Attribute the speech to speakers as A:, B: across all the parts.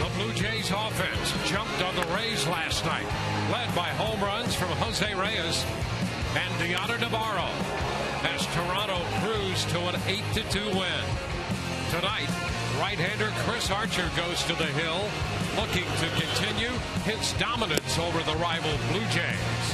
A: The Blue Jays offense jumped on the Rays last night, led by home runs from Jose Reyes and Deontay Navarro, as Toronto cruised to an 8-2 win. Tonight, right-hander Chris Archer goes to the hill, looking to continue his dominance over the rival Blue Jays.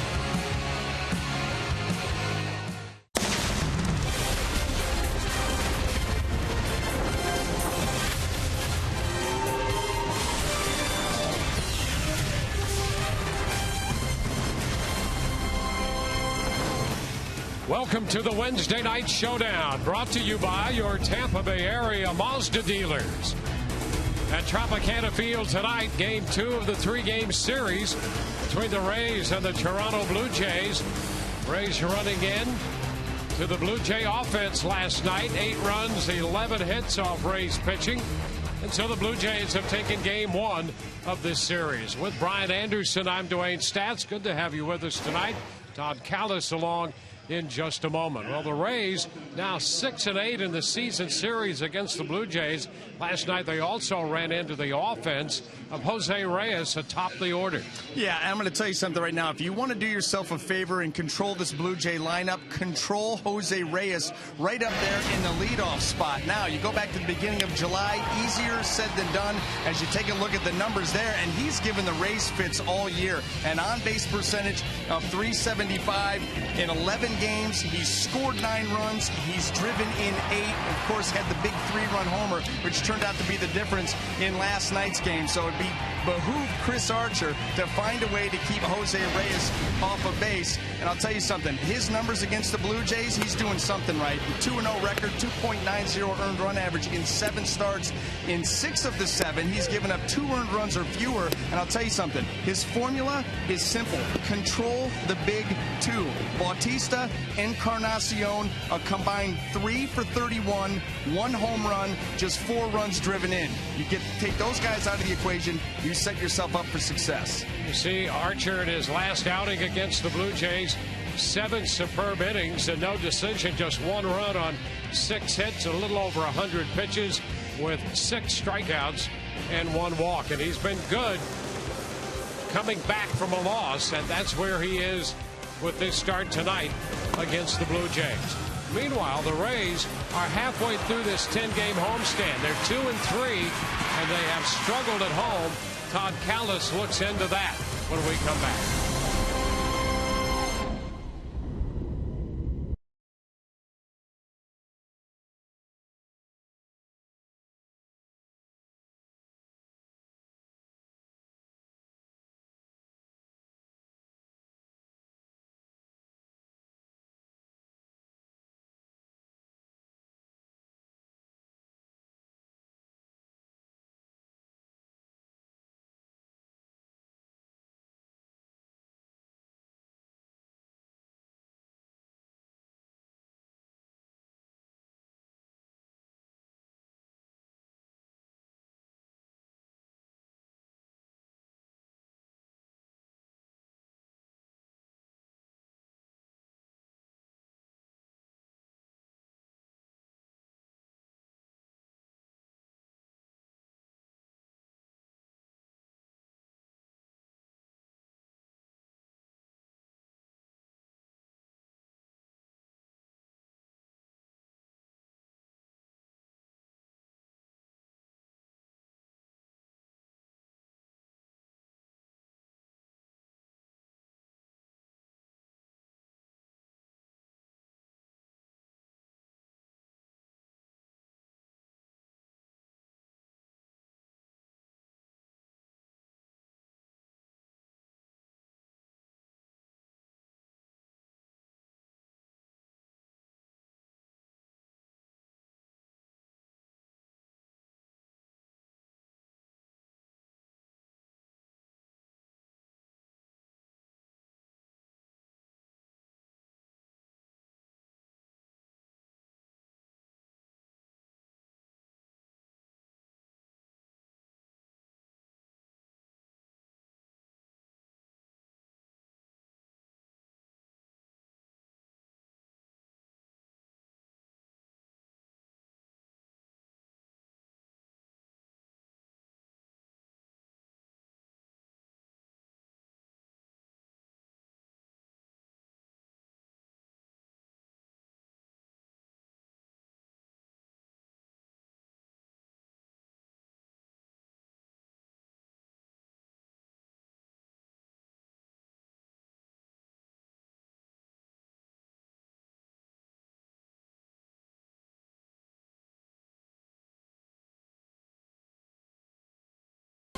A: Welcome to the Wednesday Night Showdown, brought to you by your Tampa Bay area Mazda dealers. At Tropicana Field tonight, Game 2 of the 3-game series between the Rays and the Toronto Blue Jays. Rays running in to the Blue Jay offense last night. 8 runs, 11 hits off Rays pitching. And so the Blue Jays have taken Game 1 of this series. With Brian Anderson, I'm Dwayne Stats. Good to have you with us tonight. Todd Callis along in just a moment. Well, the Rays now 6-8 in the season series against the Blue Jays. Last night they also ran into the offense of Jose Reyes atop the order.
B: Yeah, I'm going to tell you something right now. If you want to do yourself a favor and control this Blue Jay lineup, control Jose Reyes right up there in the leadoff spot. Now, you go back to the beginning of July, easier said than done as you take a look at the numbers there, and he's given the Rays fits all year. An on-base percentage of .375 in 11 games. He's scored 9 runs. He's driven in 8. Of course, had the big 3-run homer, which turned out to be the difference in last night's game. So it'd behoove Chris Archer to find a way to keep Jose Reyes off of base. And I'll tell you something, his numbers against the Blue Jays, he's doing something right. 2-0 record, 2.90 earned run average in 7 starts. In 6 of the 7, he's given up 2 earned runs or fewer. And I'll tell you something, his formula is simple. Control the big 2. Bautista, Encarnacion, a combined 3 for 31, 1 home run, just 4 runs driven in. You take those guys out of the equation, you set yourself up for success.
A: You see Archer in his last outing against the Blue Jays, 7 superb innings and no decision, just 1 run on 6 hits, a little over 100 pitches with 6 strikeouts and 1 walk. And he's been good coming back from a loss, and that's where he is with this start tonight against the Blue Jays. Meanwhile, the Rays are halfway through this 10-game homestand. They're 2-3, and they have struggled at home. Todd Callis looks into that when we come back.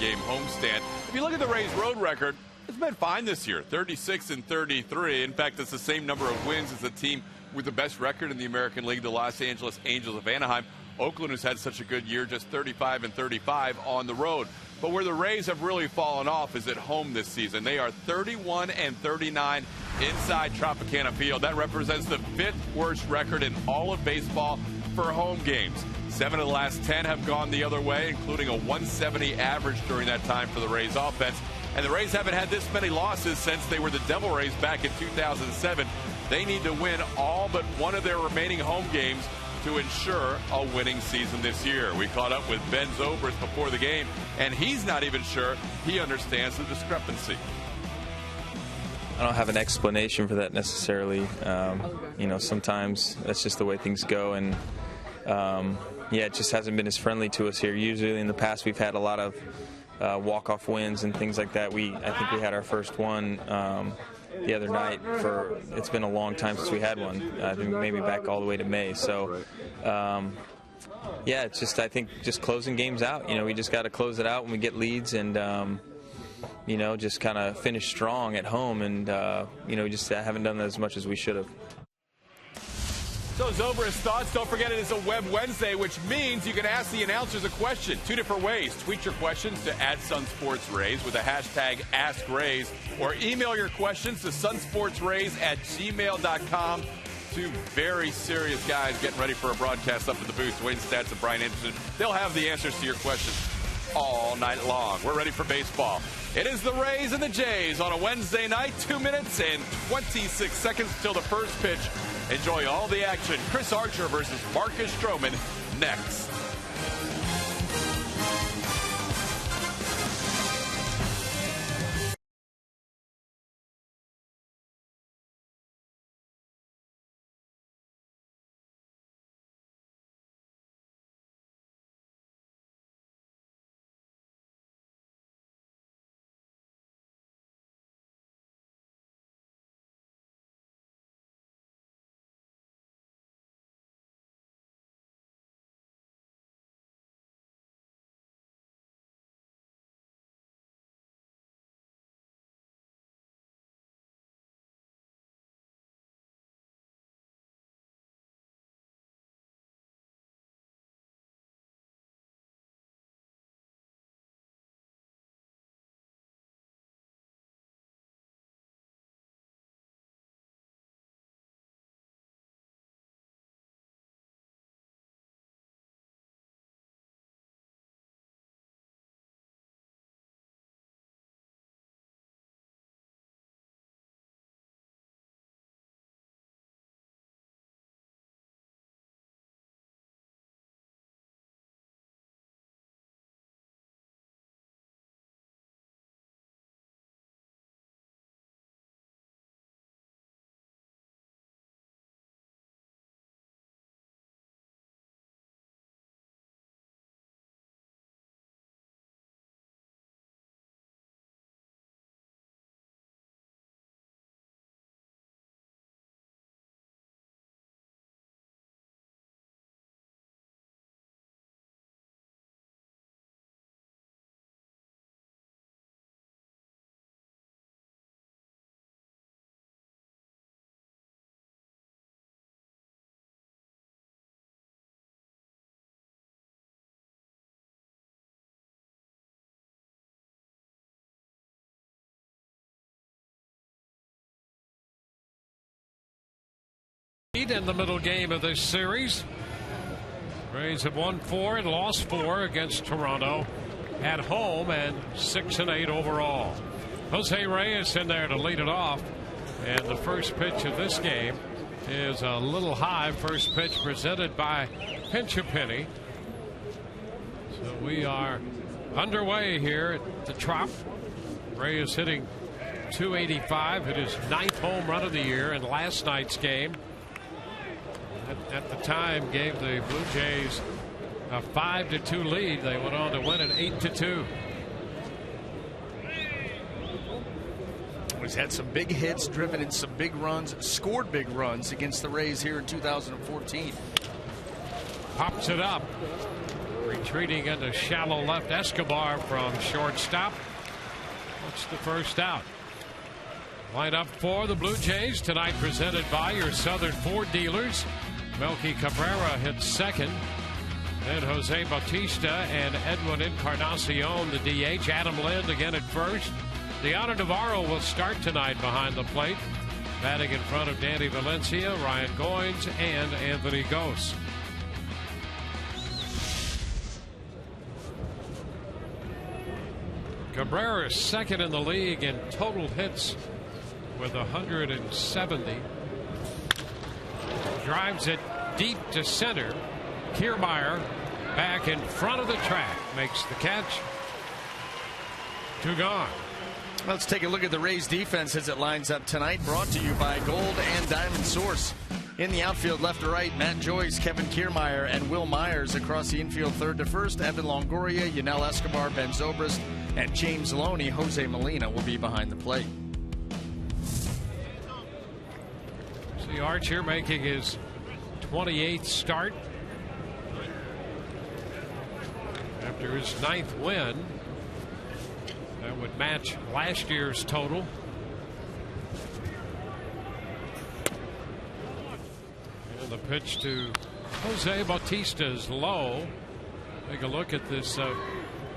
C: 3-game homestand. If you look at the Rays' road record, it's been fine this year, 36-33. In fact, it's the same number of wins as the team with the best record in the American League, the Los Angeles Angels of Anaheim. Oakland, who's had such a good year, just 35-35 on the road. But where the Rays have really fallen off is at home this season. They are 31-39 inside Tropicana Field. That represents the 5th worst record in all of baseball for home games. 7 of the last 10 have gone the other way, including a 170 average during that time for the Rays offense. And the Rays haven't had this many losses since they were the Devil Rays back in 2007. They need to win all but one of their remaining home games to ensure a winning season this year. We caught up with Ben Zobrist before the game, and he's not even sure he understands the discrepancy.
D: I don't have an explanation for that necessarily. You know, sometimes that's just the way things go, and yeah, it just hasn't been as friendly to us here. Usually in the past we've had a lot of walk-off wins and things like that. I think we had our first one the other night. It's been a long time since we had one. I think maybe back all the way to May. So yeah, it's just, I think, just closing games out. You know, we just got to close it out when we get leads, and you know, just kind of finish strong at home. And you know, we just haven't done that as much as we should have.
C: So Zobrist's thoughts. Don't forget, it is a Web Wednesday, which means you can ask the announcers a question 2 different ways. Tweet your questions to @SunSportsRays with the hashtag AskRays, or email your questions to sunsportsrays@gmail.com. 2 very serious guys getting ready for a broadcast up at the booth. Wayne Stats and Brian Anderson. They'll have the answers to your questions all night long. We're ready for baseball. It is the Rays and the Jays on a Wednesday night. 2 minutes and 26 seconds till the first pitch. Enjoy all the action. Chris Archer versus Marcus Stroman next.
A: In the middle game of this series, Rays have won 4 and lost 4 against Toronto at home, and 6-8 overall. Jose Reyes in there to lead it off, and the first pitch of this game is a little high. First pitch presented by Pinch a Penny. So we are underway here at the Trop. Reyes hitting .285, hit his 9th home run of the year in last night's game. At the time, gave the Blue Jays a 5-2 lead. They went on to win it 8-2.
B: He's had some big hits, driven in some big runs, scored big runs against the Rays here in 2014.
A: Pops it up. Retreating into shallow left. Escobar from shortstop. What's the first out? Lineup for the Blue Jays tonight, presented by your Southern Ford dealers. Melky Cabrera hits second. Then Jose Bautista and Edwin Encarnacion, the DH. Adam Lind again at first. Deanna Navarro will start tonight behind the plate. Batting in front of Danny Valencia, Ryan Goins, and Anthony Gose. Cabrera is second in the league in total hits with 170. Drives it deep to center. Kiermaier back in front of the track, makes the catch. 2 gone.
B: Let's take a look at the Rays defense as it lines up tonight. Brought to you by Gold and Diamond Source. In the outfield, left to right, Matt Joyce, Kevin Kiermaier, and Will Myers. Across the infield, third to first, Evan Longoria, Yunel Escobar, Ben Zobrist, and James Loney. Jose Molina will be behind the plate.
A: See Archer making his 28th start after his 9th win. That would match last year's total. And the pitch to Jose Bautista is low. Take a look at this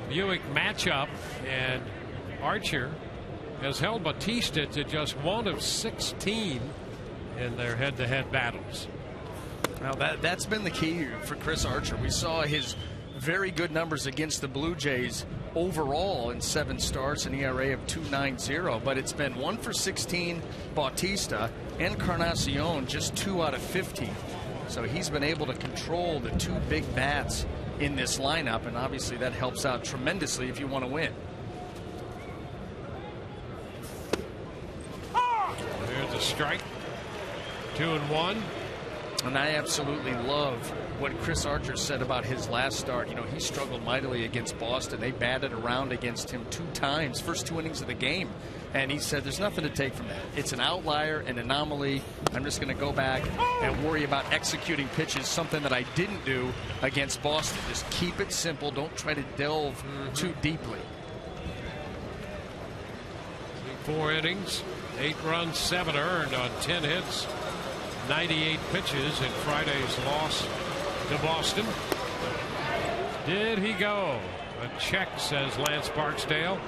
A: Buick matchup, and Archer has held Bautista to just 1 of 16 in their head-to-head battles.
B: Now that's been the key for Chris Archer. We saw his very good numbers against the Blue Jays overall in 7 starts, an ERA of 2.90, but it's been 1 for 16 Bautista, Encarnacion just 2 out of 15. So he's been able to control the 2 big bats in this lineup, and obviously that helps out tremendously if you want to win.
A: There's a strike. 2-1.
B: And I absolutely love what Chris Archer said about his last start. You know, he struggled mightily against Boston. They batted around against him 2 times, first 2 innings of the game. And he said, there's nothing to take from that. It's an outlier, an anomaly. I'm just going to go back and worry about executing pitches, something that I didn't do against Boston. Just keep it simple. Don't try to delve too deeply.
A: 4 innings, 8 runs, 7 earned on 10 hits. 98 pitches in Friday's loss to Boston. Did he go? A check, says Lance Barksdale.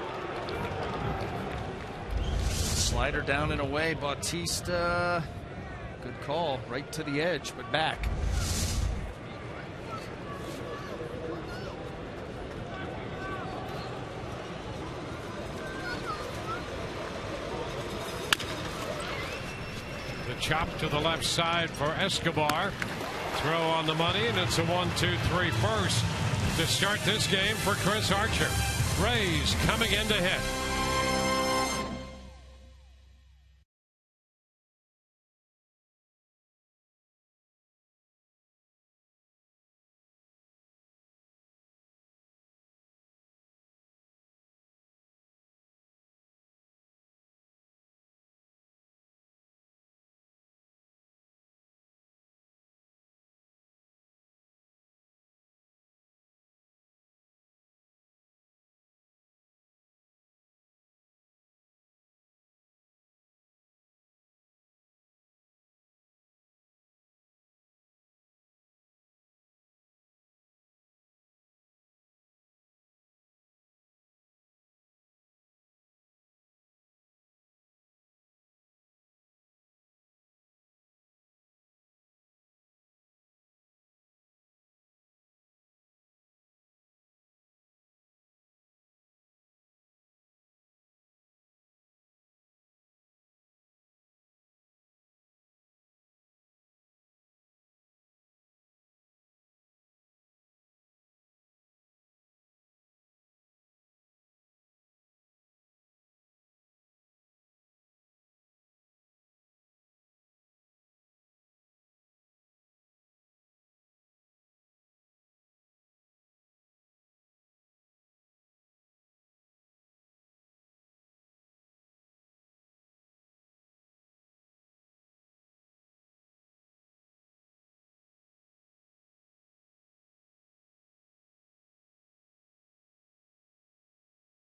B: Slider down and away. Bautista, good call, right to the edge, but back.
A: Chop to the left side for Escobar. Throw on the money, and it's a 1-2-3 first to start this game for Chris Archer. Rays coming in to hit.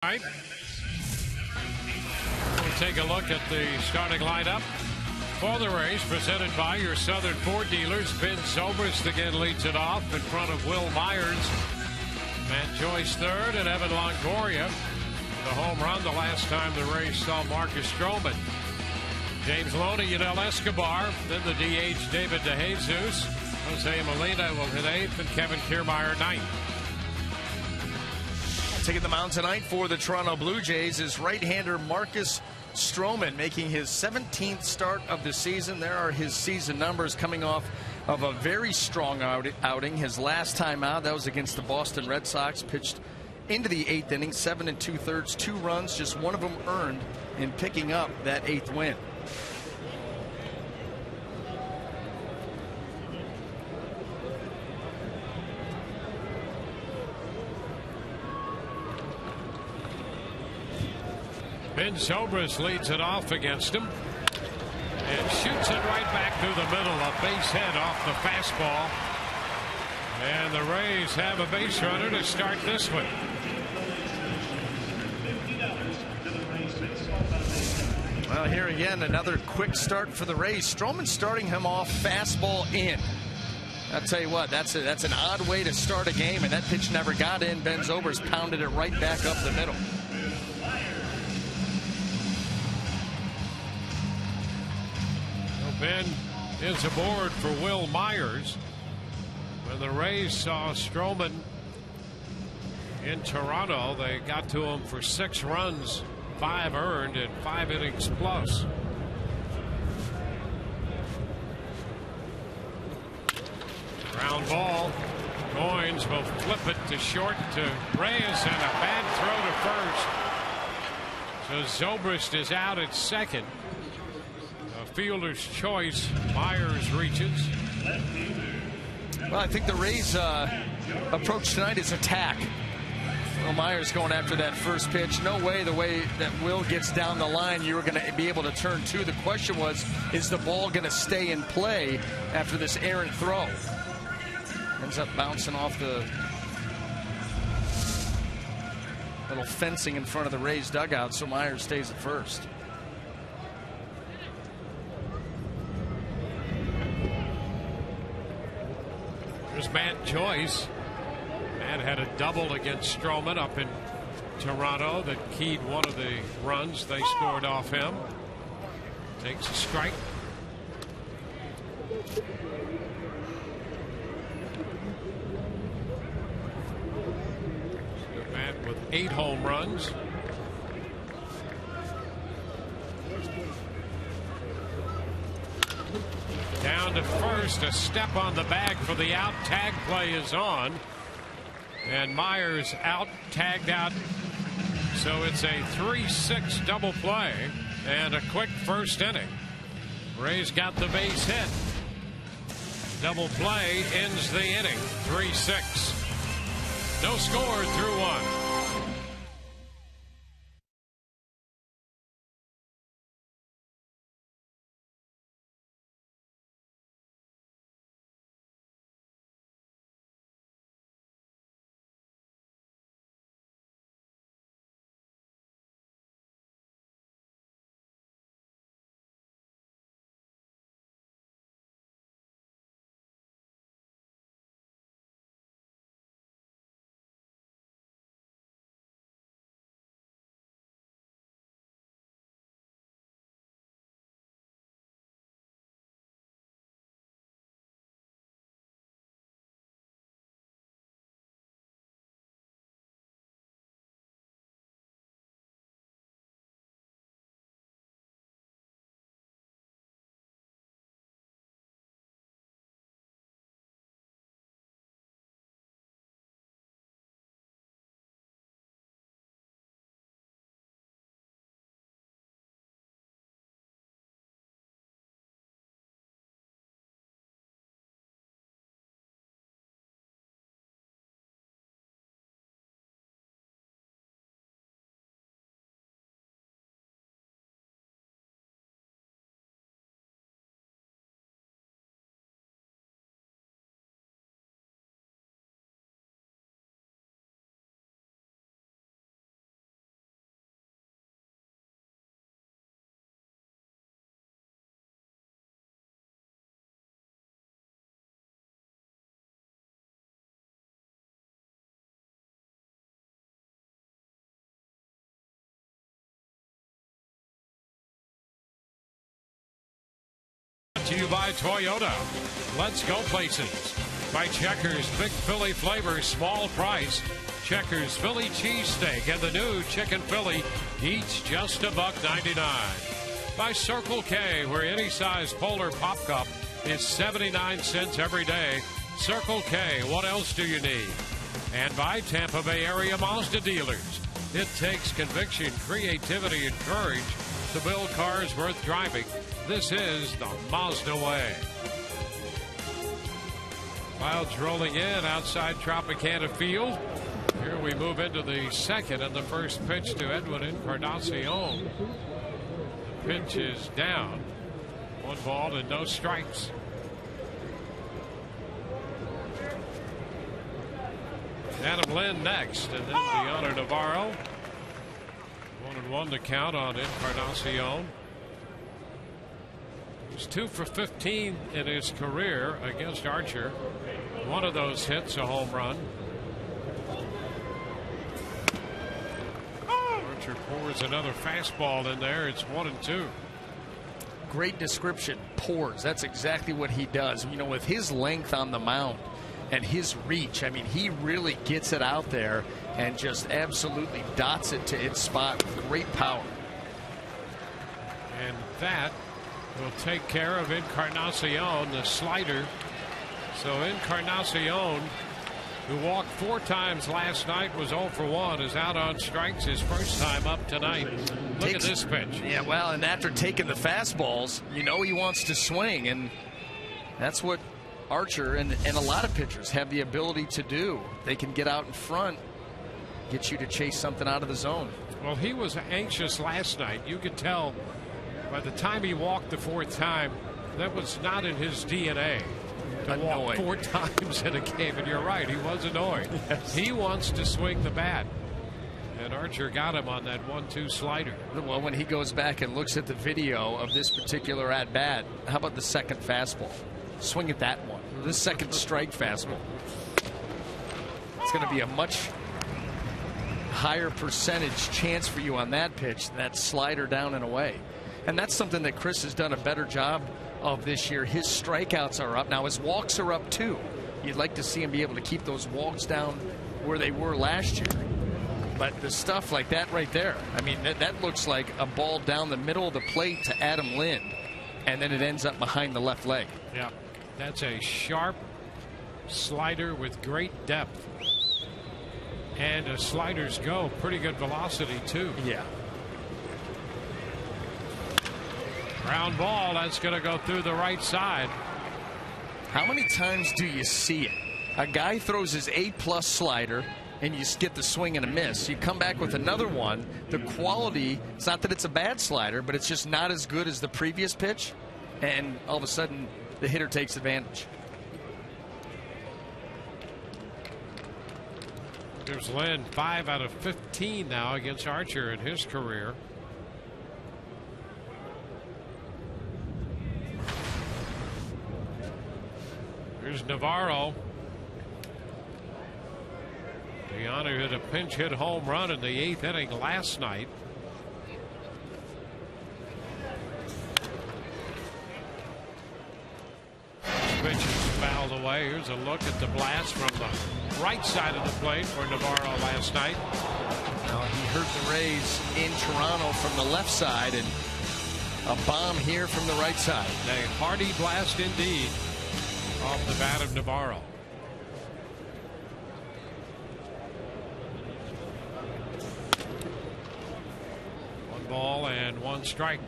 A: Right. We'll take a look at the starting lineup for the Rays, presented by your Southern Ford dealers. Ben Zobrist again leads it off in front of Will Myers. Matt Joyce third, and Evan Longoria the home run the last time the Rays saw Marcus Stroman. James Loney, Yunel Escobar, then the DH David DeJesus. Jose Molina will hit eighth, and Kevin Kiermaier ninth.
B: Taking the mound tonight for the Toronto Blue Jays is right-hander Marcus Stroman, making his 17th start of the season. There are his season numbers, coming off of a very strong outing. His last time out, that was against the Boston Red Sox, pitched into the 8th inning, 7 2/3, 2 runs, just one of them earned in picking up that 8th win.
A: Ben Zobrist leads it off against him and shoots it right back through the middle. A base hit off the fastball. And the Rays have a base runner to start this one.
B: Well, here again, another quick start for the Rays. Stroman starting him off fastball in. I'll tell you what, that's an odd way to start a game, and that pitch never got in. Ben Zobrist pounded it right back up the middle.
A: Ben is aboard for Will Myers. When the Rays saw Stroman in Toronto, they got to him for 6 runs, 5 earned, and 5 innings plus. Ground ball. Goins will flip it to short to Reyes, and a bad throw to first. So Zobrist is out at second. Fielder's choice. Myers reaches.
B: Well, I think the Rays approach tonight is attack. Will Myers going after that first pitch. No way, the way that Will gets down the line, you were going to be able to turn 2. The question was, is the ball going to stay in play after this errant throw? Ends up bouncing off the little fencing in front of the Rays dugout, so Myers stays at first.
A: There's Matt Joyce. Matt had a double against Stroman up in Toronto that keyed one of the runs they scored off him. Takes a strike. Matt with 8 home runs. Down to first, a step on the bag for the out. Tag play is on, and Myers out, tagged out. So it's a 3-6 double play and a quick first inning. Rays got the base hit. Double play ends the inning. 3-6. No score through 1. you by Toyota. Let's go places. By Checkers, Big Philly flavor, small price. Checkers Philly cheesesteak and the new Chicken Philly, each just $1.99. By Circle K, where any size Polar Pop Cup is 79 cents every day. Circle K, what else do you need? And by Tampa Bay area Mazda dealers. It takes conviction, creativity, and courage to build cars worth driving. This is the Mazda way. Clouds rolling in outside Tropicana Field. Here we move into the second, and the first pitch to Edwin Encarnacion. The pitch is down. 1 ball and no strikes. Adam Lynn next, and then Deanna Navarro. 1-1 to count on Encarnacion. He's 2 for 15 in his career against Archer. One of those hits a home run. Archer pours another fastball in there. It's 1-2.
B: Great description. Pours. That's exactly what he does. You know, with his length on the mound and his reach, I mean, he really gets it out there and just absolutely dots it to its spot with great power.
A: And that will take care of Encarnacion, the slider. So Encarnacion, who walked 4 times last night, was 0 for 1, is out on strikes his first time up tonight. Look at this pitch.
B: Yeah, well, and after taking the fastballs, you know he wants to swing, and that's what Archer and a lot of pitchers have the ability to do. They can get out in front, get you to chase something out of the zone.
A: Well, he was anxious last night. You could tell by the time he walked the 4th time, that was not in his DNA. To walk 4 times in a game, and you're right, he was annoyed. Yes. He wants to swing the bat. And Archer got him on that 1-2 slider.
B: Well, when he goes back and looks at the video of this particular at-bat, how about the second fastball? Swing at that one. The second strike fastball. It's going to be a much higher percentage chance for you on that pitch, that slider down and away. And that's something that Chris has done a better job of this year. His strikeouts are up. Now his walks are up too. You'd like to see him be able to keep those walks down where they were last year. But the stuff like that right there, I mean, that looks like a ball down the middle of the plate to Adam Lind, and then it ends up behind the left leg.
A: Yeah, that's a sharp slider with great depth. And sliders go pretty good velocity too.
B: Yeah.
A: Ground ball, that's going to go through the right side.
B: How many times do you see it? A guy throws his A+ slider and you get the swing and a miss. You come back with another one. The quality, it's not that it's a bad slider, but it's just not as good as the previous pitch. And all of a sudden, the hitter takes advantage.
A: Here's Lynn, 5 out of 15 now against Archer in his career. Here's Navarro. Deanna hit a pinch hit home run in the 8th inning last night. This pitch is fouled away. Here's a look at the blast from the right side of the plate for Navarro last night.
B: Now he hurt the Rays in Toronto from the left side, and a bomb here from the right side.
A: A hearty blast indeed off the bat of Navarro. One ball and 1 strike.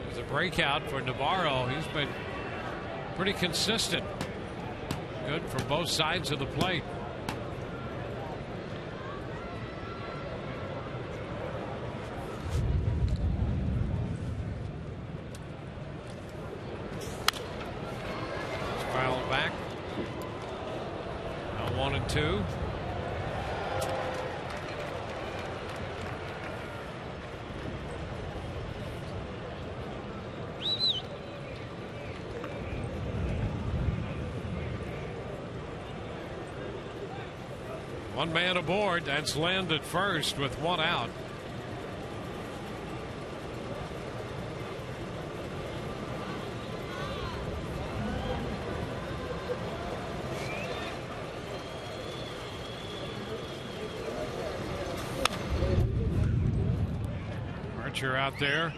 A: There's a breakout for Navarro. He's been pretty consistent. Good from both sides of the plate. Foul back. Now 1-2. One man aboard. That's Lind at first with 1 out. Archer out there,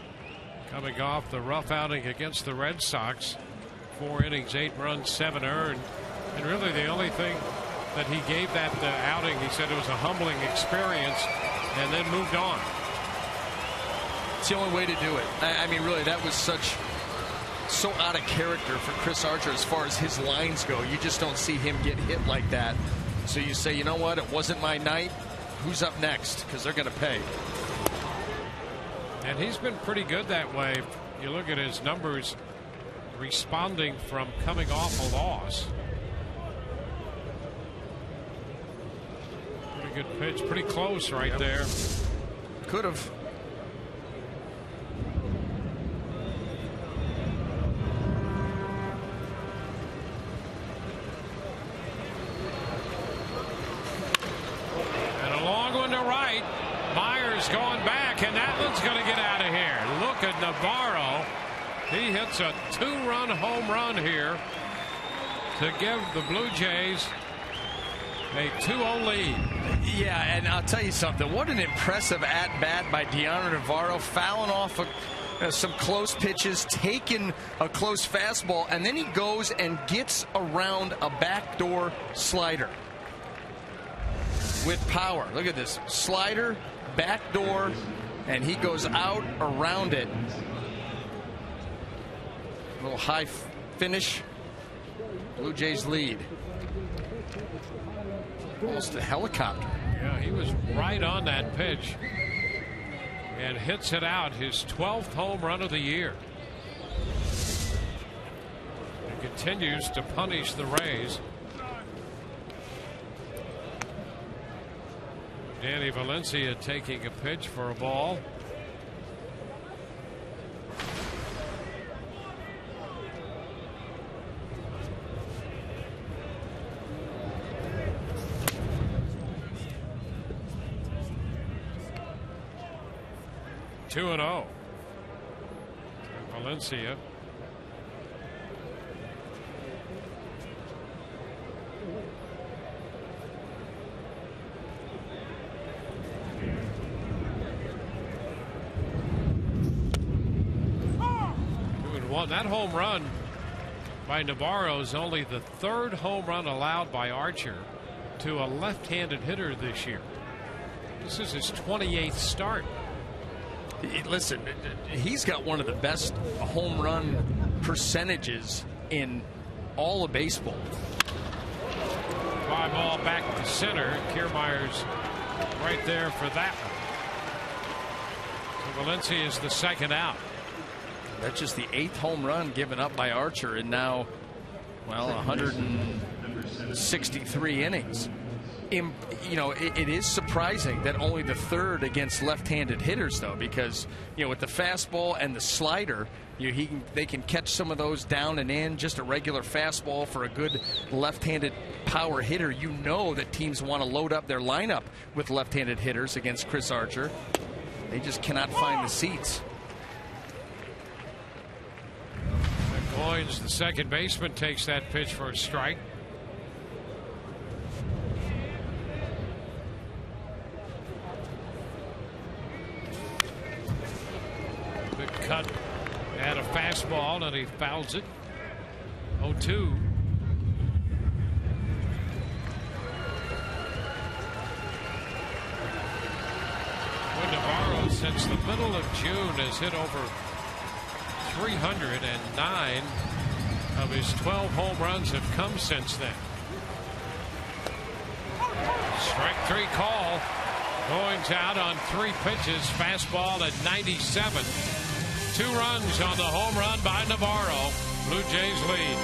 A: coming off the rough outing against the Red Sox. 4 innings, 8 runs, 7 earned. And really the only thing that he gave that outing, he said it was a humbling experience, and then moved on.
B: It's the only way to do it. I mean, really, that was so out of character for Chris Archer as far as his lines go. You just don't see him get hit like that. So you say, you know what, it wasn't my night. Who's up next? Because they're going to pay.
A: And he's been pretty good that way. You look at his numbers responding from coming off a loss. Pretty good pitch. Pretty close right there.
B: Could have.
A: Going back, and that one's going to get out of here. Look at Navarro. He hits a 2-run home run here to give the Blue Jays a 2-0 lead.
B: Yeah, and I'll tell you something. What an impressive at-bat by Deanna Navarro, fouling off some close pitches, taking a close fastball, and then he goes and gets around a backdoor slider with power. Look at this. Slider, back door, and he goes out around it. A little high finish. Blue Jays lead. Almost a helicopter.
A: Yeah, he was right on that pitch and hits it out. His 12th home run of the year. He continues to punish the Rays. Danny Valencia taking a pitch for a ball. Two and 0. Valencia. That home run by Navarro is only the 3rd home run allowed by Archer to a left-handed hitter this year. This is his 28th start.
B: Listen, he's got one of the best home run percentages in all of baseball.
A: Fly ball back to center. Kiermaier's right there for that one. So Valencia is the 2nd out.
B: That's just the 8th home run given up by Archer in now, well, 163 innings. You know, it is surprising that only the 3rd against left-handed hitters, though, because, you know, with the fastball and the slider, they can catch some of those down and in. Just a regular fastball for a good left-handed power hitter. You know that teams want to load up their lineup with left-handed hitters against Chris Archer. They just cannot find the seats.
A: Goins, the second baseman, takes that pitch for a strike. Big cut at a fastball, and he fouls it. 0-2. When Navarro, since the middle of June, has hit over 309 of his 12 home runs have come since then. Strike 3 call. Goins out on 3 pitches. Fastball at 97. 2 runs on the home run by Navarro. Blue Jays lead.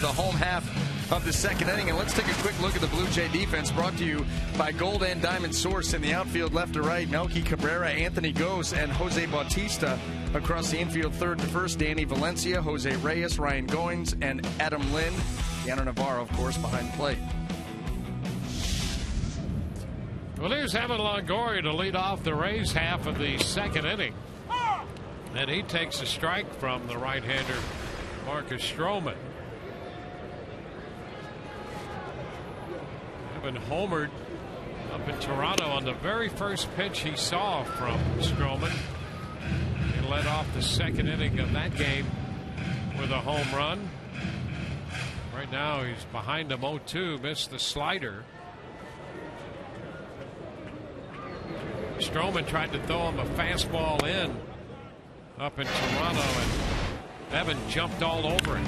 B: the home half of the second inning. And let's take a quick look at the Blue Jay defense, brought to you by Gold and Diamond Source. In the outfield, left to right, Melky Cabrera, Anthony Gose, and Jose Bautista. Across the infield, third to first, Danny Valencia, Jose Reyes, Ryan Goins, and Adam Lynn. Yano Navarro, of course, behind the plate.
A: Well, here's Evan Longoria to lead off the Rays half of the second inning. And he takes a strike from the right-hander Marcus Stroman. Evan homered up in Toronto on the very first pitch he saw from Stroman. He led off the second inning of that game with a home run. Right now he's behind him 0-2, missed the slider. Stroman tried to throw him a fastball in up in Toronto, and Evan jumped all over it.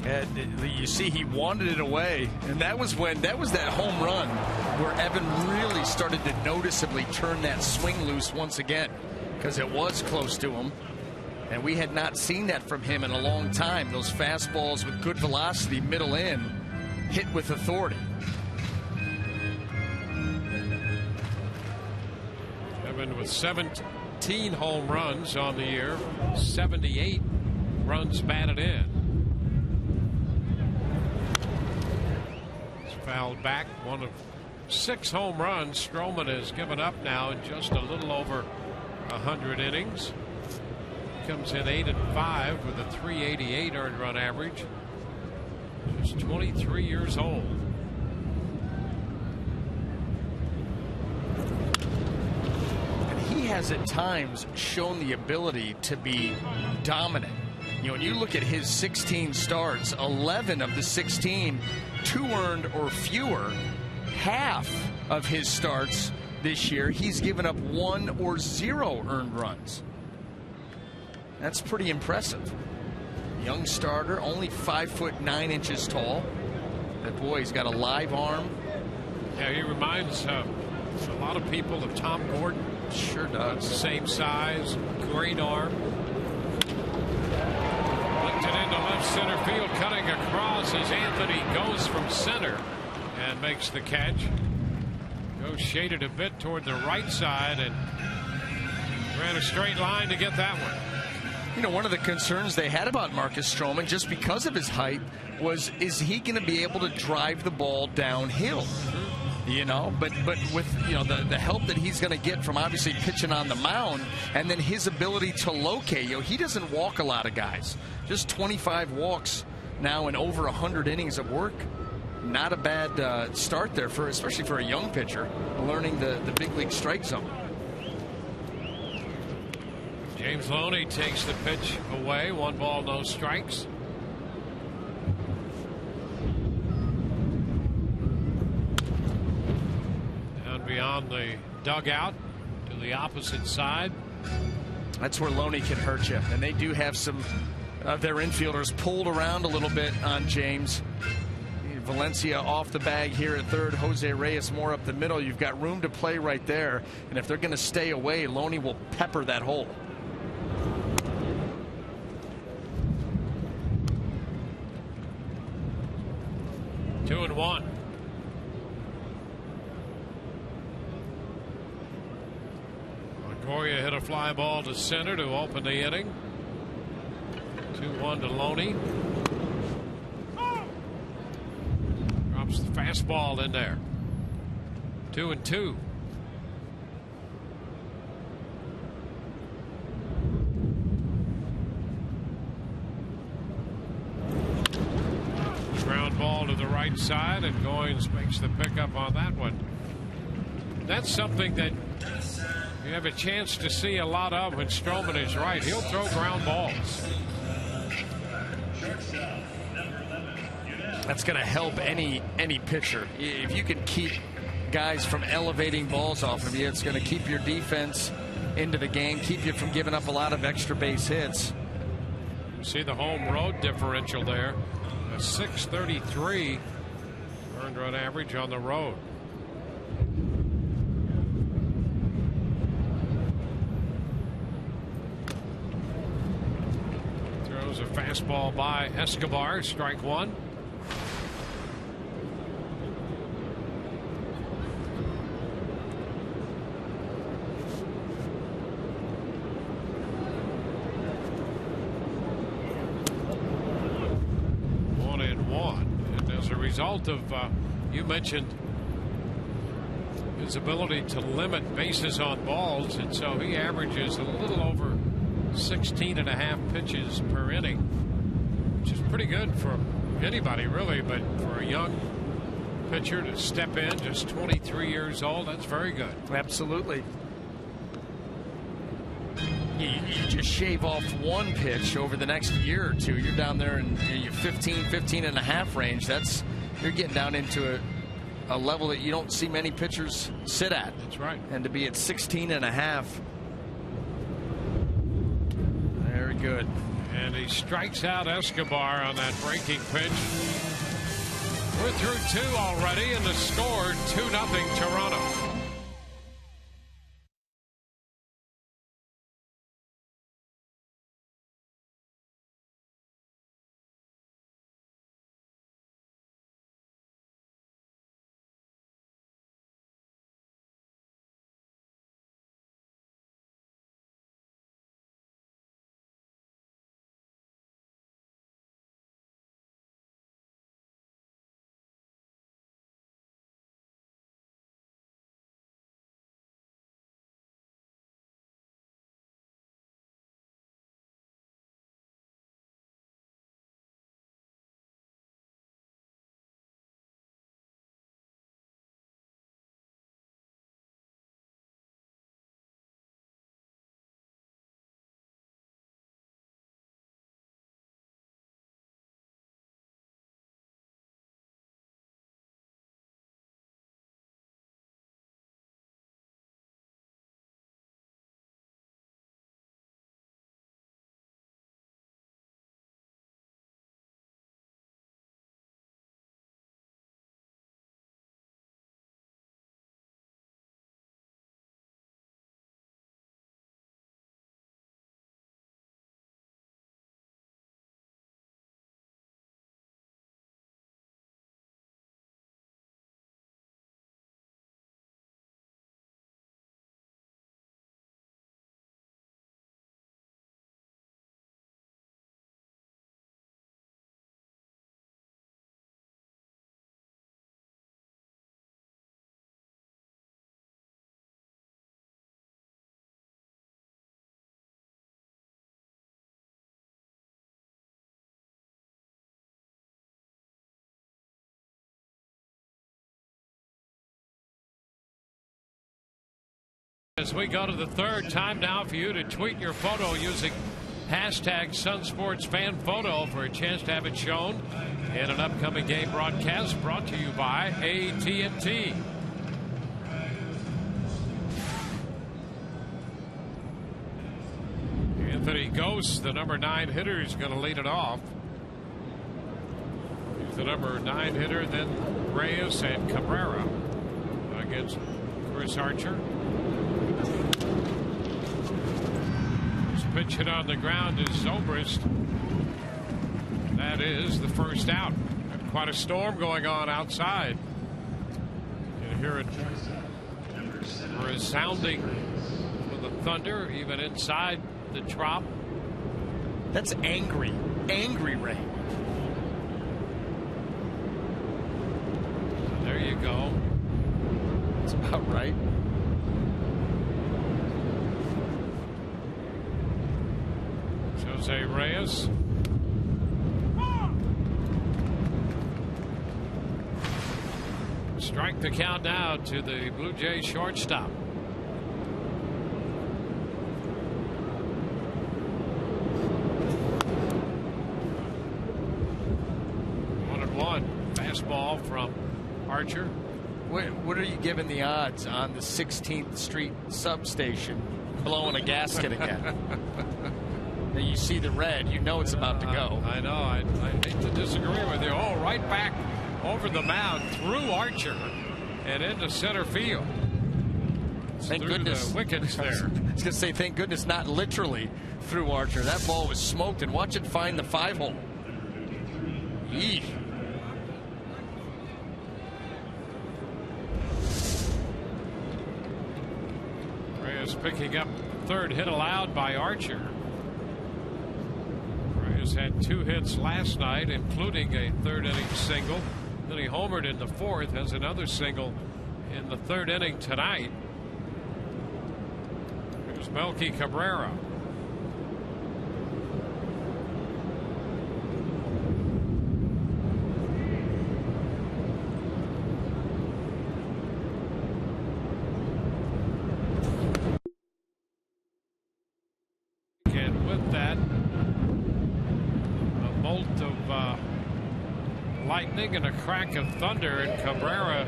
B: And you see, he wanted it away, and that was that home run where Evan really started to noticeably turn that swing loose once again, because it was close to him, and we had not seen that from him in a long time. Those fastballs with good velocity, middle in, hit with authority.
A: Evan with 17 home runs on the year, 78 runs batted in. He's fouled back, one of 6 home runs Stroman has given up now in just a little over 100 innings. Comes in 8-5 with a .388 earned run average. Just 23 years old.
B: He has at times shown the ability to be dominant. You know, when you look at his 16 starts, 11 of the 16, 2 earned or fewer. Half of his starts this year, he's given up 1 or 0 earned runs. That's pretty impressive. Young starter, only 5'9" tall. That boy, he's got a live arm.
A: Yeah, he reminds a lot of people of Tom Gordon.
B: Sure does.
A: Same size, great arm. Lifted into left center field, cutting across as Anthony goes from center and makes the catch. Goes shaded a bit toward the right side and ran a straight line to get that one.
B: You know, one of the concerns they had about Marcus Stroman, just because of his height, was, is he going to be able to drive the ball downhill? You know, but with, you know, the help that he's going to get from obviously pitching on the mound, and then his ability to locate, you know, he doesn't walk a lot of guys. Just 25 walks now in over 100 innings of work. Not a bad start there, especially for a young pitcher, learning the big league strike zone.
A: James Loney takes the pitch away. 1 ball, no strikes. Down beyond the dugout to the opposite side.
B: That's where Loney can hurt you. And they do have some of their infielders pulled around a little bit on James. Valencia off the bag here at third. Jose Reyes more up the middle. You've got room to play right there. And if they're going to stay away, Loney will pepper that hole.
A: Two and one. Longoria hit a fly ball to center to open the inning. 2-1 to Loney. Drops the fastball in there. 2-2. Ground ball to the right side, and Goins makes the pickup on that one. That's something that you have a chance to see a lot of when Stroman is right. He'll throw ground balls.
B: That's going to help any pitcher. If you can keep guys from elevating balls off of you, it's going to keep your defense into the game, keep you from giving up a lot of extra base hits.
A: You see the home road differential there. A .633 earned run average on the road. Throws a Fastball by Escobar, strike one. As a result of, you mentioned his ability to limit bases on balls, and so he averages a little over 16.5 pitches per inning, which is pretty good for anybody really, but for a young pitcher to step in, just 23 years old, that's very good.
B: Absolutely. You just shave off one pitch over the next year or two, you're down there in your 15.5 range. You're getting down into a level that you don't see many pitchers sit at.
A: That's right.
B: And to be at 16.5, very good.
A: And he strikes out Escobar on that breaking pitch. We're through 2 already, and the score 2-0 Toronto. As we go to the third, time now for you to tweet your photo using hashtag SunSportsFanPhoto for a chance to have it shown in an upcoming game broadcast brought to you by AT&T. Anthony Ghost, the number 9 hitter, is going to lead it off. He's the number 9 hitter, then Reyes and Cabrera against Chris Archer. Pitch hit on the ground is Zobrist. That is the first out. And quite a storm going on outside. You hear it resounding with the thunder, even inside the Trop.
B: That's angry rain.
A: There you go.
B: That's about right.
A: Jose Reyes. Strike the count now to the Blue Jays shortstop. One fastball from Archer.
B: What are you giving the odds on the 16th Street substation blowing a gasket again? You see the red, you know it's about to go.
A: I know. I hate to disagree with you. Oh, right back over the mound through Archer and into center field.
B: Thank
A: through
B: goodness.
A: the wickets there.
B: I was going to say, thank goodness, not literally through Archer. That ball was smoked, and watch it find the 5-hole. Eesh.
A: Reyes picking up third hit allowed by Archer. Reyes had 2 hits last night, including a third inning single. Then he homered in the 4th, has another single in the 3rd inning tonight. Here's Melky Cabrera. And with that, a bolt of lightning and a crack of thunder, and Cabrera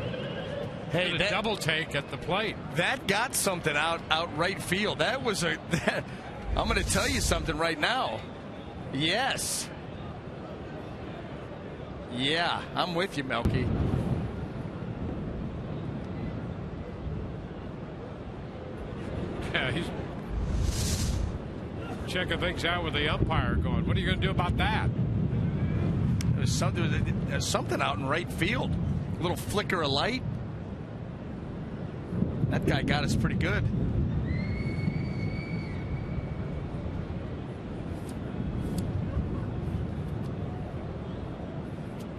A: hit a double take at the plate.
B: That got something out right field. That was I'm going to tell you something right now. Yes. Yeah, I'm with you, Melky.
A: Yeah, he's checking things out with the umpire going, what are you going to do about that?
B: There's something out in right field. A little flicker of light. That guy got us pretty good.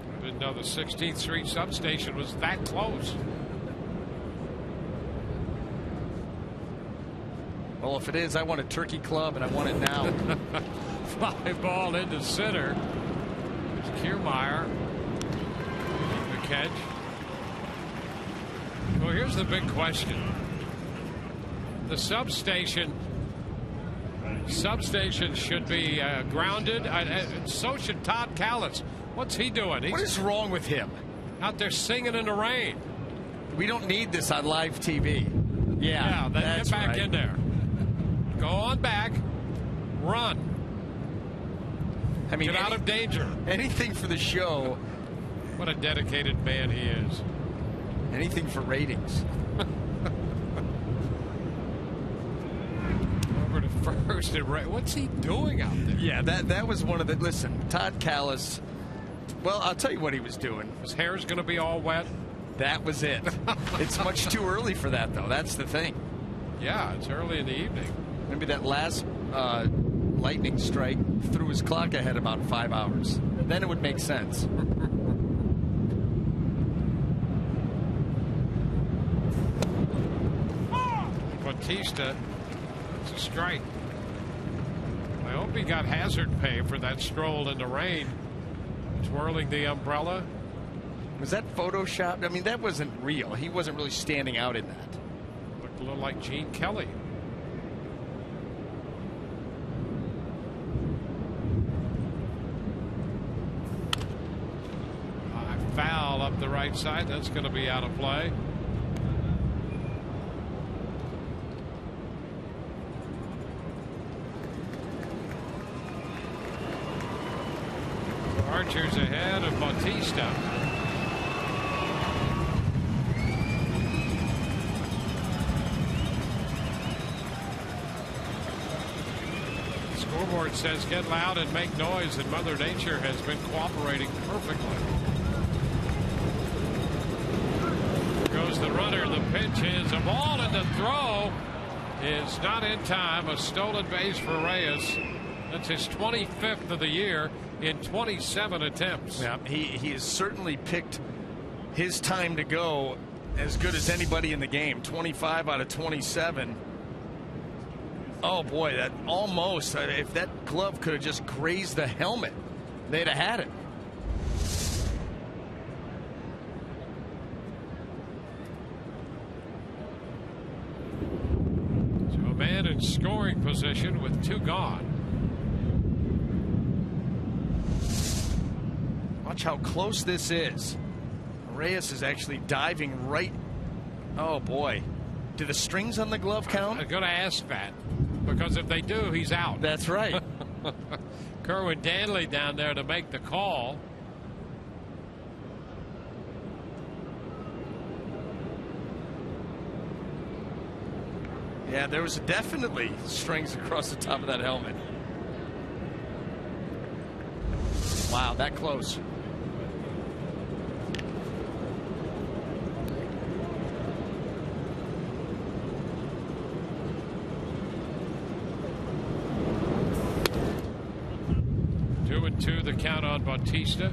A: I didn't know the 16th Street substation was that close.
B: Well, if it is, I want a turkey club, and I want it now.
A: Fly ball into center. There's Kiermaier. The catch. Well, here's the big question. The substation should be grounded. So should Todd Callis. What's he doing?
B: What is wrong with him?
A: Out there singing in the rain.
B: We don't need this on live TV. Yeah,
A: then
B: that's
A: get back
B: right.
A: in there. Go on back. Run.
B: I mean,
A: get out of danger.
B: Anything for the show.
A: What a dedicated man he is.
B: Anything for ratings.
A: Over to first and right. What's he doing out there?
B: Yeah, that was one of the. Listen, Todd Callis. Well, I'll tell you what he was doing.
A: His hair's going to be all wet.
B: That was it. It's much too early for that, though. That's the thing.
A: Yeah, it's early in the evening.
B: Maybe that last lightning strike threw his clock ahead about 5 hours. Then it would make sense.
A: Bautista, it's a strike. I hope he got hazard pay for that stroll in the rain, twirling the umbrella.
B: Was that photoshopped? I mean, that wasn't real. He wasn't really standing out in that.
A: Looked a little like Gene Kelly. Foul up the right side. That's going to be out of play. Archer's ahead of Bautista. The scoreboard says get loud and make noise, and Mother Nature has been cooperating perfectly. Goes the runner. The pitch is a ball, and the throw is not in time. A stolen base for Reyes. That's his 25th of the year in 27 attempts.
B: Yeah, he has certainly picked his time to go as good as anybody in the game. 25 out of 27. Oh boy, that almost, if that glove could have just grazed the helmet, they'd have had it.
A: So a man in scoring position with 2 gone.
B: Watch how close this is. Reyes is actually diving right. Oh boy. Do the strings on the glove count?
A: I'm going to ask that, because if they do, he's out.
B: That's right.
A: Kerwin Danley down there to make the call.
B: Yeah, there was definitely strings across the top of that helmet. Wow, that close.
A: Two, the count on Bautista.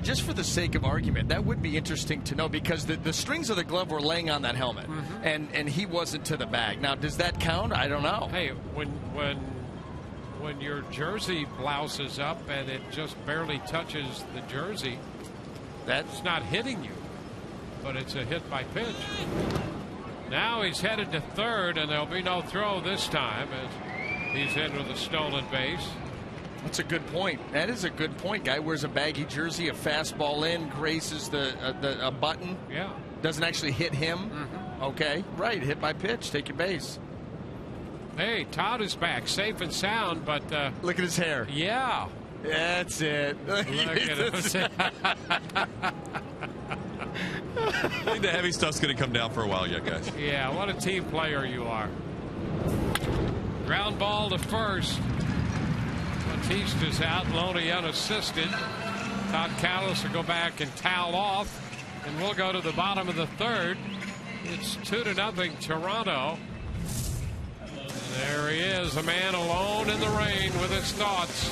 B: Just for the sake of argument, that would be interesting to know, because the strings of the glove were laying on that helmet, and he wasn't to the bag. Now, does that count? I don't know.
A: Hey, when your jersey blouses up and it just barely touches the jersey, that's not hitting you, but it's a hit by pitch. Now he's headed to third, and there'll be no throw this time as he's in with a stolen base.
B: That's a good point. That is a good point. Guy wears a baggy jersey, a fastball in, graces a button.
A: Yeah.
B: Doesn't actually hit him. Okay, right. Hit by pitch. Take your base.
A: Hey, Todd is back, safe and sound, but
B: look at his hair.
A: Yeah.
B: That's it.
A: Look at him.
E: I think the heavy stuff's going to come down for a while yet, guys.
A: Yeah, what a team player you are. Ground ball to first. Bautista's out, Loney unassisted. Todd Callis will go back and towel off, and we'll go to the bottom of the third. It's 2-0 Toronto. And there he is, a man alone in the rain with his thoughts.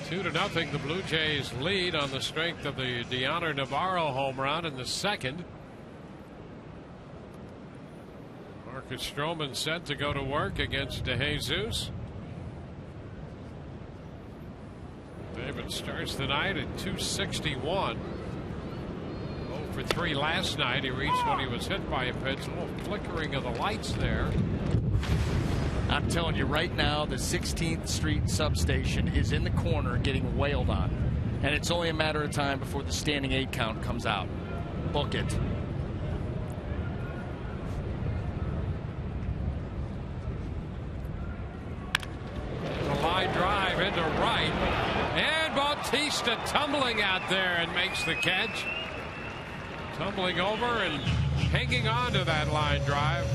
A: Two to nothing, the Blue Jays lead on the strength of the Deoner Navarro home run in the second. Marcus Stroman set to go to work against DeJesus. David starts the night at 261. 0 for 3 last night. He reached when he was hit by a pitch. A little flickering of the lights there.
B: I'm telling you right now, the 16th Street substation is in the corner getting wailed on. And it's only a matter of time before the standing 8 count comes out. Book it.
A: A line drive into right. And Bautista tumbling out there and makes the catch. Tumbling over and hanging on to that line drive.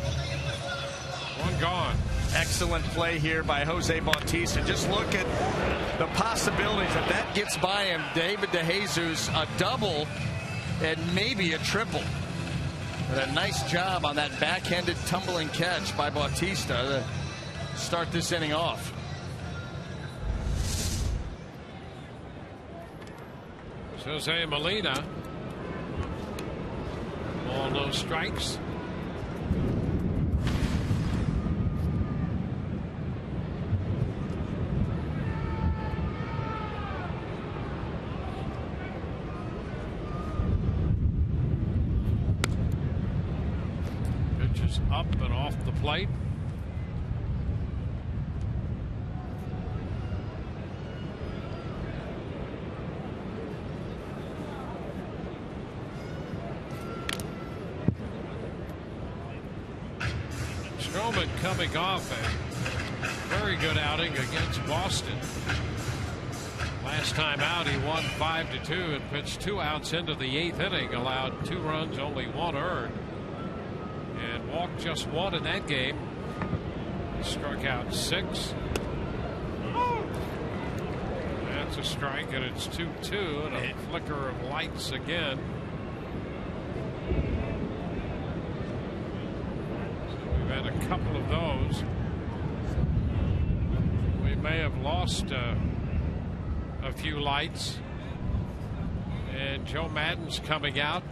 A: One gone.
B: Excellent play here by Jose Bautista. Just look at the possibilities. If that gets by him, David DeJesus, a double and maybe a triple. But a nice job on that backhanded tumbling catch by Bautista to start this inning off.
A: Jose Molina. Ball, no strikes. up and off the plate. Stroman coming off a very good outing against Boston. Last time out, he won 5-2 and pitched 2 outs into the 8th inning, allowed 2 runs, only 1 earned, and walked just 1 in that game. He struck out 6. That's a strike, and it's 2-2, and a flicker of lights again. Had a couple of those. We may have lost a few lights, and Joe Maddon's coming out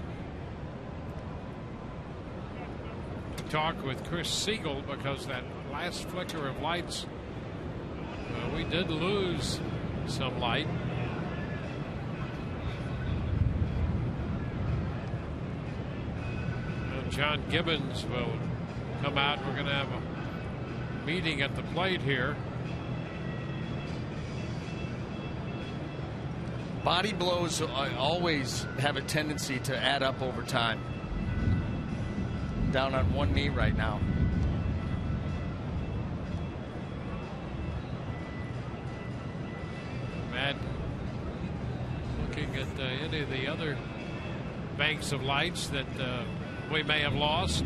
A: to talk with Chris Siegel, because that last flicker of lights, we did lose some light. John Gibbons will come out. We're going to have a meeting at the plate here.
B: Body blows always have a tendency to add up over time. Down on one knee right now.
A: Matt looking at any of the other banks of lights that we may have lost.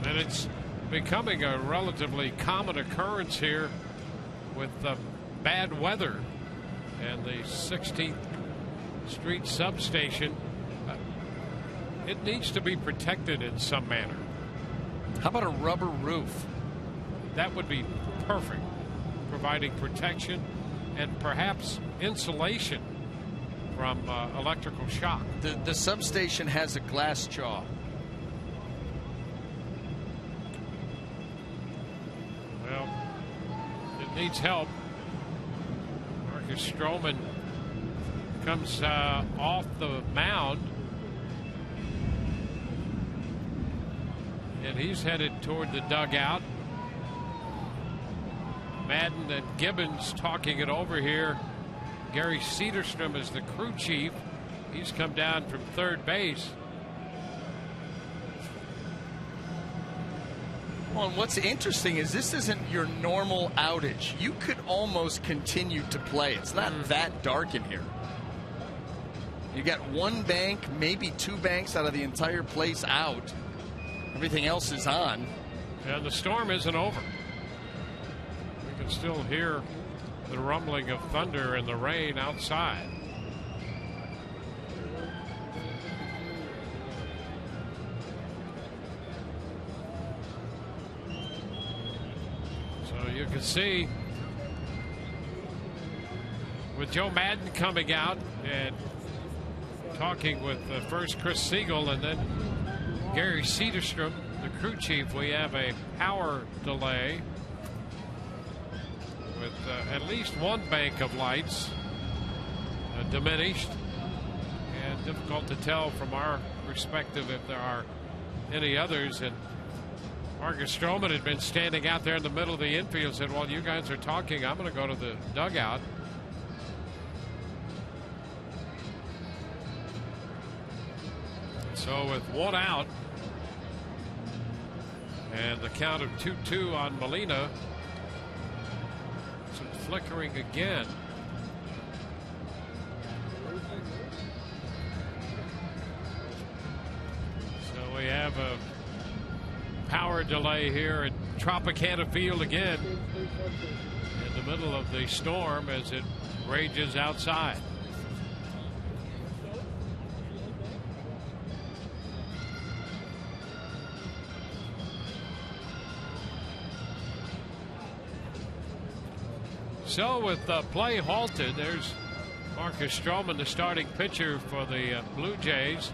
A: And it's becoming a relatively common occurrence here with bad weather, and the 16th Street substation, it needs to be protected in some manner.
B: How about a rubber roof?
A: That would be perfect, providing protection and perhaps insulation from electrical shock.
B: The substation has a glass jaw.
A: Well, it needs help. Marcus Stroman comes off the mound, and he's headed toward the dugout. Madden and Gibbons talking it over here. Gary Cederstrom is the crew chief. He's come down from third base.
B: Well, and what's interesting is this isn't your normal outage. You could almost continue to play. It's not that dark in here. You got one bank, maybe two banks out of the entire place out. Everything else is on.
A: And the storm isn't over. We can still hear the rumbling of thunder and the rain outside. So you can see with Joe Madden coming out and talking with first Chris Siegel and then Gary Cederstrom, the crew chief, we have a power delay with at least one bank of lights diminished, and difficult to tell from our perspective if there are any others. And Marcus Stroman had been standing out there in the middle of the infield, said, while you guys are talking, I'm going to go to the dugout. So with one out and the count of 2-2 on Molina, some flickering again. So we have a power delay here at Tropicana Field again in the middle of the storm as it rages outside. So with play halted, there's Marcus Stroman, the starting pitcher for the Blue Jays.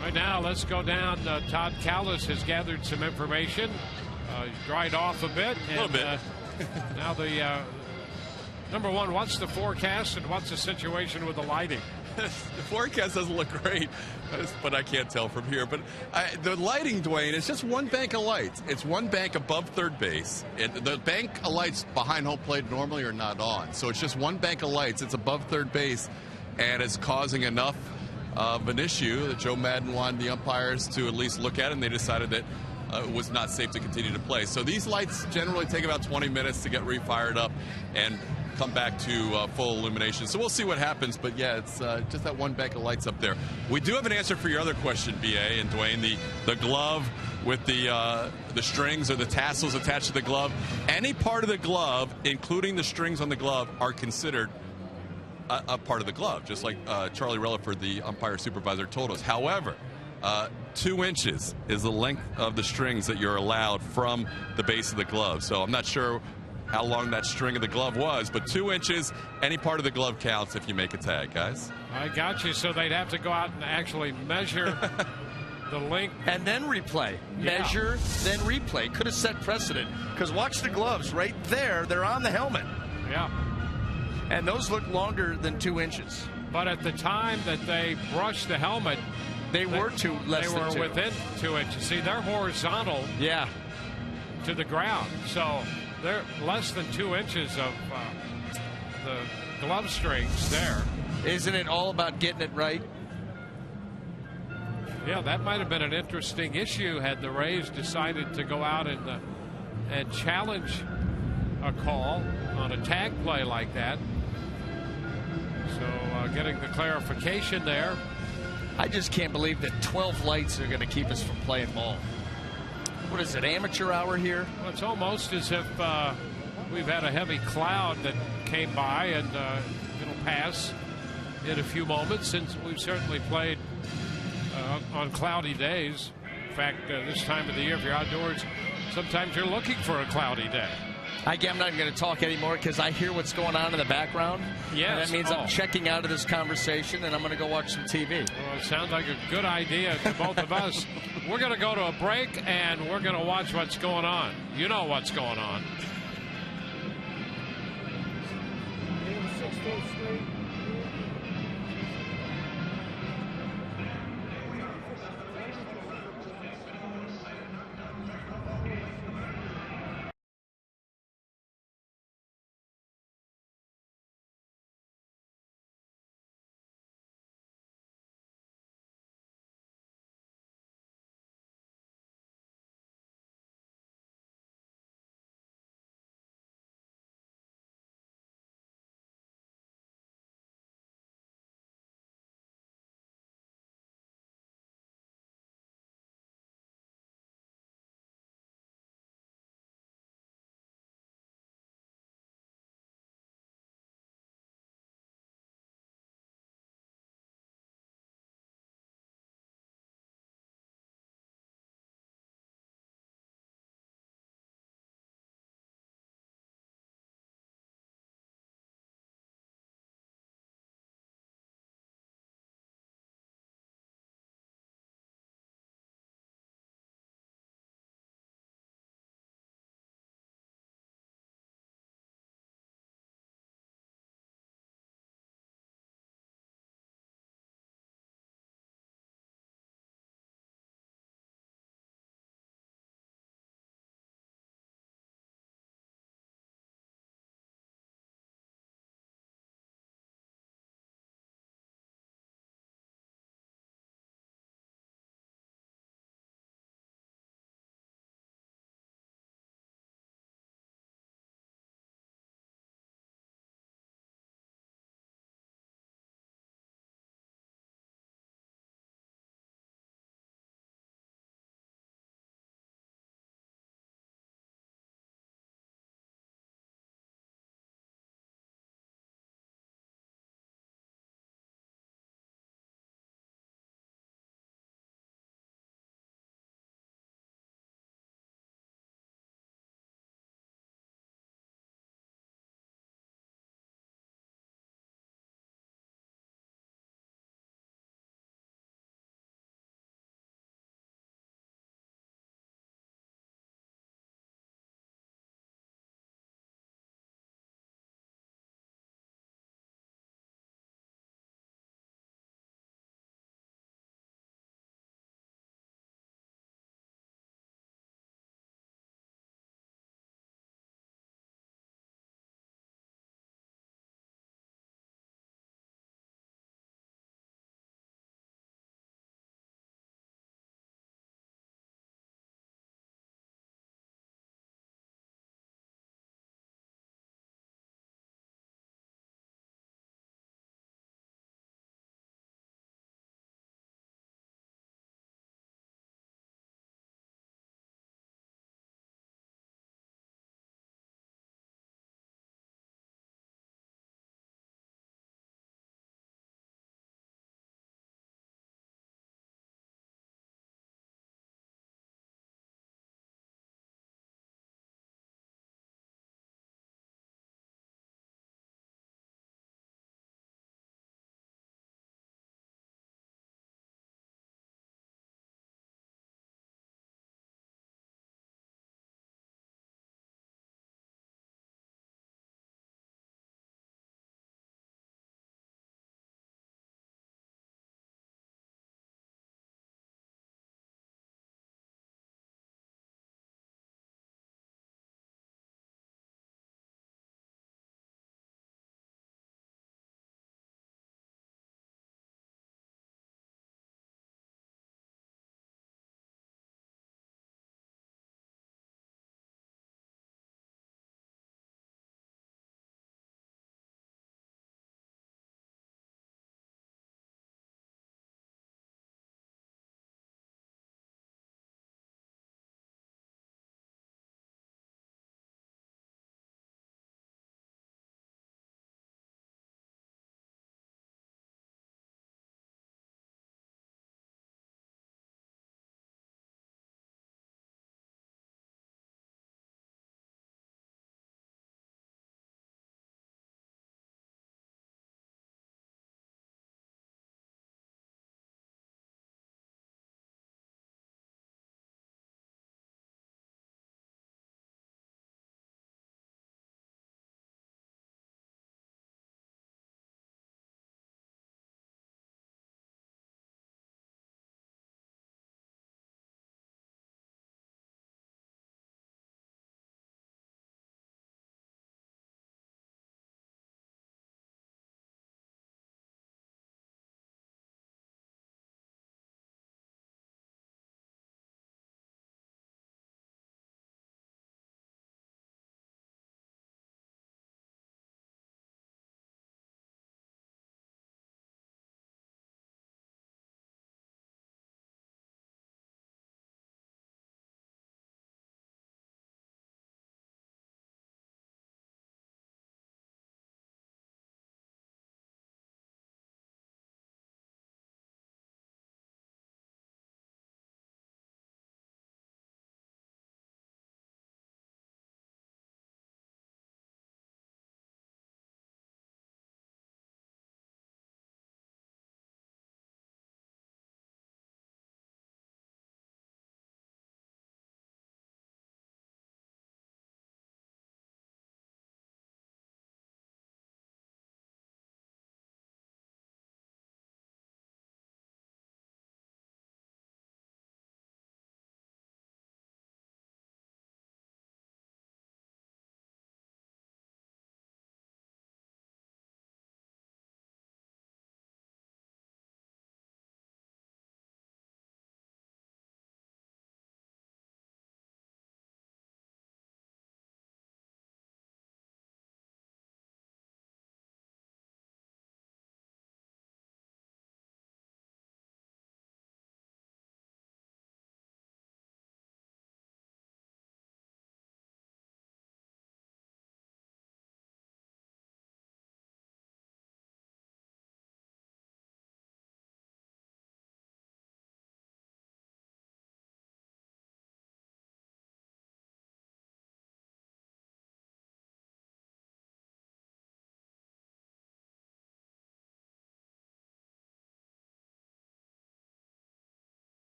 A: Right now, let's go down. Todd Callis has gathered some information. He's dried off a bit.
E: A little bit.
A: Now the Number one, what's the forecast and what's the situation with the lighting?
E: The forecast doesn't look great, but I can't tell from here. But the lighting, Dwayne, is just one bank of lights. It's one bank above third base. The bank of lights behind home plate normally are not on. So it's just one bank of lights. It's above third base, and it's causing enough of an issue that Joe Madden wanted the umpires to at least look at it, and they decided that it was not safe to continue to play. So these lights generally take about 20 minutes to get refired up and come back to full illumination. So we'll see what happens, but yeah, it's just that one bank of lights up there. We do have an answer for your other question, B.A. and Dwayne, the glove with the strings or the tassels attached to the glove. Any part of the glove, including the strings on the glove, are considered a part of the glove, just like Charlie Relaford, the umpire supervisor, told us. However, 2 inches is the length of the strings that you're allowed from the base of the glove. So I'm not sure how long that string of the glove was, but 2 inches, any part of the glove counts if you make a tag, guys.
A: I got you. So they'd have to go out and actually measure the length.
B: And then replay.
A: Yeah.
B: Measure, then replay. Could have set precedent. Because watch the gloves right there. They're on the helmet.
A: Yeah.
B: And those look longer than 2 inches.
A: But at the time that they brushed the helmet,
B: They were
A: within 2 inches. See, they're horizontal to the ground. So they're less than 2 inches of the glove strings there.
B: Isn't it all about getting it right?
A: Yeah, that might have been an interesting issue had the Rays decided to go out and challenge a call on a tag play like that. So getting the clarification there.
B: I just can't believe that 12 lights are going to keep us from playing ball. What is it, amateur hour here?
A: Well, it's almost as if we've had a heavy cloud that came by, and it'll pass in a few moments, since we've certainly played on cloudy days. In fact, this time of the year, if you're outdoors, sometimes you're looking for a cloudy day.
B: I'm not going to talk anymore because I hear what's going on in the background.
A: Yes.
B: And that means I'm checking out of this conversation, and I'm going to go watch some TV.
A: Well, it sounds like a good idea to both of us. We're going to go to a break, and we're going to watch what's going on. You know what's going on.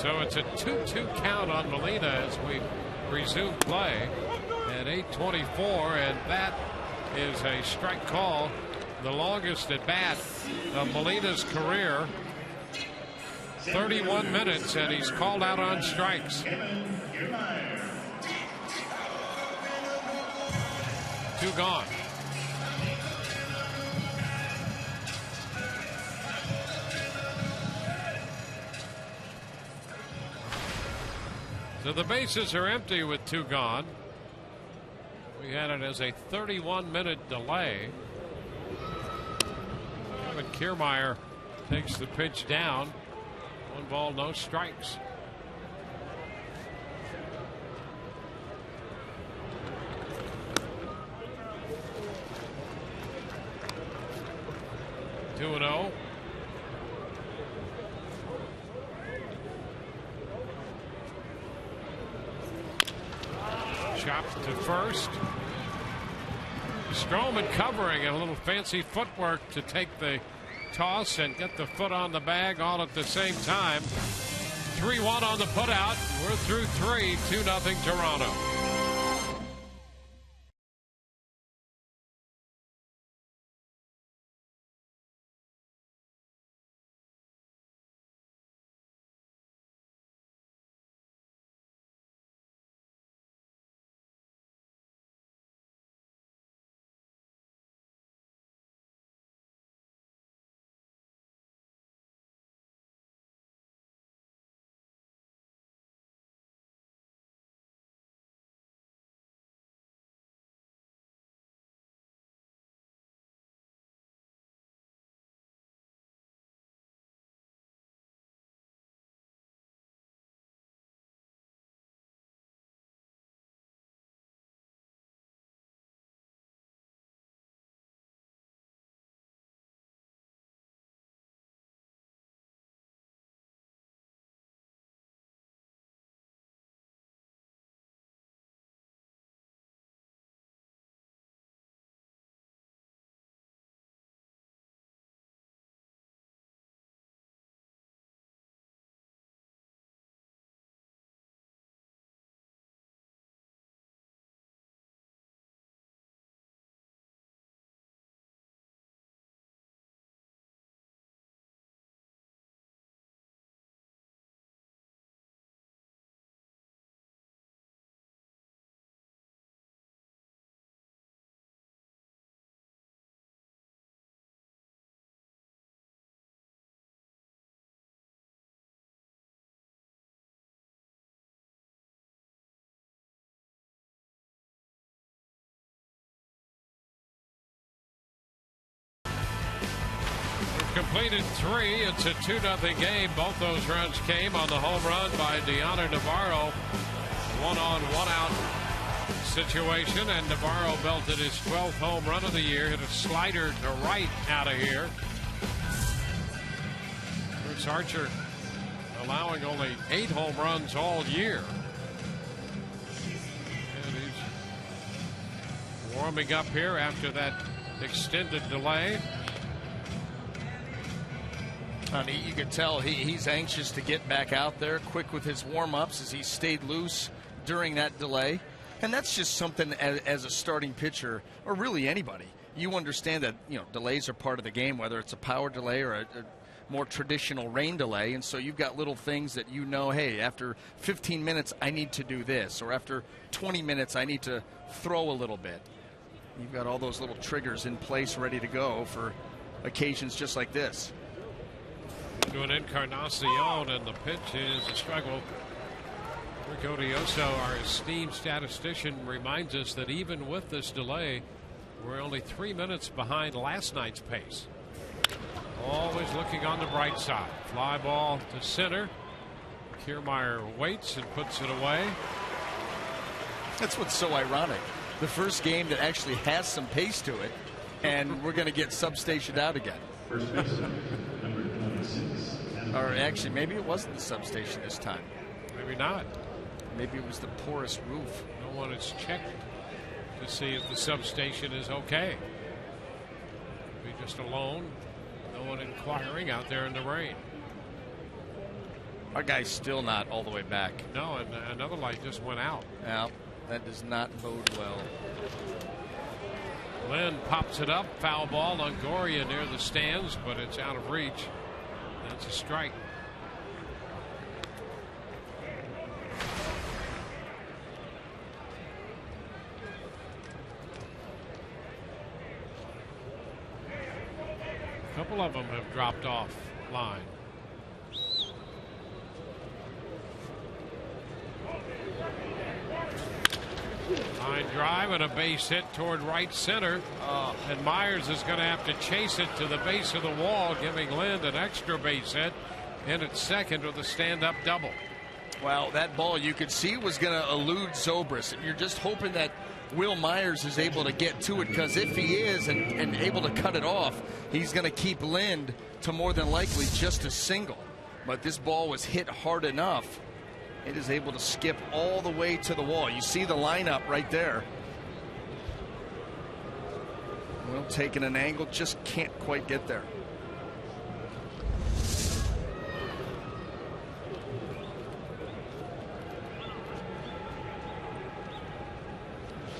A: So it's a 2-2 count on Molina as we resume play at 8:24, and that is a strike call, the longest at bat of Molina's career. 31 minutes, and he's called out on strikes. 2 gone. So the bases are empty with 2 gone. We had it as a 31-minute delay. Kevin Kiermaier takes the pitch down. 1 ball, no strikes. Two and 0. Chopped to first. Stroman covering, a little fancy footwork to take the toss and get the foot on the bag all at the same time. 3-1 on the putout. We're through 3, 2-0 Toronto. Completed 3. It's a 2-0 game. Both those runs came on the home run by Deanna Navarro. 1-on, 1-out situation, and Navarro belted his 12th home run of the year. Hit a slider to right out of here. Bruce Archer allowing only 8 home runs all year. And he's warming up here after that extended delay.
B: You could tell he's anxious to get back out there, quick with his warm-ups as he stayed loose during that delay. And that's just something as a starting pitcher, or really anybody, you understand that, you know, delays are part of the game, whether it's a power delay or a more traditional rain delay. And so you've got little things that you know, hey, after 15 minutes I need to do this, or after 20 minutes I need to throw a little bit. You've got all those little triggers in place ready to go for occasions just like this.
A: To an Encarnacion, and the pitch is a struggle. Rico Dioso, our esteemed statistician, reminds us that even with this delay, we're only 3 minutes behind last night's pace. Always looking on the bright side. Fly ball to center. Kiermaier waits and puts it away.
B: That's what's so ironic. The first game that actually has some pace to it, and we're going to get substationed out again.
F: First baseman, number 26.
B: Or actually, maybe it wasn't the substation this time.
A: Maybe not.
B: Maybe it was the porous roof.
A: No one has checked to see if the substation is okay. Be just alone. No one inquiring out there in the rain.
B: Our guy's still not all the way back.
A: No, and another light just went out.
B: Now, that does not bode well.
A: Lynn pops it up. Foul ball. Longoria near the stands, but it's out of reach. That's a strike. A couple of them have dropped off line. Line drive and a base hit toward right center. And Myers is going to have to chase it to the base of the wall, giving Lind an extra base hit in at second with a stand-up double.
B: Well, that ball you could see was going to elude Zobrist, and you're just hoping that Will Myers is able to get to it, because if he is and able to cut it off, he's going to keep Lind to more than likely just a single. But this ball was hit hard enough. It is able to skip all the way to the wall. You see the lineup right there. Will taking an angle, just can't quite get there.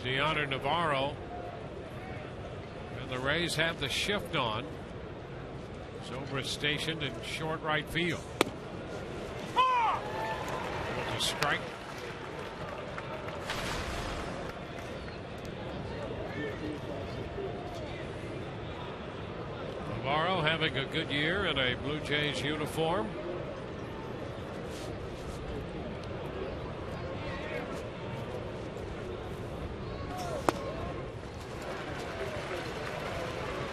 A: Deoner Navarro, and the Rays have the shift on. Zobrist stationed in short right field. A strike. Navarro having a good year in a Blue Jays uniform.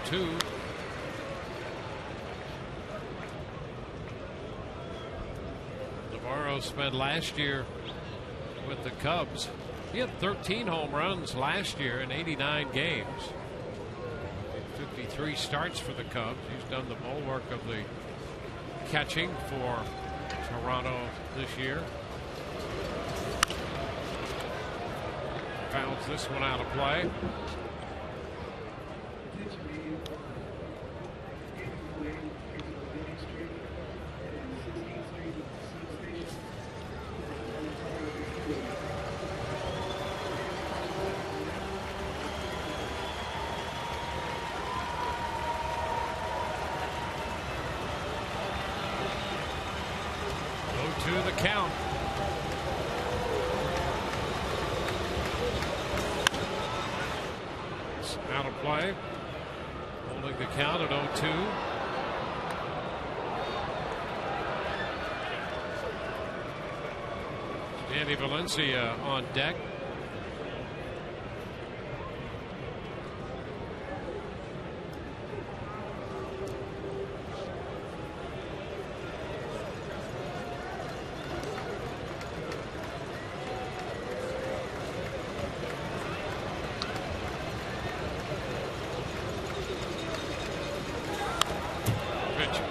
A: Two. Spent last year with the Cubs. He had 13 home runs last year in 89 games. 53 starts for the Cubs. He's done the bulwark of the catching for Toronto this year. Fouls this one out of play. To the count. It's out of play. Holding the count at 0-2. Danny Valencia on deck.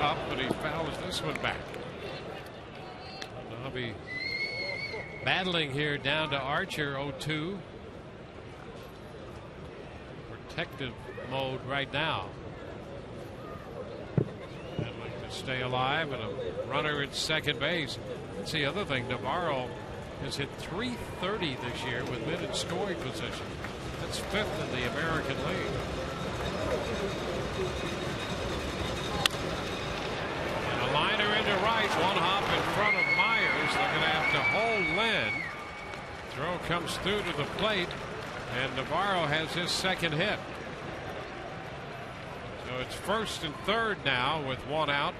A: Up, but he fouls this one back. I'll be battling here down to Archer. 0-2. Protective mode right now. I'd like to stay alive, and a runner at second base. That's the other thing. Navarro has hit .330 this year with men in scoring position. That's fifth in the American League. Liner into right, one hop in front of Myers. They're going to have to hold Lynn. Throw comes through to the plate, and Navarro has his second hit. So it's first and third now with one out.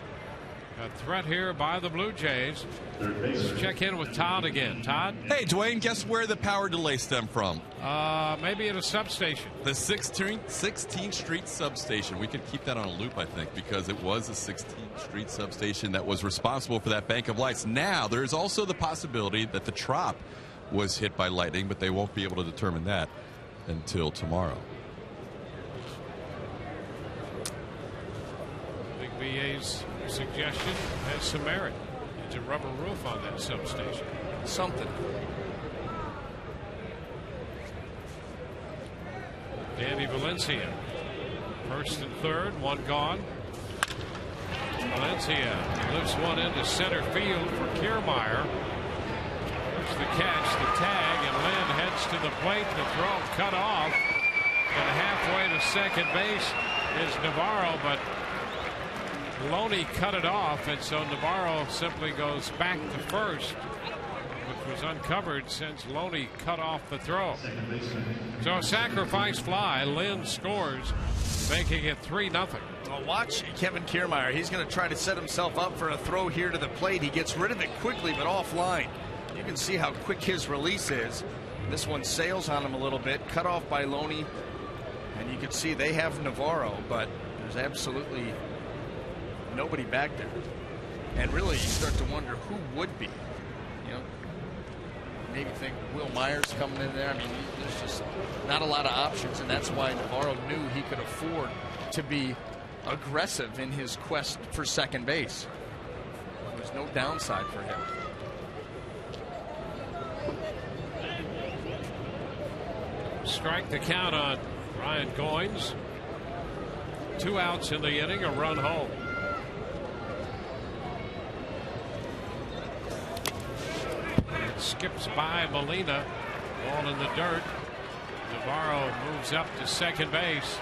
A: A threat here by the Blue Jays. Let's check in with Todd again. Todd?
E: Hey, Dwayne, guess where the power delay stemmed from?
A: Maybe at a substation.
E: The 16th Street substation. We could keep that on a loop, I think, because it was a 16th Street substation that was responsible for that bank of lights. Now, there's also the possibility that the Trop was hit by lightning, but they won't be able to determine that until tomorrow.
A: I think VA's suggestion has some merit. It's a rubber roof on that substation.
B: Something.
A: Danny Valencia. First and third, one gone. Valencia lifts one into center field for Kiermaier. There's the catch, the tag, and Lynn heads to the plate. The throw cut off. And halfway to second base is Navarro, but Loney cut it off, and so Navarro simply goes back to first, which was uncovered since Loney cut off the throw. So a sacrifice fly. Lynn scores, making it 3-0.
B: Well, watch Kevin Kiermaier. He's going to try to set himself up for a throw here to the plate. He gets rid of it quickly, but offline. You can see how quick his release is. This one sails on him a little bit, cut off by Loney. And you can see they have Navarro, but there's absolutely nobody back there. And really, you start to wonder who would be. You know, maybe think Will Myers coming in there. I mean, there's just not a lot of options, and that's why Navarro knew he could afford to be aggressive in his quest for second base. There's no downside for him.
A: Strike the count on Ryan Goins. 2 outs in the inning, a run home. It skips by Molina. Ball in the dirt. Navarro moves up to second base.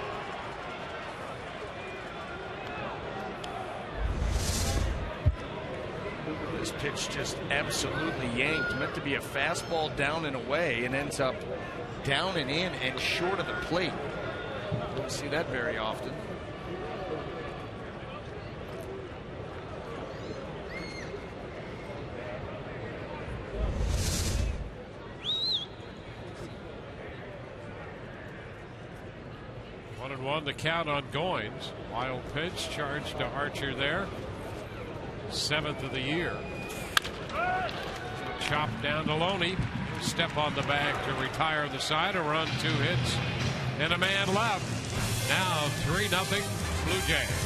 B: This pitch just absolutely yanked. Meant to be a fastball down and away, and ends up down and in and short of the plate. Don't see that very often.
A: One and one, the count on Goins. Wild pitch, charge to Archer there. 7th of the year. Chop down to Loney. Step on the bag to retire the side. A run, 2 hits, and a man left. Now 3-0 Blue Jays.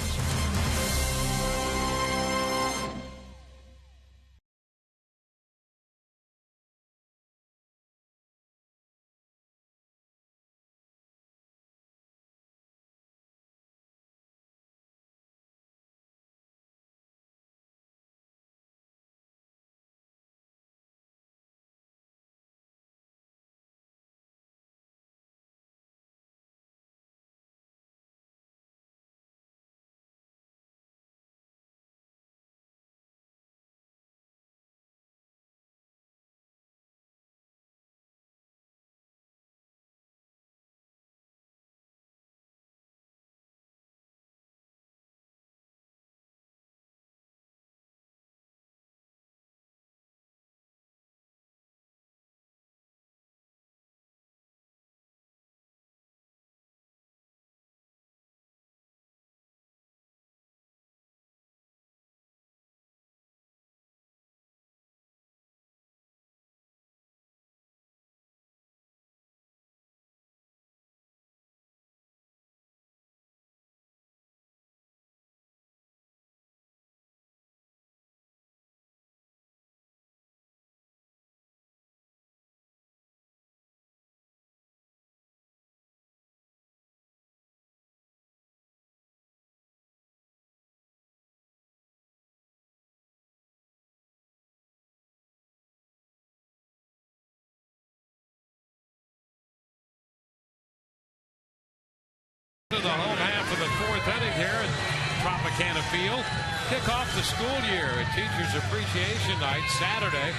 A: To the home half of the 4th inning here at Tropicana Field. Kick off the school year at Teachers Appreciation Night Saturday.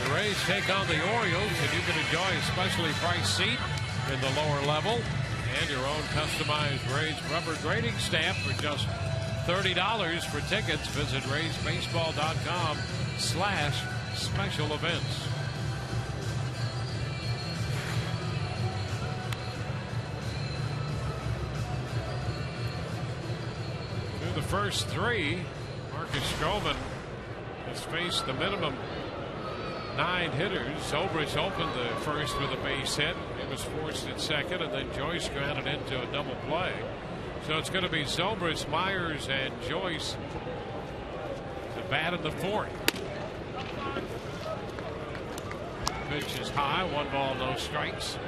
A: The Rays take on the Orioles, and you can enjoy a specially priced seat in the lower level and your own customized Rays rubber grading stamp for just $30 for tickets. Visit RaysBaseball.com/special events. The first 3, Marcus Stroman has faced the minimum 9 hitters. Zobrist opened the first with a base hit. He was forced at second, and then Joyce grounded into a double play. So it's going to be Zobrist, Myers, and Joyce to bat in the 4th. Pitch is high, 1 ball, no strikes.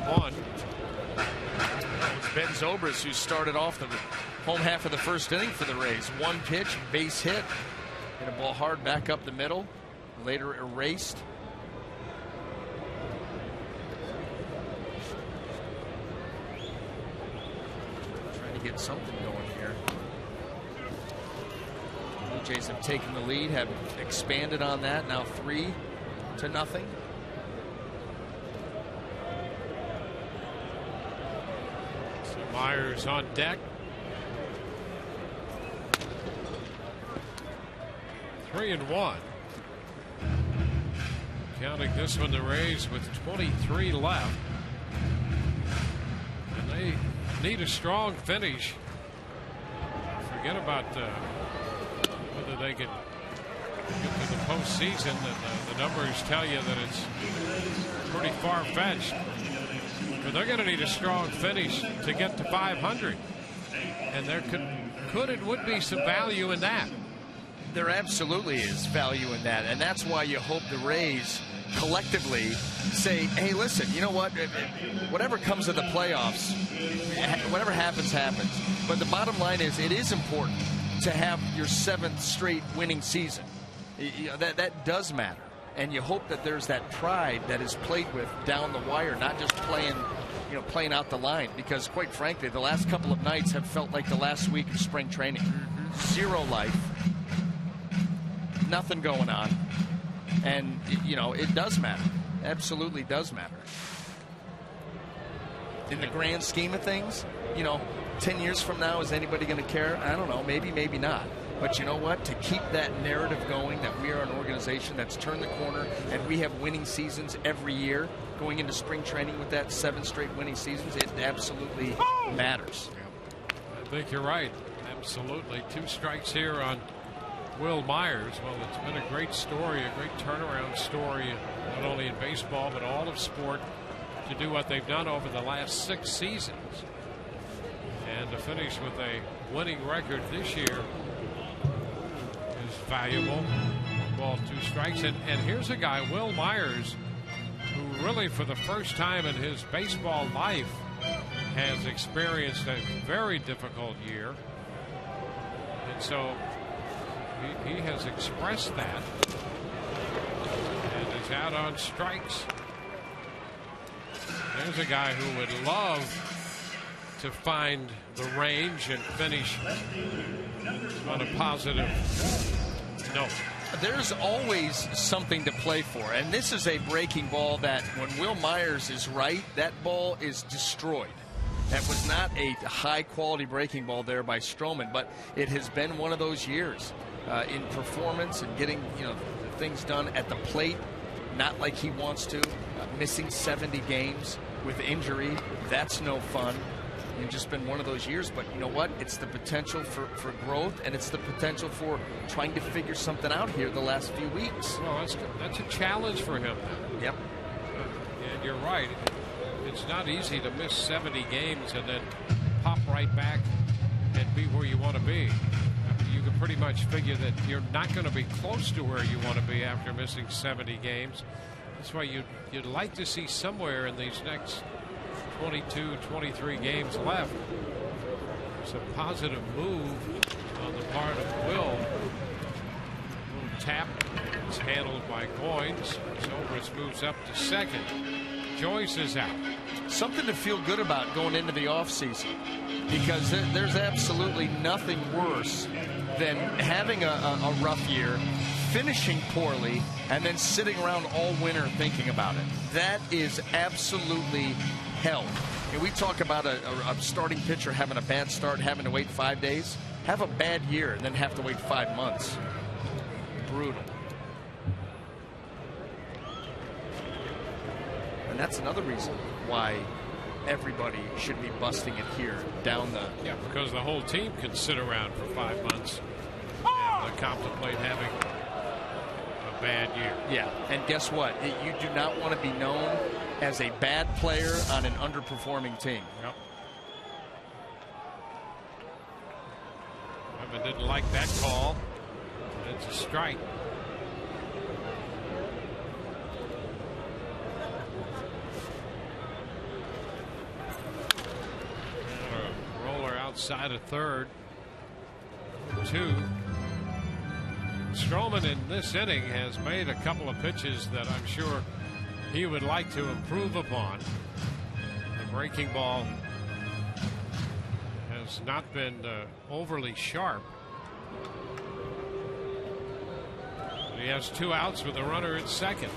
A: 3-1.
B: It's Ben Zobrist who started off the home half of the first inning for the Rays. One pitch, base hit, hit a ball hard back up the middle, later erased. Trying to get something going here. Blue Jays have taken the lead, have expanded on that, now 3-0.
A: Myers on deck. 3-1. Counting this one, the Rays with 23 left. And they need a strong finish. Forget about whether they can get to the postseason. And the numbers tell you that it's pretty far-fetched. But they're going to need a strong finish to get to 500. And there could and would be some value in that.
B: There absolutely is value in that, and that's why you hope the Rays collectively say, hey, listen, you know what, whatever comes of the playoffs, whatever happens, happens. But the bottom line is it is important to have your 7th straight winning season. That does matter, and you hope that there's that pride that is played with down the wire, not just playing out the line, because quite frankly the last couple of nights have felt like the last week of spring training. Zero life, nothing going on, and it does matter. Absolutely does matter. In the grand scheme of things, 10 years from now, is anybody going to care? I don't know, maybe not. But you know what? To keep that narrative going that we are an organization that's turned the corner and we have winning seasons every year, going into spring training with that 7 straight winning seasons, it absolutely matters.
A: I think you're right. Absolutely. 2 strikes here on Will Myers. Well, it's been a great story, a great turnaround story, not only in baseball but all of sport, to do what they've done over the last 6 seasons. And to finish with a winning record this year is valuable. 1 ball, 2 strikes. And here's a guy, Will Myers, who really for the first time in his baseball life has experienced a very difficult year. And so he has expressed that and is out on strikes. There's a guy who would love to find the range and finish on a positive note.
B: There's always something to play for, and this is a breaking ball that when Will Myers is right, that ball is destroyed. That was not a high-quality breaking ball there by Stroman, but it has been one of those years in performance and getting things done at the plate, not like he wants to. Missing 70 games with injury, that's no fun. It's just been one of those years, but you know what? It's the potential for growth, and it's the potential for trying to figure something out here the last few weeks.
A: Well, that's a challenge for him.
B: Yep.
A: And you're right. It's not easy to miss 70 games and then pop right back and be where you want to be. You can pretty much figure that you're not going to be close to where you want to be after missing 70 games. That's why you'd like to see somewhere in these next 22, 23 games left. It's a positive move on the part of Will. A little tap. It's handled by Goins. Zobrist moves up to second. Joyce is out.
B: Something to feel good about going into the offseason, because there's absolutely nothing worse than having a rough year, finishing poorly, and then sitting around all winter thinking about it. That is absolutely hell. And we talk about a starting pitcher having a bad start, having to wait 5 days. Have a bad year and then have to wait 5 months. Brutal. And that's another reason why everybody should be busting it here down the...
A: Yeah, because the whole team can sit around for 5 months and contemplate having a bad year.
B: Yeah, and guess what? You do not want to be known as a bad player on an underperforming team.
A: Yep. Webber didn't like that call. It's a strike. outside of third. 2. Stroman in this inning has made a couple of pitches that I'm sure he would like to improve upon. The breaking ball has not been overly sharp. He has 2 outs with a runner at second.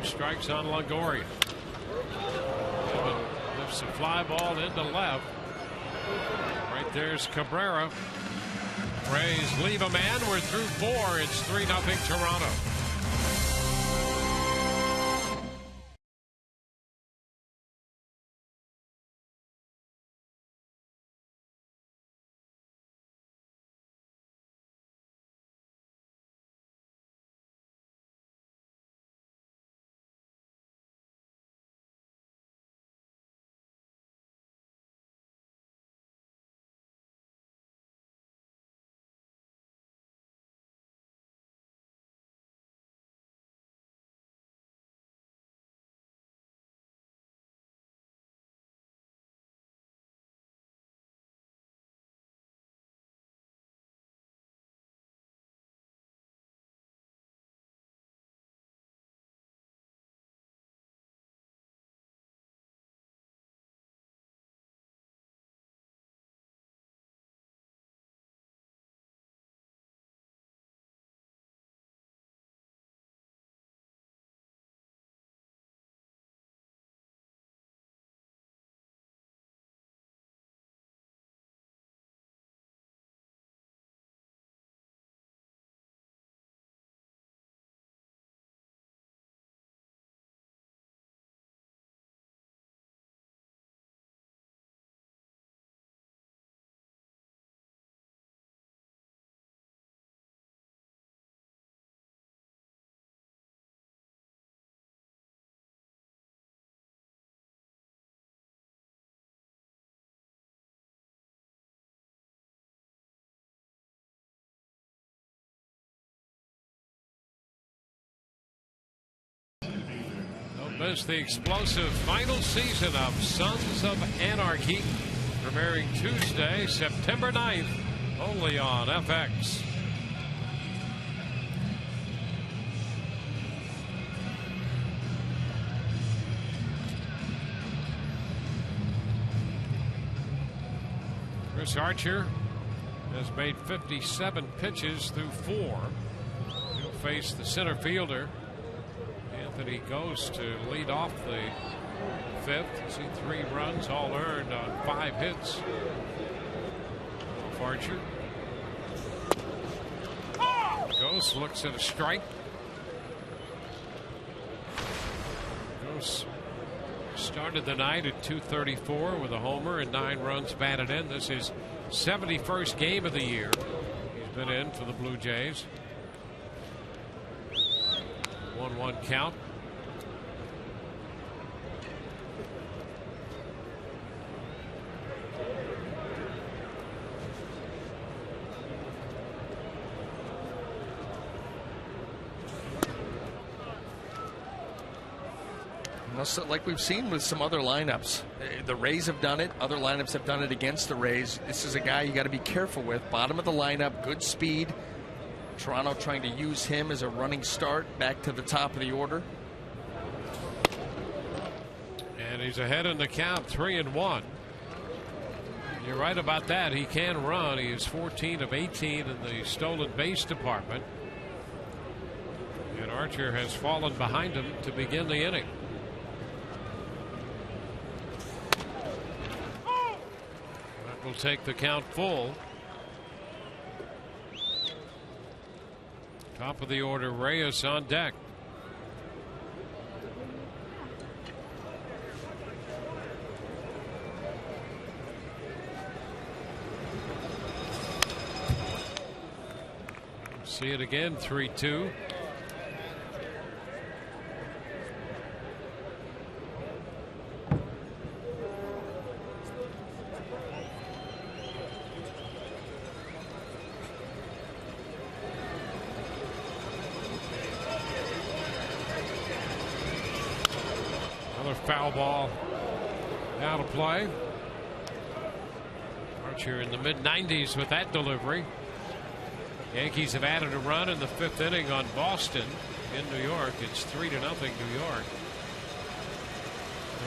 A: 2 strikes on Longoria. Lifts a fly ball into left. Right there's Cabrera. Rays leave a man. We're through 4. It's 3-0 Toronto. This the explosive final season of Sons of Anarchy, premiering Tuesday, September 9th, only on FX. Chris Archer has made 57 pitches through 4. He'll face the center fielder Anthony Ghost to lead off the 5th. See 3 runs all earned on 5 hits. Archer. Ghost looks at a strike. Ghost started the night at .234 with a homer and 9 runs batted in. This is 71st game of the year he's been in for the Blue Jays. 1-1 count.
B: Like we've seen with some other lineups, the Rays have done it. Other lineups have done it against the Rays. This is a guy you got to be careful with. Bottom of the lineup, good speed. Toronto trying to use him as a running start back to the top of the order.
A: And he's ahead in the count, 3-1. You're right about that. He can run. He is 14 of 18 in the stolen base department. And Archer has fallen behind him to begin the inning. That will take the count full. Top of the order, Reyes on deck. See it again, 3-2. Foul ball out of play. pitcher in the mid-90s with that delivery. Yankees have added a run in the 5th inning on Boston in New York. It's 3-0 New York.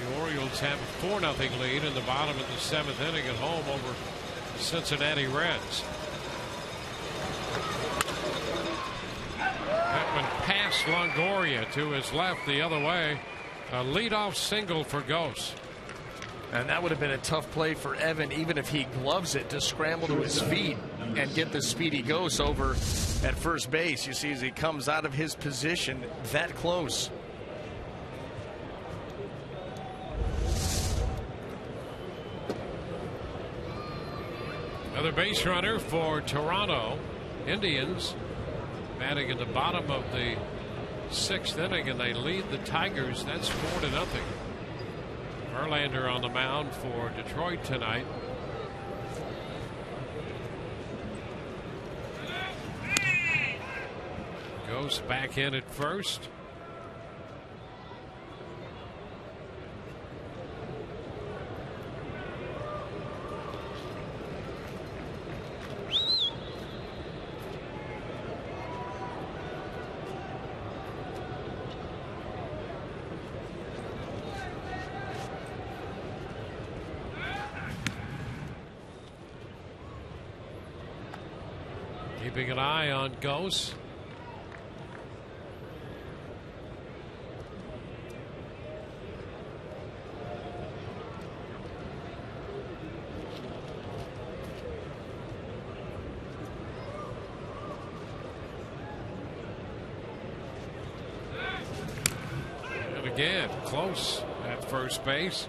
A: The Orioles have a 4-0 lead in the bottom of the 7th inning at home over the Cincinnati Reds. That one past Longoria to his left the other way. A leadoff single for Ghost.
B: And that would have been a tough play for Evan, even if he gloves it, to scramble to his feet and get the speedy Ghost over at first base. You see as he comes out of his position that close.
A: Another base runner for Toronto. Indians batting in the bottom of the 6th inning, and they lead the Tigers. That's 4-0. Verlander on the mound for Detroit tonight. Ghost back in at first. Keeping an eye on Ghost. And again, close at first base.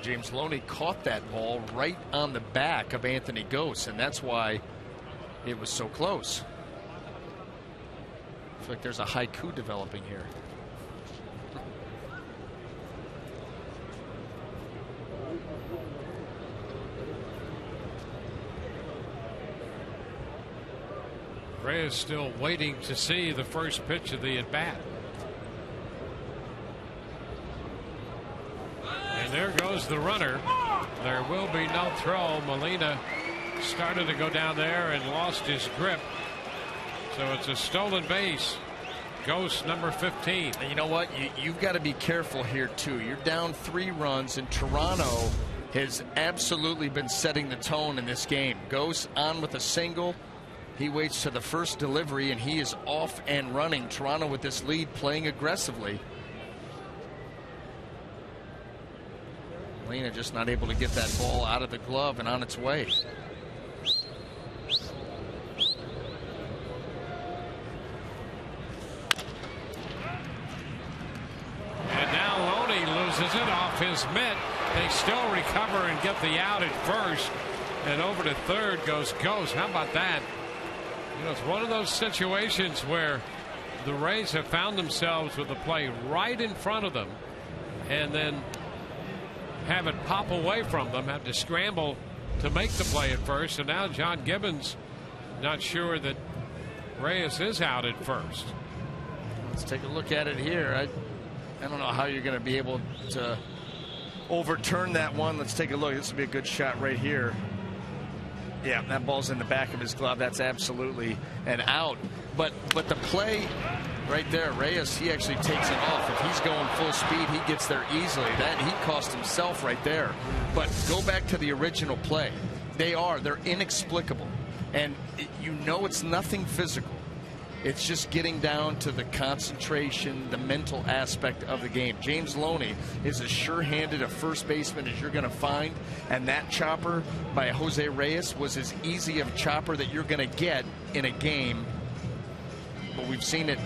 B: James Loney caught that ball right on the back of Anthony Ghost, and that's why it was so close. I feel like there's a haiku developing here.
A: Reyes still waiting to see the first pitch of the at-bat. And there goes the runner. There will be no throw. Molina started to go down there and lost his grip. So it's a stolen base. Ghost number 15.
B: And you know what? You've got to be careful here, too. You're down 3 runs, and Toronto has absolutely been setting the tone in this game. Ghost on with a single. He waits to the first delivery, and he is off and running. Toronto with this lead, playing aggressively. Molina just not able to get that ball out of the glove and on its way.
A: Loses it off his mitt. They still recover and get the out at first, and over to third goes Ghost. How about that? You know, it's one of those situations where the Rays have found themselves with the play right in front of them and then have it pop away from them, have to scramble to make the play at first, and now John Gibbons not sure that Reyes is out at first.
B: Let's take a look at it here. I don't know how you're going to be able to overturn that one. Let's take a look. This would be a good shot right here. Yeah, that ball's in the back of his glove. That's absolutely an out. But the play right there, Reyes, he actually takes it off. If he's going full speed, he gets there easily. That he cost himself right there. But go back to the original play. They're inexplicable. And you know it's nothing physical. It's just getting down to the concentration, the mental aspect of the game. James Loney is as sure-handed a first baseman as you're going to find, and that chopper by Jose Reyes was as easy of a chopper that you're going to get in a game. But we've seen it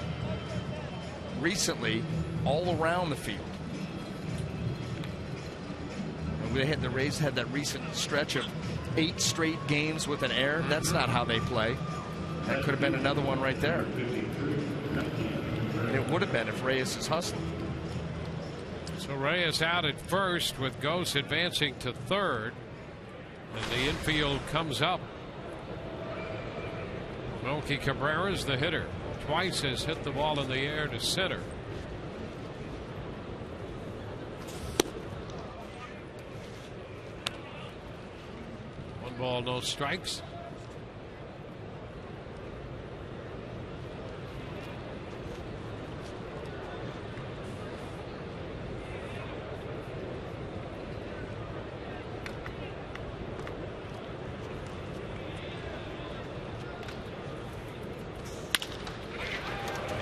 B: recently all around the field. And the Rays had that recent stretch of 8 straight games with an error. That's not how they play. That could have been another one right there. And it would have been if Reyes is hustling.
A: So Reyes out at first with Ghost advancing to third. And the infield comes up. Melky Cabrera's the hitter. Twice has hit the ball in the air to center. 1 ball, no strikes.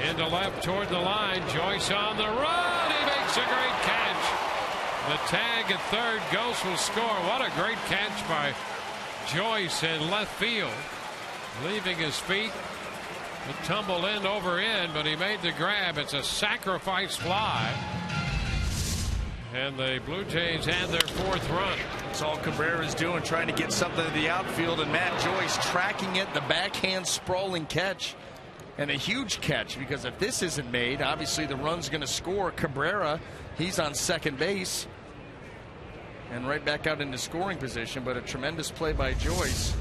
A: Into left toward the line. Joyce on the run. He makes a great catch. The tag at third. Ghost will score. What a great catch by Joyce in left field. Leaving his feet. The tumble in over in, but he made the grab. It's a sacrifice fly. And the Blue Jays had their 4th run.
B: That's all Cabrera's doing, trying to get something to the outfield, and Matt Joyce tracking it. The backhand sprawling catch. And a huge catch, because if this isn't made, obviously the run's going to score. Cabrera, he's on second base and right back out into scoring position, but a tremendous play by Joyce.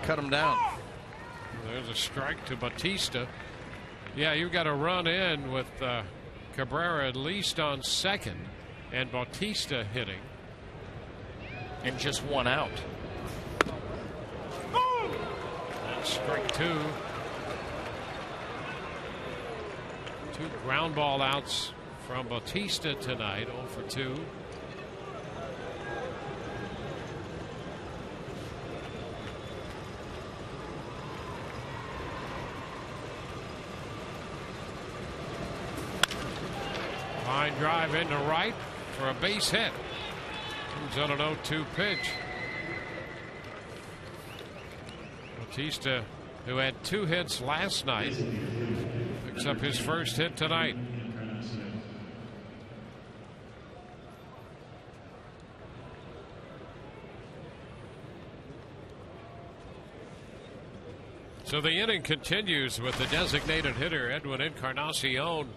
B: Cut him down.
A: There's a strike to Bautista. Yeah, you've got to run in with Cabrera at least on second and Bautista hitting.
B: And just 1 out.
A: That's strike 2. 2 ground ball outs from Bautista tonight. 0 for 2. Line drive into right for a base hit. Comes on an 0-2 pitch. Bautista, who had 2 hits last night, picks up his first hit tonight. So the inning continues with the designated hitter Edwin Encarnacion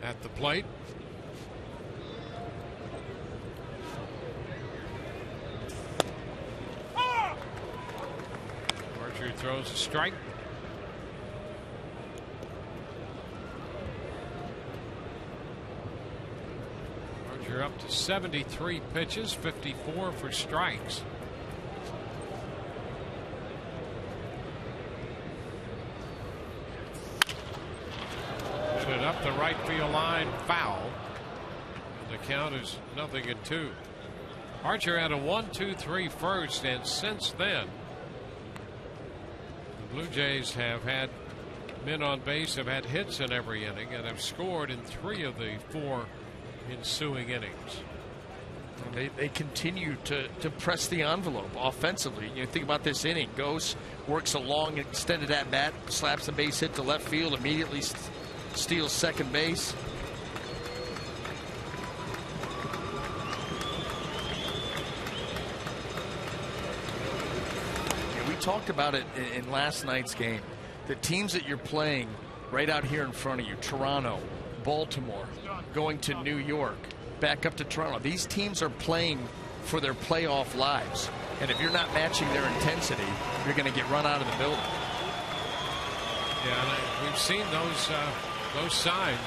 A: at the plate. Archer throws a strike. Archer up to 73 pitches, 54 for strikes. Hit it up the right field line, foul. And the count is 0-2. Archer had a 1-2-3 first, and since then the Blue Jays have had men on base, have had hits in every inning, and have scored in 3 of the 4 ensuing innings.
B: They continue to press the envelope offensively. You think about this inning. Goes, works a long extended at bat, slaps a base hit to left field, immediately steals second base. Yeah, we talked about it in last night's game. The teams that you're playing right out here in front of you, Toronto, Baltimore, going to New York, back up to Toronto. These teams are playing for their playoff lives. And if you're not matching their intensity, you're going to get run out of the building.
A: Yeah, we've seen those signs.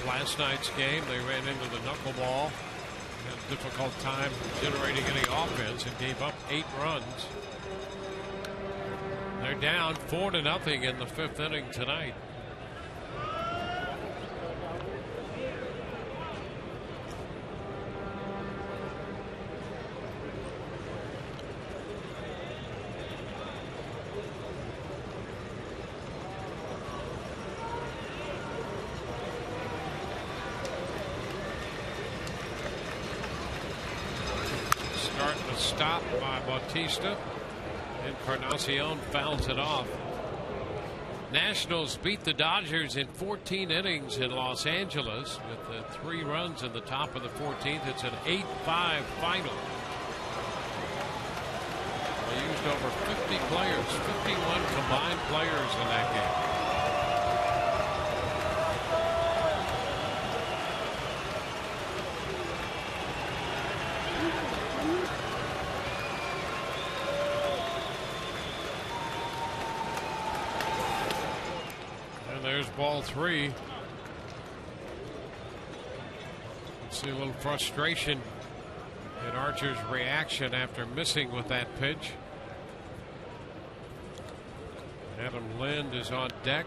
A: Last night's game, they ran into the knuckleball, had a difficult time generating any offense, and gave up 8 runs. They're down 4-0 in the 5th inning tonight. Stop by Bautista. Encarnacion fouls it off. Nationals beat the Dodgers in 14 innings in Los Angeles with the 3 runs in the top of the 14th. It's an 8-5 final. They used over 50 players, 51 combined players in that game. Ball 3. See a little frustration in Archer's reaction after missing with that pitch. Adam Lind is on deck.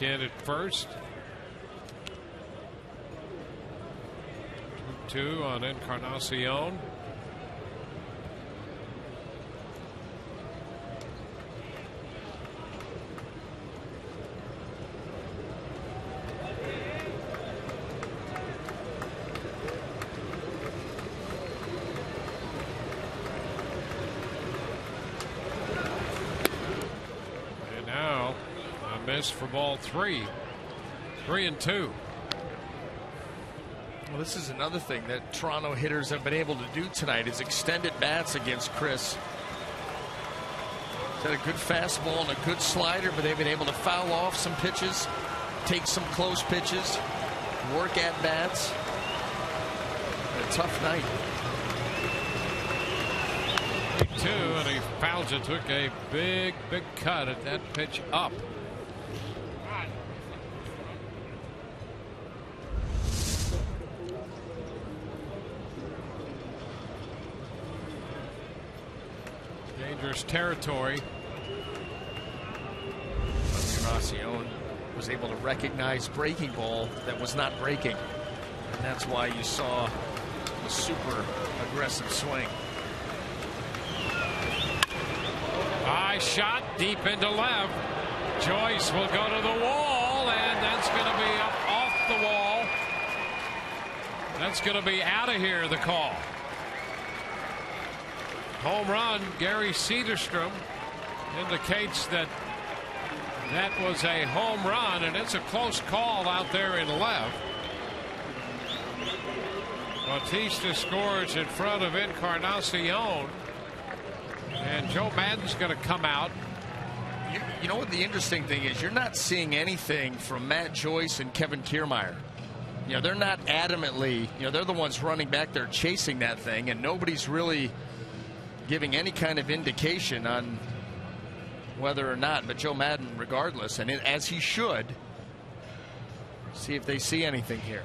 A: In at first. 2-2 on Encarnacion. For ball 3. 3-2.
B: Well, this is another thing that Toronto hitters have been able to do tonight is extended bats against Chris. He's had a good fastball and a good slider, but they've been able to foul off some pitches, take some close pitches, work at bats. A tough night.
A: 2, and he fouls it. Took a big cut at that pitch up. Dangerous territory.
B: Encarnacion was able to recognize breaking ball that was not breaking, and that's why you saw a super aggressive swing.
A: High shot deep into left. Joyce will go to the wall, and that's going to be up off the wall. That's going to be out of here, the call. Home run. Gary Cederstrom indicates that that was a home run, and it's a close call out there in left. Bautista scores in front of Encarnacion, and Joe Maddon's going to come out.
B: You know what the interesting thing is? You're not seeing anything from Matt Joyce and Kevin Kiermaier. You know, they're not adamantly, they're the ones running back there chasing that thing, and nobody's really giving any kind of indication on whether or not, but Joe Maddon regardless, and as he should, see if they see anything here.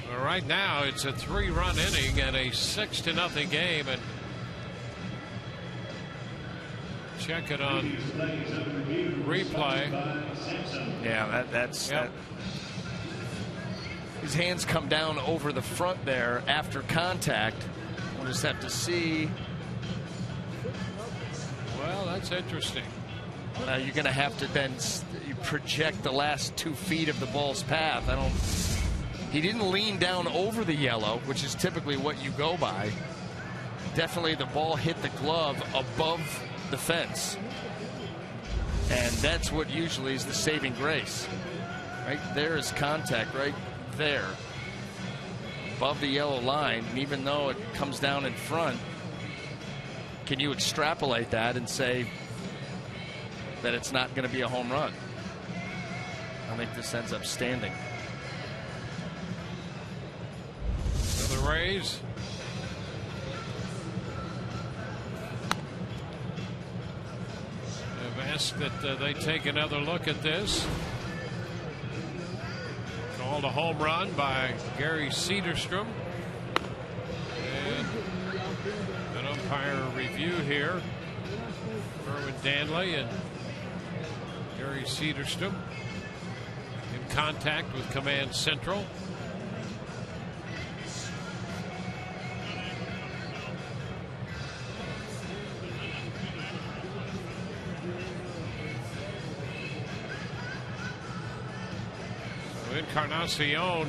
A: Well, right now it's a 3-run inning and a 6-0 game, and check it on replay.
B: Yeah, that's yep. His hands come down over the front there after contact. We'll just have to see.
A: Well, that's interesting.
B: You're going to have to then project the last 2 feet of the ball's path. He didn't lean down over the yellow, which is typically what you go by. Definitely the ball hit the glove above the fence. And that's what usually is the saving grace. Right there is contact right there above the yellow line, and even though it comes down in front, can you extrapolate that and say that it's not going to be a home run? I think this ends up standing.
A: So the Rays have asked that they take another look at this. Called a home run by Gary Cederstrom. And an umpire review here. Erwin Danley and Gary Cederstrom in contact with Command Central. Encarnacion,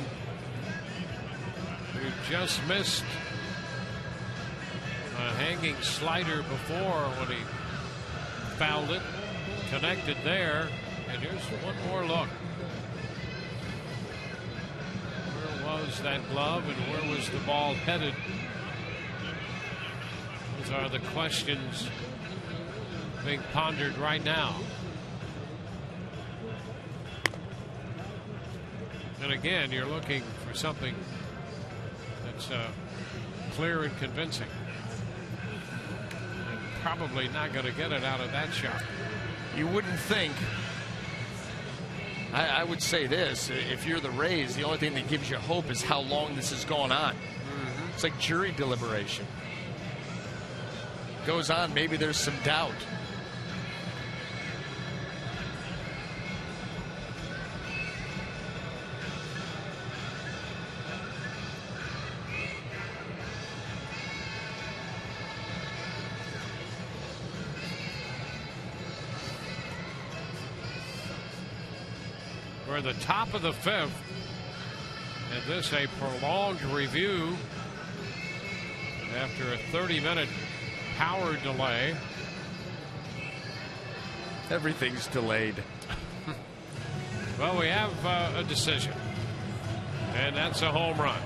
A: who just missed a hanging slider before when he fouled it, connected there. And here's one more look. Where was that glove and where was the ball headed? Those are the questions being pondered right now. And again, you're looking for something that's clear and convincing. And probably not going to get it out of that shot.
B: You wouldn't think. I would say this, if you're the Rays, the only thing that gives you hope is how long this has gone on. It's like jury deliberation. Goes on, maybe there's some doubt.
A: We're at the top of the fifth, and this a prolonged review after a 30-minute power delay.
B: Everything's delayed.
A: Well, we have a decision, and that's a home run.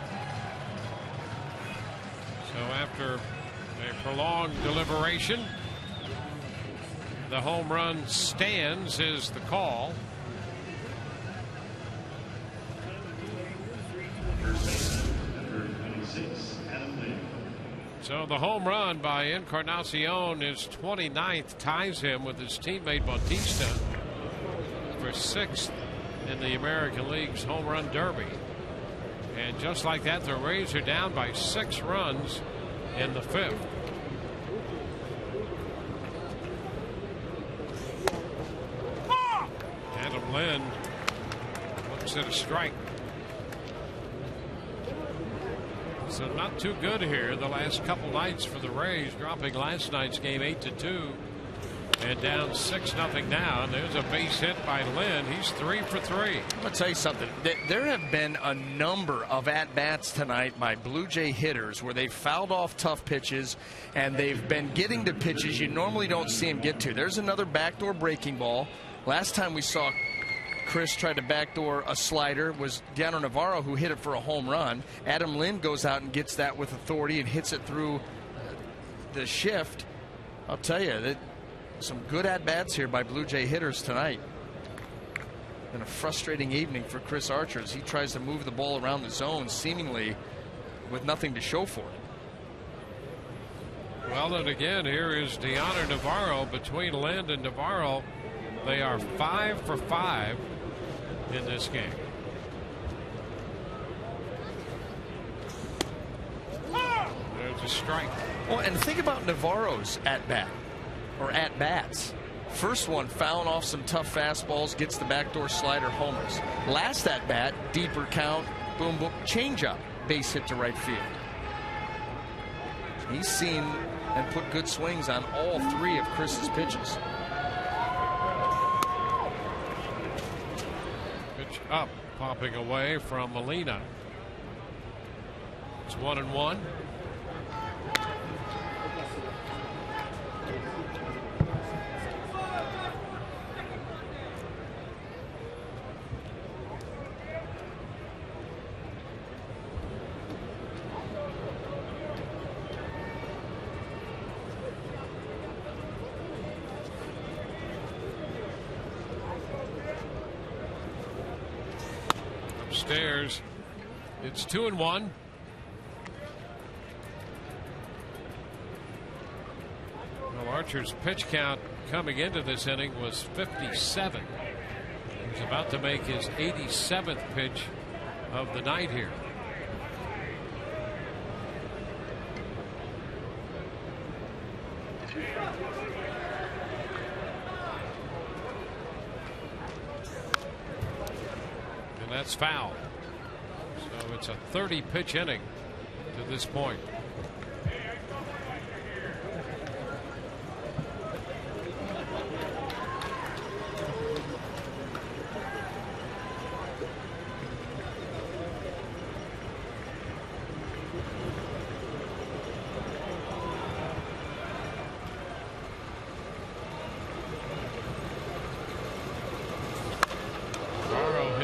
A: So after a prolonged deliberation, the home run stands is the call. So the home run by Encarnacion is 29th, ties him with his teammate Bautista for 6th in the American League's home run derby. And just like that, the Rays are down by 6 runs in the 5th. Adam Lind looks at a strike. So not too good here the last couple nights for the Rays, dropping last night's game 8-2 and down 6-0 now. And there's a base hit by Lynn. He's 3 for 3.
B: I'm going to tell you something. There have been a number of at-bats tonight by Blue Jay hitters where they've fouled off tough pitches and they've been getting to pitches you normally don't see them get to. There's another backdoor breaking ball. Last time we saw Chris tried to backdoor a slider was Deanna Navarro, who hit it for a home run. Adam Lind goes out and gets that with authority and hits it through the shift. I'll tell you, that some good at-bats here by Blue Jay hitters tonight. Been a frustrating evening for Chris Archer as he tries to move the ball around the zone seemingly with nothing to show for it.
A: Well, and again, here is Deanna Navarro. Between Lind and Navarro, they are 5 for 5 in this game. There's a strike.
B: Well, and think about Navarro's at-bat, or at-bats. First one, fouling off some tough fastballs, gets the backdoor slider, homers. Last at-bat, deeper count, boom, boom, changeup, base hit to right field. He's seen and put good swings on all 3 of Chris's pitches.
A: Pitch up, popping away from Molina. It's 1-1. Upstairs, it's 2-1. Well, Archer's pitch count coming into this inning was 57. He's about to make his 87th pitch of the night here. And that's foul. So it's a 30-pitch inning to this point.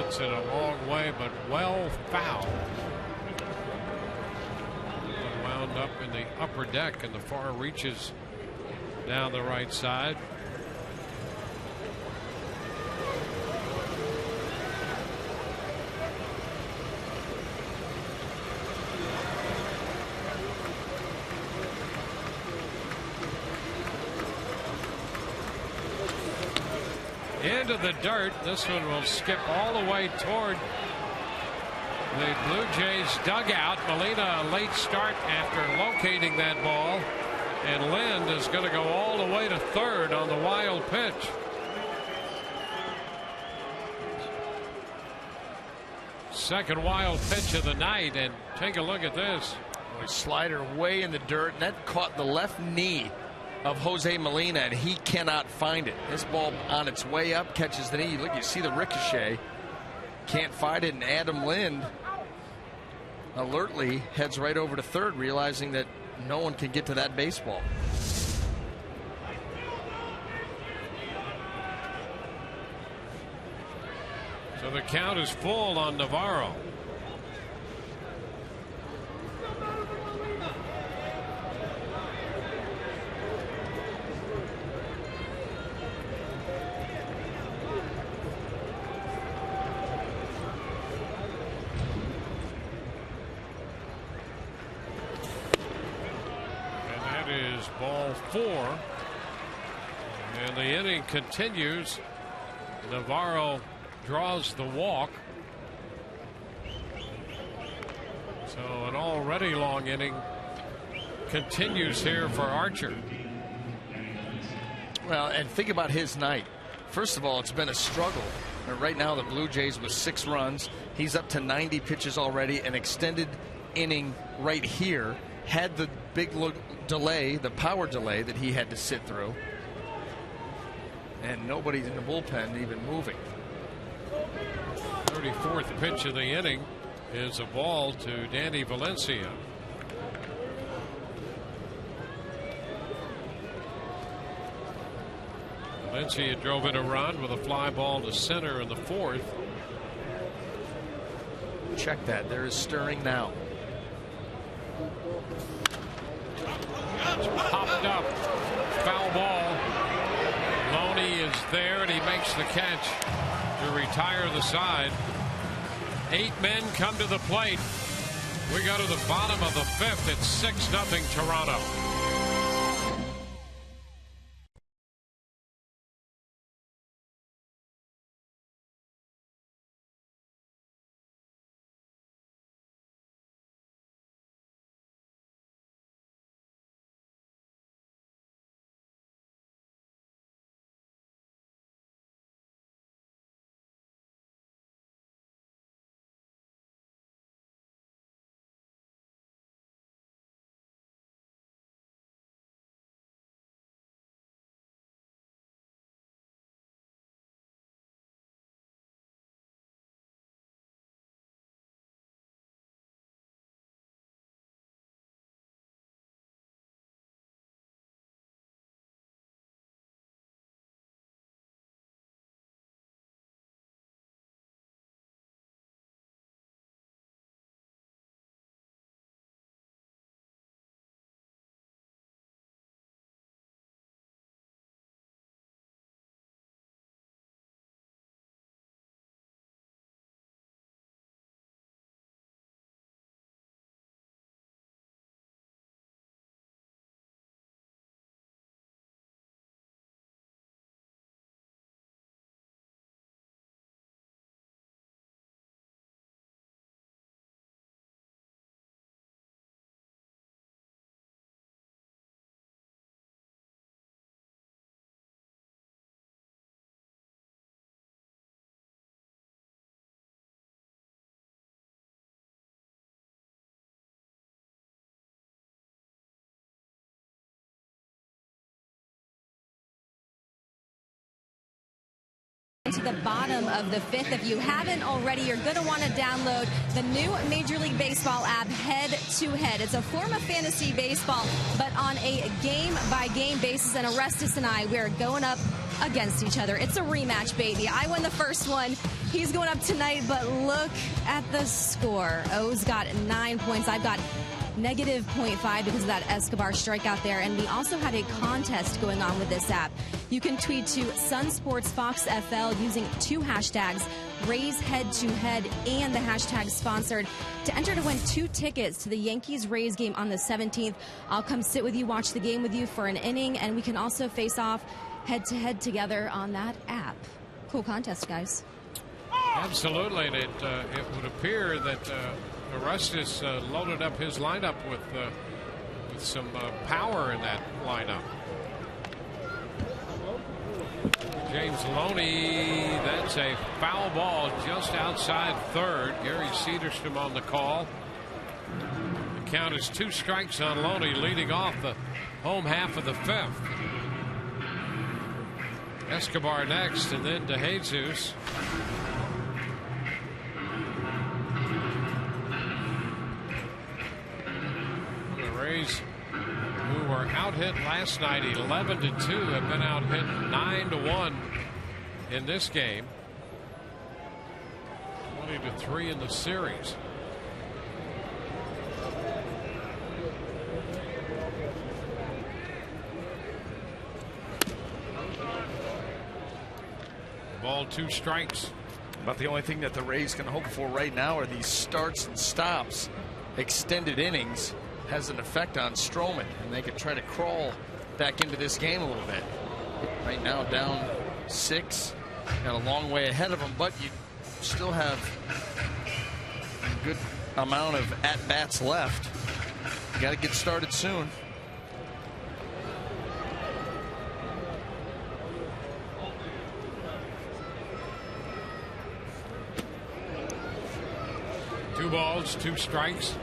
A: Hits it a long way, but well fouled. Wound up in the upper deck and the far reaches down the right side. Into the dirt. This one will skip all the way toward the Blue Jays dugout. Molina, a late start after locating that ball. And Lind is going to go all the way to third on the wild pitch. Second wild pitch of the night. And take a look at this.
B: Slider way in the dirt, and that caught the left knee of Jose Molina, and he cannot find it. This ball on its way up catches the knee. Look, you see the ricochet. Can't find it, and Adam Lind alertly heads right over to third, realizing that no one can get to that baseball.
A: So the count is full on Navarro. Ball 4, and the inning continues. Navarro draws the walk, so an already long inning continues here for Archer.
B: Well, and think about his night. First of all, it's been a struggle. Right now the Blue Jays with 6 runs. He's up to 90 pitches already. An extended inning right here. Had the big delay, the power delay that he had to sit through, and nobody's in the bullpen even moving.
A: 34th pitch of the inning is a ball to Danny Valencia. Valencia drove in a run with a fly ball to center in the 4th.
B: Check that. There is stirring now.
A: Popped up, foul ball. Loney is there, and he makes the catch to retire the side. 8 men come to the plate. We go to the bottom of the 5th. It's 6-0 Toronto.
G: to the bottom of the 5th. If you haven't already, you're going to want to download the new Major League Baseball app, Head to Head. It's a form of fantasy baseball, but on a game-by-game basis. And Orestes and I, we're going up against each other. It's a rematch, baby. I won the first one. He's going up tonight, but look at the score. O's got 9 points. I've got negative 0.5 because of that Escobar strikeout there. And we also had a contest going on with this app. You can tweet to Sun Sports Fox FL using 2 hashtags, Rays Head to Head and the hashtag sponsored, to enter to win 2 tickets to the Yankees-Rays game on the 17th. I'll come sit with you, watch the game with you for an inning, and we can also face off head-to-head together on that app. Cool contest, guys.
A: Absolutely, and it would appear that Orestes loaded up his lineup with some power in that lineup. James Loney, that's a foul ball just outside third. Gary Cedarstrom on the call. The count is 2 strikes on Loney, leading off the home half of the 5th. Escobar next, and then DeJesus. The Rays, who were out hit last night 11-2, have been out hit 9-1 in this game. 20-3 in the series. Ball, 2 strikes.
B: But the only thing that the Rays can hope for right now are these starts and stops. Extended innings has an effect on Stroman, and they could try to crawl back into this game a little bit. Right now down 6, got a long way ahead of them, but you still have a good amount of at-bats left. You got to get started soon.
A: Two balls, 2 strikes.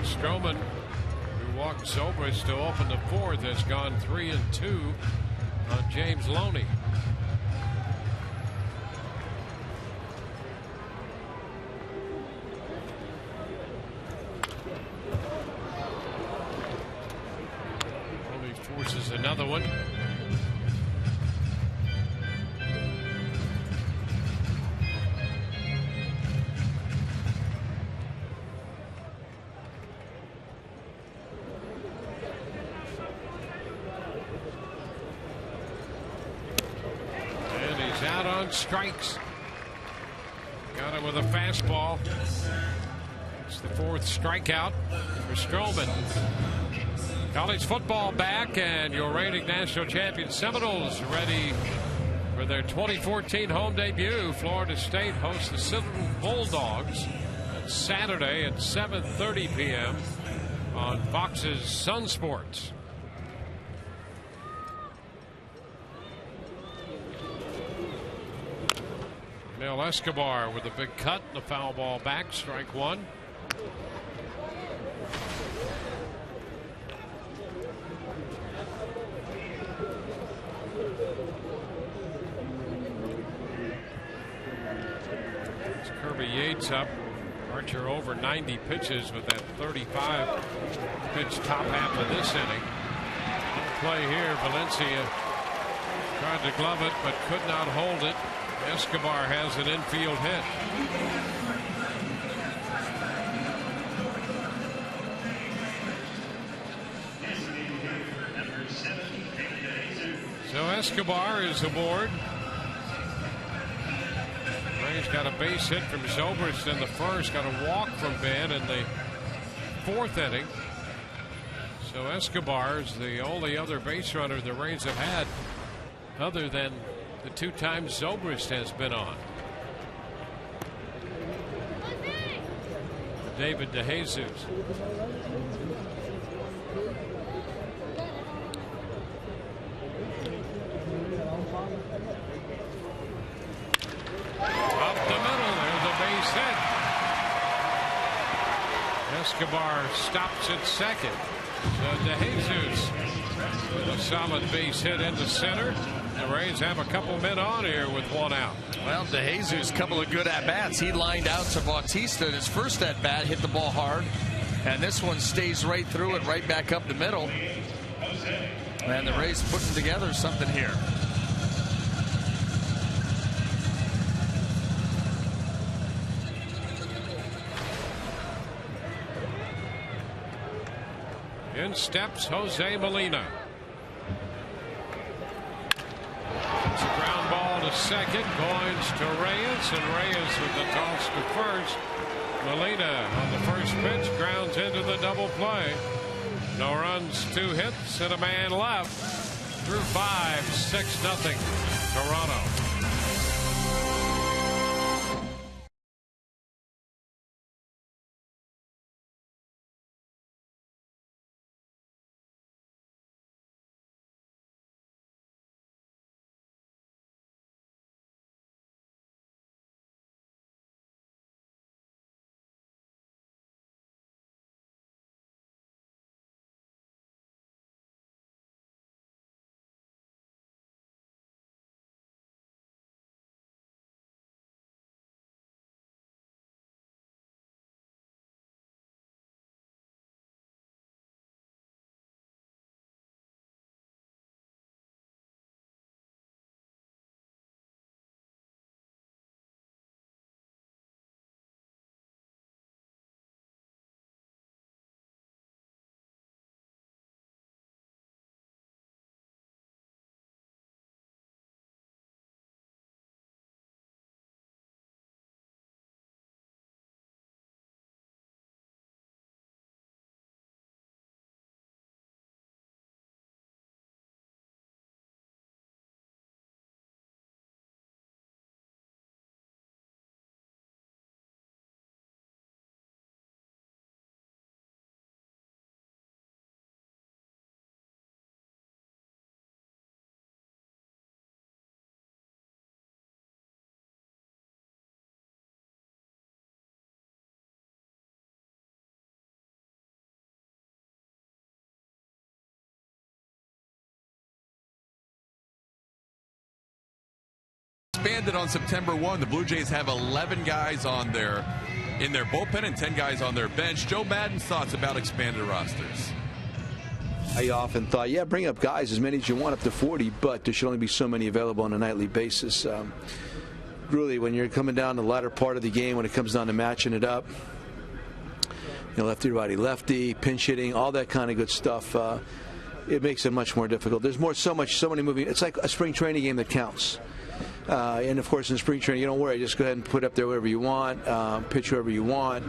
A: Stroman, who walked Zobrist to open the 4th, has gone 3-2 on James Loney. Loney forces another one. Out on strikes. Got him with a fastball. It's the 4th strikeout for Stroman. College football back, and your reigning national champion Seminoles ready for their 2014 home debut. Florida State hosts the Citadel Bulldogs on Saturday at 7:30 p.m. on Fox's Sun Sports. Mel Escobar with a big cut, the foul ball back, strike 1. It's Kirby Yates up. Archer over 90 pitches with that 35 pitch top half of this inning. Play here, Valencia tried to glove it but could not hold it. Escobar has an infield hit. So Escobar is aboard. Ray's got a base hit from Zobrist in the 1st, got a walk from Ben in the 4th inning. So Escobar is the only other base runner the Rays have had other than the 2 times Zobrist has been on. David DeJesus. Escobar stops at second. So DeJesus with a solid base hit into center. The Rays have a couple men on here with one out.
B: Well, DeJesus, couple of good at-bats. He lined out to Bautista in his first at-bat, hit the ball hard. And this one stays right through it, right back up the middle. And the Rays putting together something here.
A: In steps Jose Molina. It's a ground ball to second. Goins to Reyes, and Reyes with the toss to first. Molina on the first pitch grounds into the double play. No runs, 2 hits, and a man left. Through 5, 6-0 Toronto.
E: Expanded on September 1. The Blue Jays have 11 guys in their bullpen and 10 guys on their bench. Joe Maddon's thoughts about expanded rosters.
H: I often thought, yeah, bring up guys, as many as you want, up to 40, but there should only be so many available on a nightly basis. Really, when you're coming down the latter part of the game, when it comes down to matching it up, lefty, righty, lefty, pinch hitting, all that kind of good stuff, it makes it much more difficult. There's so many moving. It's like a spring training game that counts. And of course, in spring training, you don't worry. Just go ahead and put up there wherever you want, pitch whoever you want.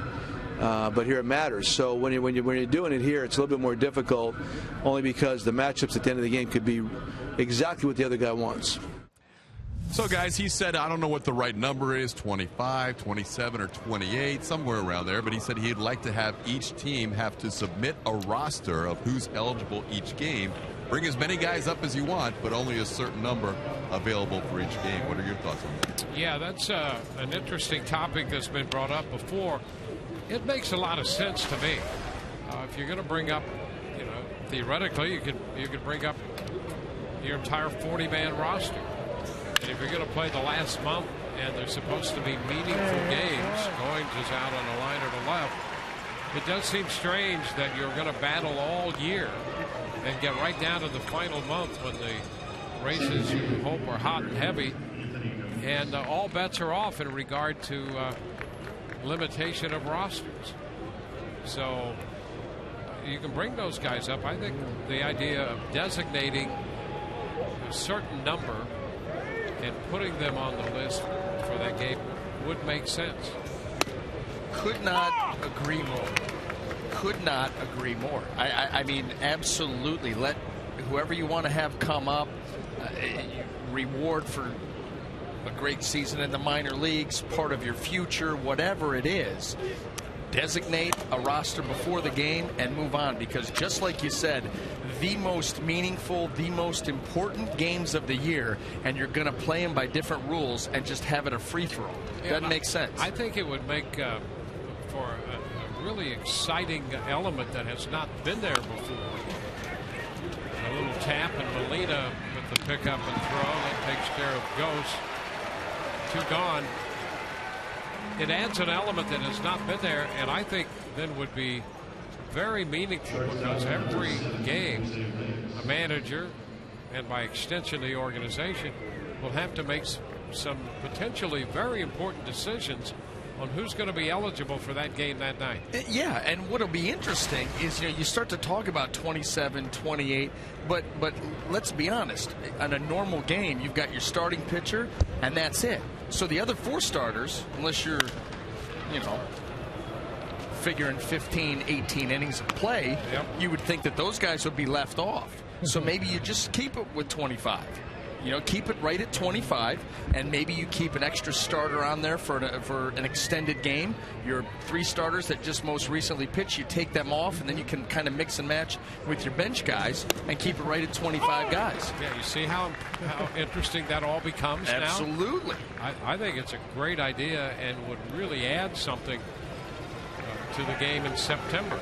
H: But here it matters. So when you're doing it here, it's a little bit more difficult, only because the matchups at the end of the game could be exactly what the other guy wants.
E: So, guys, he said, I don't know what the right number is, 25, 27, or 28, somewhere around there. But he said he'd like to have each team have to submit a roster of who's eligible each game. Bring as many guys up as you want, but only a certain number available for each game. What are your thoughts on that?
A: Yeah, that's an interesting topic that's been brought up before. It makes a lot of sense to me. If you're going to bring up, theoretically, you could bring up your entire 40-man roster. And if you're going to play the last month and there's supposed to be meaningful games, Goins is out on the line or the left, it does seem strange that you're going to battle all year and get right down to the final month when the races you hope are hot and heavy, and all bets are off in regard to limitation of rosters. So you can bring those guys up. I think the idea of designating a certain number and putting them on the list for that game would make sense.
B: Could not agree more. Could not agree more. I mean, absolutely. Let whoever you want to have come up, reward for a great season in the minor leagues, part of your future, whatever it is. Designate a roster before the game and move on, because just like you said, the most meaningful, the most important games of the year, and you're going to play them by different rules and just have it a free throw. Doesn't make sense.
A: I think it would make for a really exciting element that has not been there before. A little tap, and Molina with the pickup and throw that takes care of Ghost. 2 gone. It adds an element that has not been there, and I think then would be very meaningful, because every game a manager, and by extension the organization, will have to make some potentially very important decisions on who's going to be eligible for that game that night.
B: Yeah, and what'll be interesting is, you start to talk about 27, 28, but let's be honest, on a normal game you've got your starting pitcher and that's it. So the other 4 starters, unless you're, figuring 15, 18 innings of play, you would think that those guys would be left off. So maybe you just keep it with 25. Keep it right at 25, and maybe you keep an extra starter on there for an extended game. Your 3 starters that just most recently pitched, you take them off, and then you can kind of mix and match with your bench guys and keep it right at 25 guys.
A: Yeah, you see how interesting that all becomes now?
B: Absolutely.
A: I think it's a great idea and would really add something to the game in September.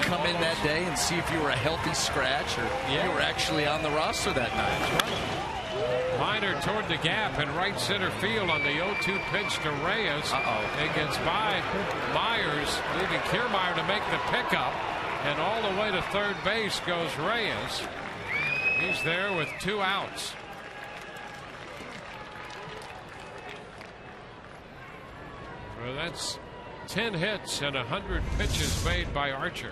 B: Come in that day and see if you were a healthy scratch or you were actually on the roster that night.
A: Minor toward the gap in right center field on the 0-2 pitch to Reyes. It gets by Myers, leaving Kiermaier to make the pickup, and all the way to third base goes Reyes. He's there with 2 outs. Well, that's 10 hits and 100 pitches made by Archer.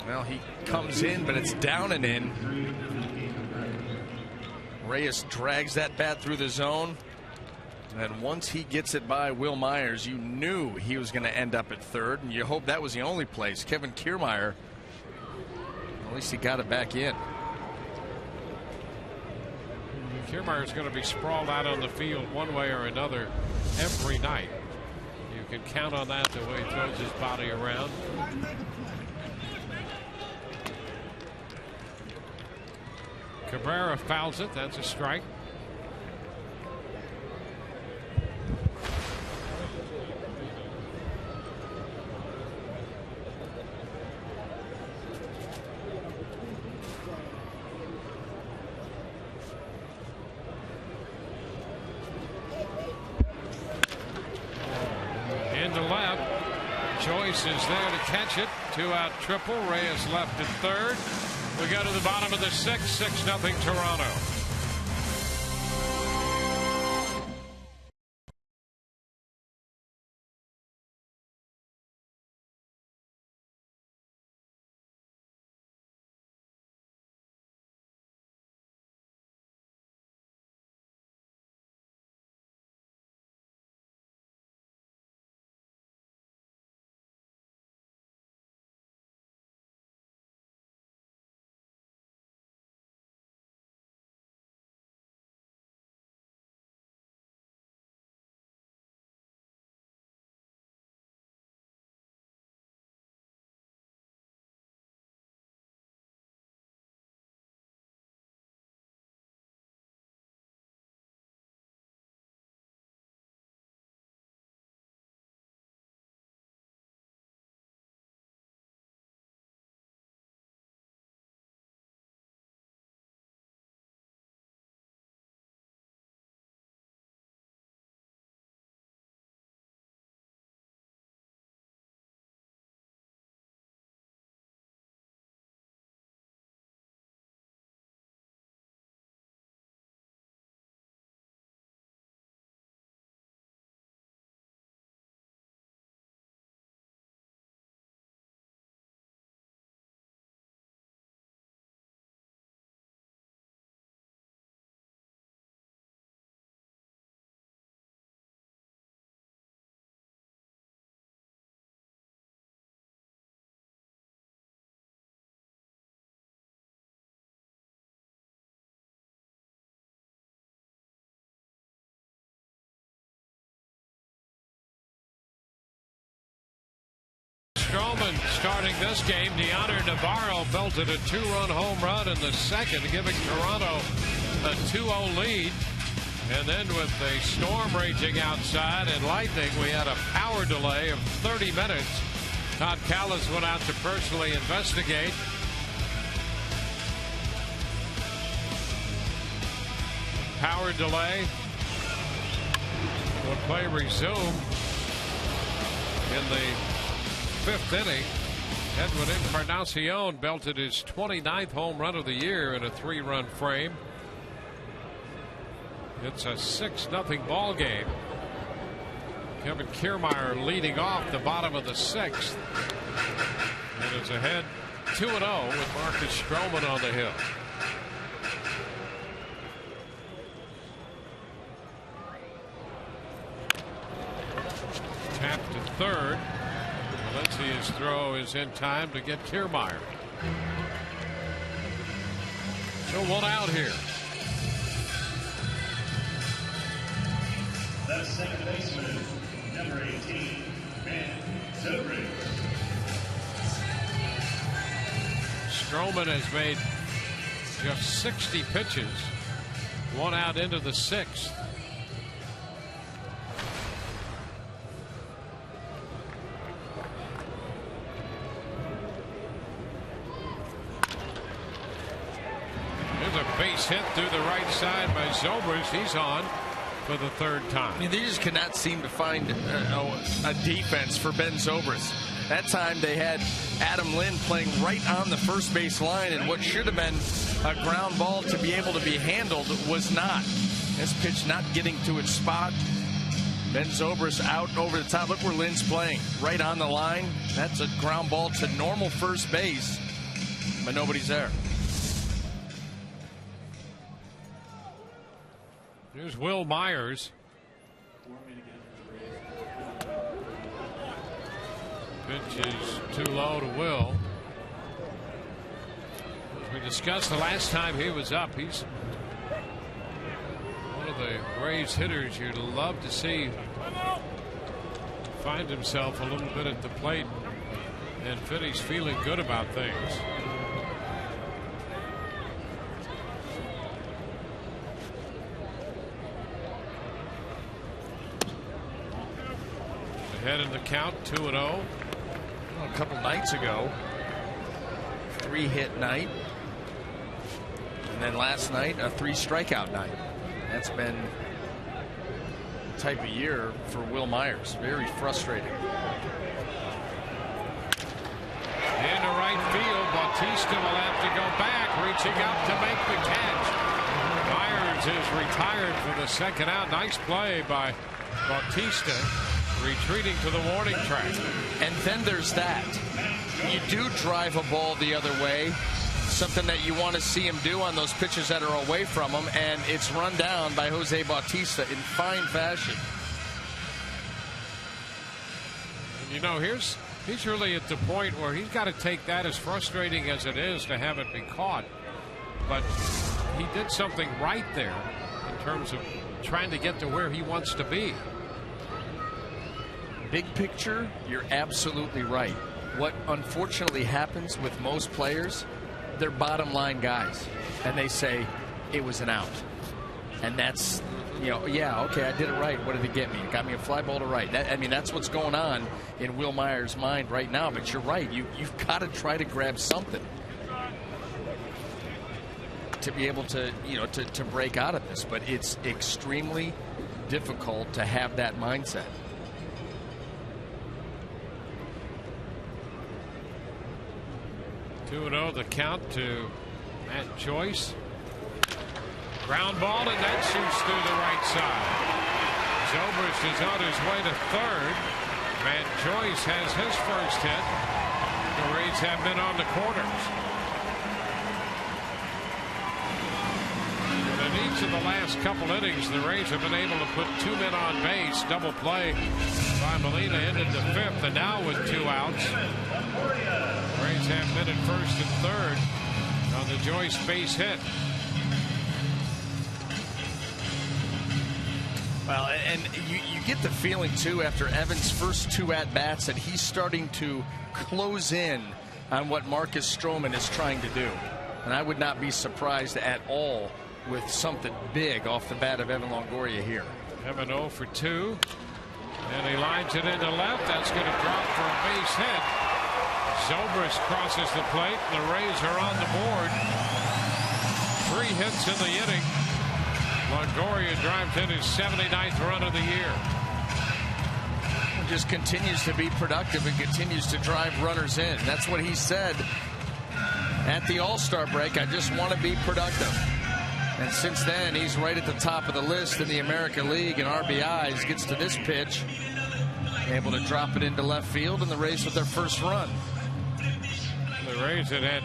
B: Well, he comes in, but it's down and in. Reyes drags that bat through the zone. And once he gets it by Will Myers, you knew he was going to end up at third, and you hope that was the only place. Kevin Kiermaier, at least he got it back in.
A: Kiermaier's going to be sprawled out on the field one way or another every night. You can count on that, the way he throws his body around. Cabrera fouls it. That's a strike. Into left. Joyce is there to catch it. 2-out triple. Reyes left at third. We go to the bottom of the 6th, 6-0 Toronto. Stroman starting this game. Deoner Navarro belted a 2-run home run in the second, giving Toronto a 2-0 lead. And then with the storm raging outside and lightning, we had a power delay of 30 minutes. Todd Callis went out to personally investigate. Power delay. Will play resume in the 5th inning. Edwin Encarnacion belted his 29th home run of the year in a 3-run frame. It's a 6-0 ball game. Kevin Kiermaier leading off the bottom of the 6th. And is ahead 2-0 with Marcus Stroman on the hill. Tapped to third. Valencia's throw is in time to get Kiermaier. So 1 out here.
F: The second baseman, number 18, Ben Zobrist.
A: Stroman has made just 60 pitches. 1 out into the 6th. Base hit through the right side by Zobrist. He's on for the 3rd time.
B: I mean, they just cannot seem to find a defense for Ben Zobrist. That time they had Adam Lind playing right on the first base line, and what should have been a ground ball to be able to be handled was not. This pitch not getting to its spot. Ben Zobrist out over the top. Look where Lind's playing, right on the line. That's a ground ball to normal first base, but nobody's there.
A: Here's Will Myers. Pitch is too low to Will. As we discussed the last time he was up, he's one of the Braves hitters you'd love to see find himself a little bit at the plate and Finney's feeling good about things. Ahead in the count, 2-0.
B: A couple nights ago, 3-hit night, and then last night a 3-strikeout night. That's been the type of year for Will Myers. Very frustrating.
A: Into right field, Bautista will have to go back, reaching up to make the catch. Myers is retired for the 2nd out. Nice play by Bautista. Retreating to the warning track.
B: And then there's that. You do drive a ball the other way, something that you want to see him do on those pitches that are away from him, and it's run down by Jose Bautista in fine fashion.
A: You know, he's really at the point where he's got to take that, as frustrating as it is to have it be caught. But he did something right there in terms of trying to get to where he wants to be.
B: Big picture, you're absolutely right. What unfortunately happens with most players, they're bottom line guys, and they say it was an out. And that's, you know, yeah, okay, I did it right. What did it get me? It got me a fly ball to right. I mean, that's what's going on in Will Myers' mind right now. But you're right. You've got to try to grab something to be able to, you know, to break out of this. But it's extremely difficult to have that mindset.
A: 2-0 the count to Matt Joyce. Ground ball, and that shoots through the right side. Zobrist is on his way to 3rd. Matt Joyce has his first hit. The Rays have been on the corners. And in each of the last couple innings, the Rays have been able to put 2 men on base. Double play by Molina ended the 5th, and now with 2 outs. Rays have men at 1st and 3rd on the Joyce base hit.
B: Well, and you get the feeling, too, after Evans' first 2 at-bats that he's starting to close in on what Marcus Stroman is trying to do. And I would not be surprised at all with something big off the bat of Evan Longoria here.
A: Evan 0 for 2. And he lines it into left. That's going to drop for a base hit. Zobrist crosses the plate. The Rays are on the board. 3 hits in the inning. Longoria drives in his 79th run of the year.
B: Just continues to be productive and continues to drive runners in. That's what he said at the All-Star break. I just want to be productive. And since then, he's right at the top of the list in the American League in RBIs. Gets to this pitch, able to drop it into left field, and the Rays with their first run.
A: The Rays had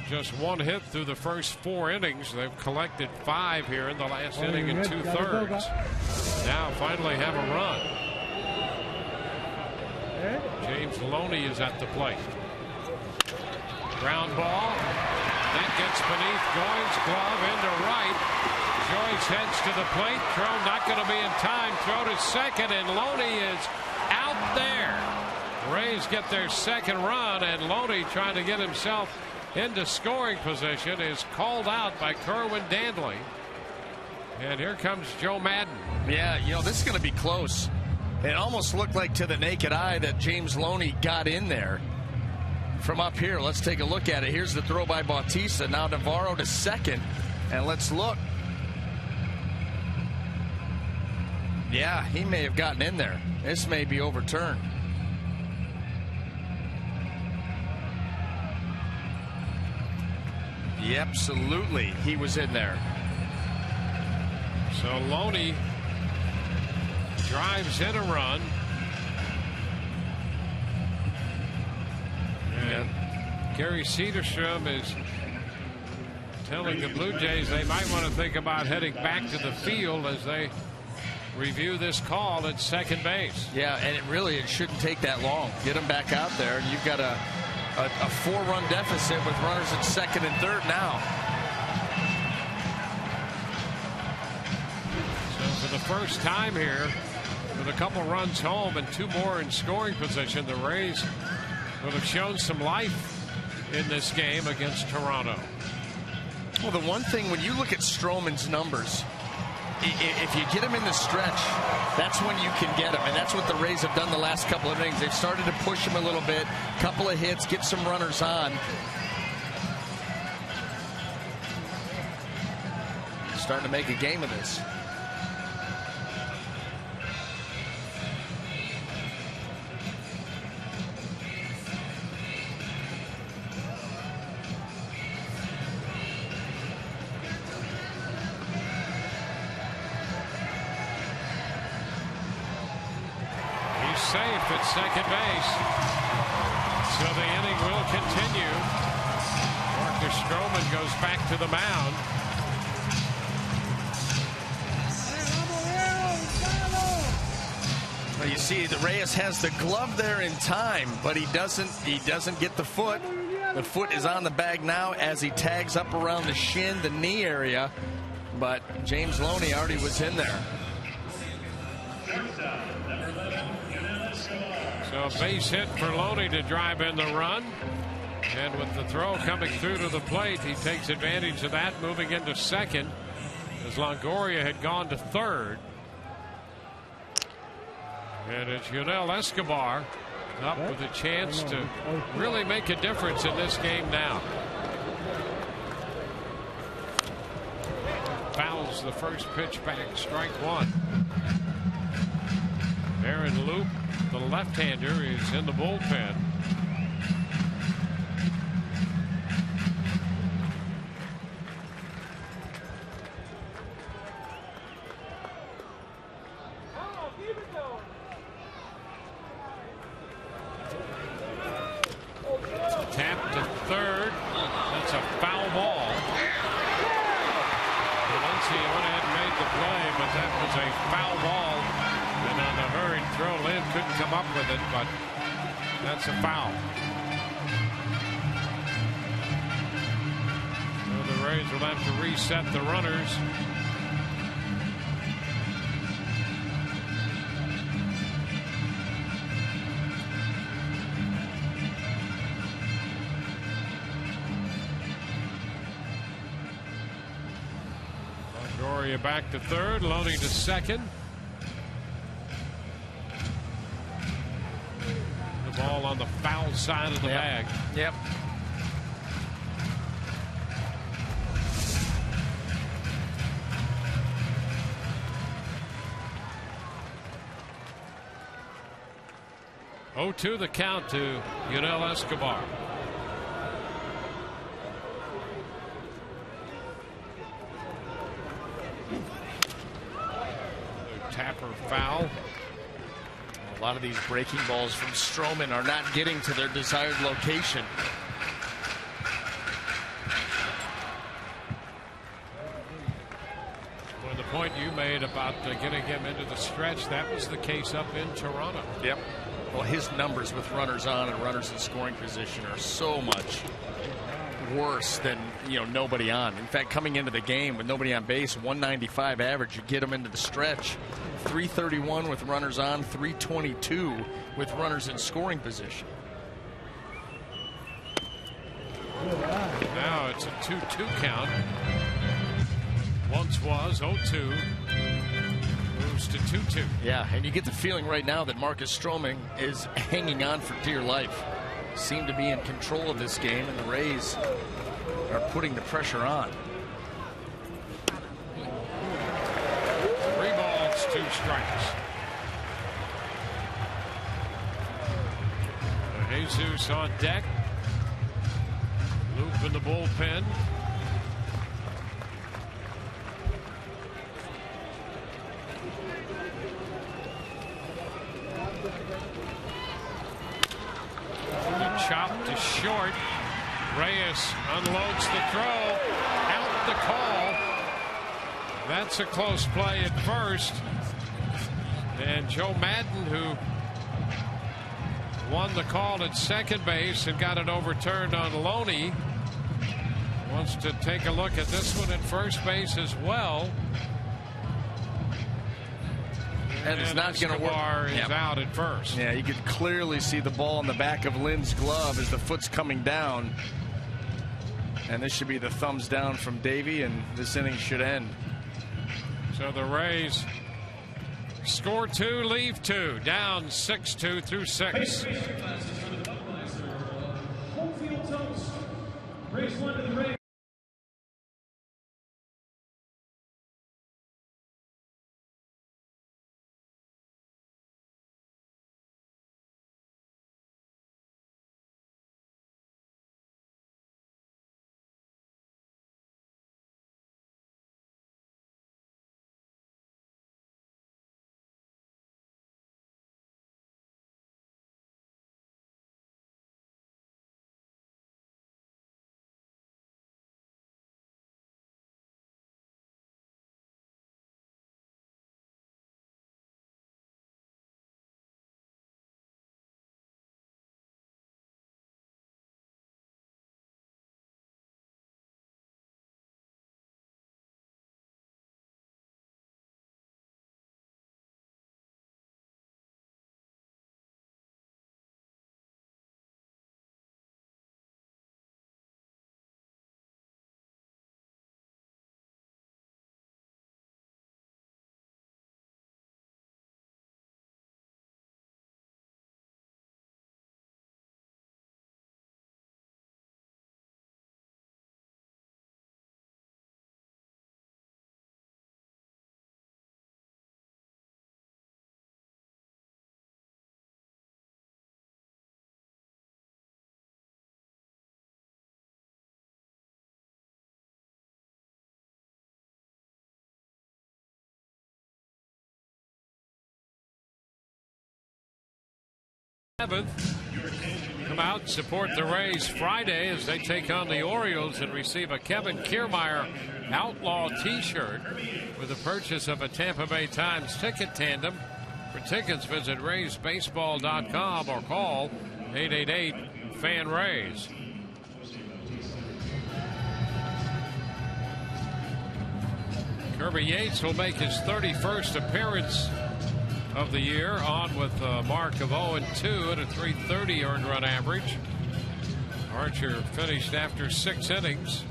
A: just 1 hit through the first 4 innings. They've collected 5 here in the last inning and 2/3. Now finally have a run. James Loney is at the plate. Ground ball. That gets beneath Goins' glove into right. Joyce heads to the plate. Throw not going to be in time. Throw to second, and Loney is out there. Rays get their second run, and Loney, trying to get himself into scoring position, is called out by Kerwin Danley. And here comes Joe Madden.
B: Yeah, you know, this is going to be close. It almost looked like to the naked eye that James Loney got in there from up here. Let's take a look at it. Here's the throw by Bautista. Now Navarro to second. And let's look. Yeah, he may have gotten in there. This may be overturned. Yep, absolutely. He was in there.
A: So Loney drives in a run. And Gary Cederstrom is telling the Blue Jays they might want to think about heading back to the field as they review this call at second base.
B: Yeah, and it shouldn't take that long. Get them back out there, and you've got a 4-run deficit with runners at second and third now.
A: So for the first time here, with a couple runs home and 2 more in scoring position, the Rays would have shown some life in this game against Toronto.
B: Well, the one thing, when you look at Stroman's numbers, if you get him in the stretch, that's when you can get him. And that's what the Rays have done the last couple of innings. They've started to push him a little bit, couple of hits, get some runners on. Starting to make a game of this.
A: Safe at second base. So the inning will continue. Marcus Stroman goes back to the mound.
B: Well, you see, the Reyes has the glove there in time, but he doesn't get the foot. The foot is on the bag now as he tags up around the shin, the knee area. But James Loney already was in there.
A: So a base hit for Loney to drive in the run. And with the throw coming through to the plate, he takes advantage of that, moving into second as Longoria had gone to third. And it's Yunel Escobar up with a chance to really make a difference in this game now. Fouls the first pitch back, strike 1. Aaron Loop, the left-hander, is in the bullpen. Tap to third. That's a foul ball. Valencia went ahead and made the play, but that was a foul ball. And on the hurried throw, Lynn couldn't come up with it, but that's a foul. So the Rays will have to reset the runners. Correa back to third, Loney to second. The ball on the foul side of the bag.
B: Yep.
A: Oh, 2 the count to Yunel Escobar. Tapper foul.
B: A lot of these breaking balls from Stroman are not getting to their desired location.
A: Well, the point you made about getting him into the stretch, that was the case up in Toronto.
B: Yep. Well, his numbers with runners on and runners in scoring position are so much worse than, nobody on. In fact, coming into the game with nobody on base, 195 average, you get him into the stretch. 331 with runners on, 322 with runners in scoring position.
A: Now it's a 2-2 count. Once was 0-2. Moves to 2-2.
B: Yeah, and you get the feeling right now that Marcus Stroman is hanging on for dear life. Seem to be in control of this game, and the Rays are putting the pressure on.
A: 3 balls, 2 strikes. Jesus on deck. Loop in the bullpen. Chopped to short. Reyes unloads the throw. Out the call. That's a close play at first. And Joe Madden, who won the call at second base and got it overturned on Loney, wants to take a look at this one at first base as well.
B: And it's not going to work.
A: Is out at first.
B: Yeah, you could clearly see the ball in the back of Lynn's glove as the foot's coming down. And this should be the thumbs down from Davey, and this inning should end.
A: So the Rays score 2, leave 2, down 6-2 through 6. Come out and support the Rays Friday as they take on the Orioles and receive a Kevin Kiermaier Outlaw t-shirt with the purchase of a Tampa Bay Times ticket tandem. For tickets, visit RaysBaseball.com or call 888-FAN-RAYS. Kirby Yates will make his 31st appearance of the year, on with a mark of 0-2 and a .330 earned run average. Archer finished after 6 innings.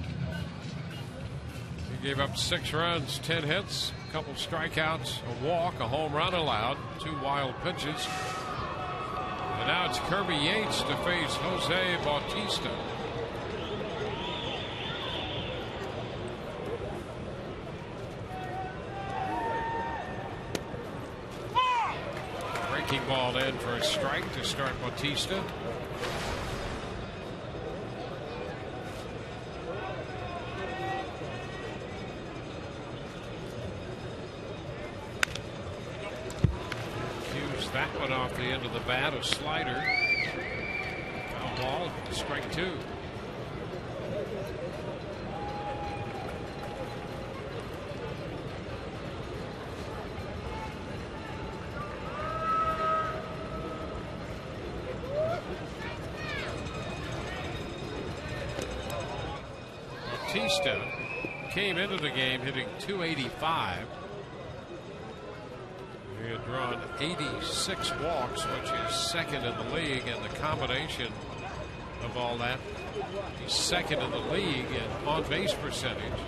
A: He Gave up 6 runs, 10 hits, a couple strikeouts, a walk, a home run allowed, 2 wild pitches. And now it's Kirby Yates to face Jose Bautista. Breaking ball in for a strike to start Bautista. That one off the end of the bat, a slider. Foul ball, strike 2. Bautista came into the game hitting .285. He had drawn 86 walks, which is second in the league, and the combination of all that, he's second in the league in on-base percentage.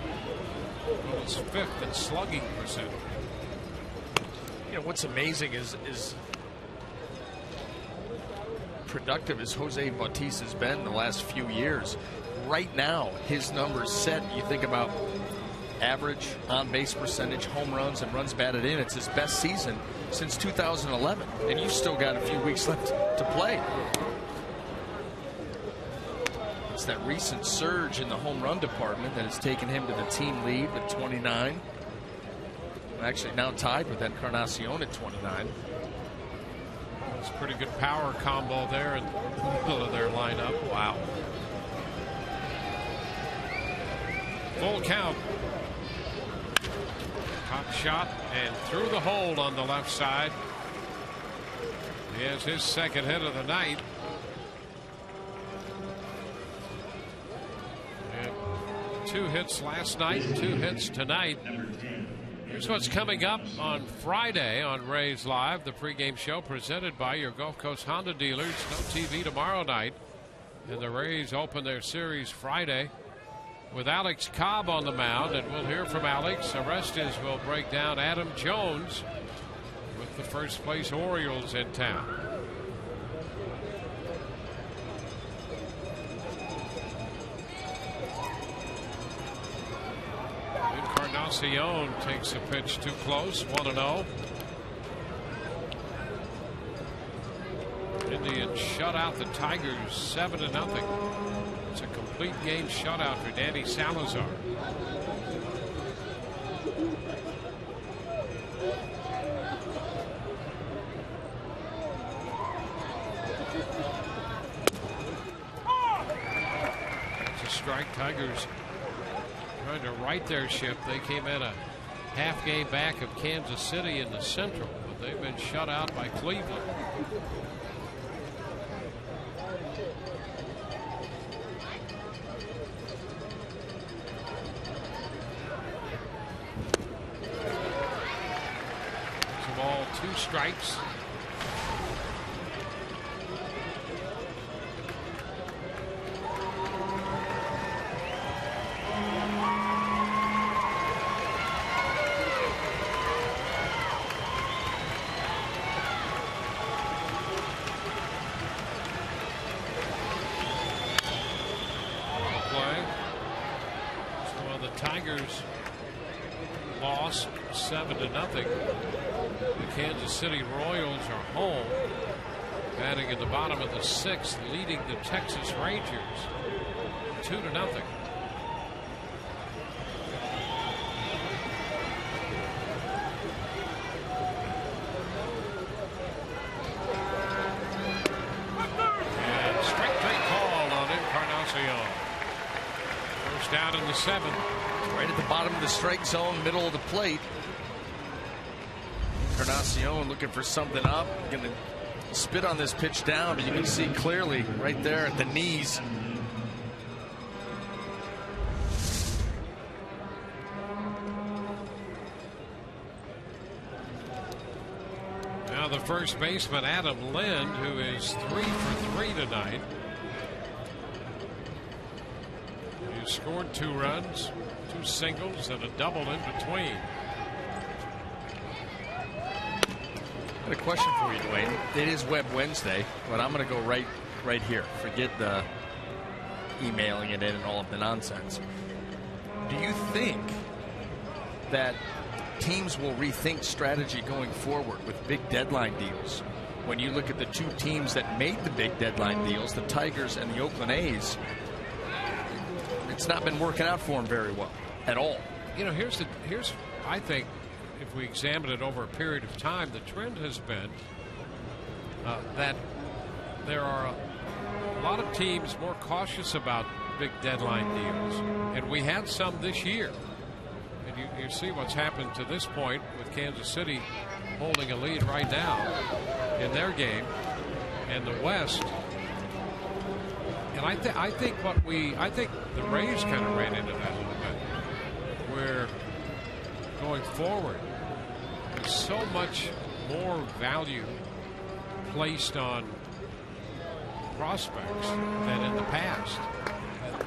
A: Well, it's 5th in slugging percentage.
I: You know what's amazing is productive as Jose Bautista's been the last few years. Right now, his numbers set. You think about average on-base percentage, home runs, and runs batted in. It's his best season since 2011, and you've still got a few weeks left to play. It's that recent surge in the home run department that has taken him to the team lead with 29. Actually now tied with Encarnacion at 29.
A: It's a pretty good power combo there in the middle of their lineup. Wow. Full count. Hot shot and through the hole on the left side. He has his second hit of the night. And 2 hits last night, 2 hits tonight. Here's what's coming up on Friday on Rays Live, the pregame show presented by your Gulf Coast Honda dealers. No TV tomorrow night. And the Rays open their series Friday with Alex Cobb on the mound, and we'll hear from Alex. Orestes will break down Adam Jones with the first place Orioles in town. Encarnacion takes a pitch too close, 1-0. Indians shut out the Tigers 7-0. It's a complete game shutout for Danny Salazar. It's a strike. Tigers trying to right their ship. They came in a half game back of Kansas City in the Central, but they've been shut out by Cleveland. Ball, 2 strikes. Play. So the Tigers lost 7-0. The Kansas City Royals are home, batting in the bottom of the 6th, leading the Texas Rangers 2-0. And strike 3 call on Encarnacion. First down in the 7th.
I: Right at the bottom of the strike zone, middle of the plate. Encarnacion looking for something up, going to spit on this pitch down, but you can see clearly right there at the knees.
A: Now the first baseman Adam Lind, who is 3 for 3 tonight. You scored 2 runs, 2 singles, and a double in between.
I: I have a question for you, Dwayne. It is Web Wednesday, but I'm going to go right here. Forget the emailing it in and all of the nonsense. Do you think that teams will rethink strategy going forward with big deadline deals? When you look at the 2 teams that made the big deadline deals, the Tigers and the Oakland A's, it's not been working out for them very well at all.
A: You know, here's I think, if we examine it over a period of time, the trend has been that there are a lot of teams more cautious about big deadline deals, and we had some this year. And you see what's happened to this point with Kansas City holding a lead right now in their game, and the West. And I think the Rays kind of ran into that a little bit, where going forward, there's so much more value placed on prospects than in the past.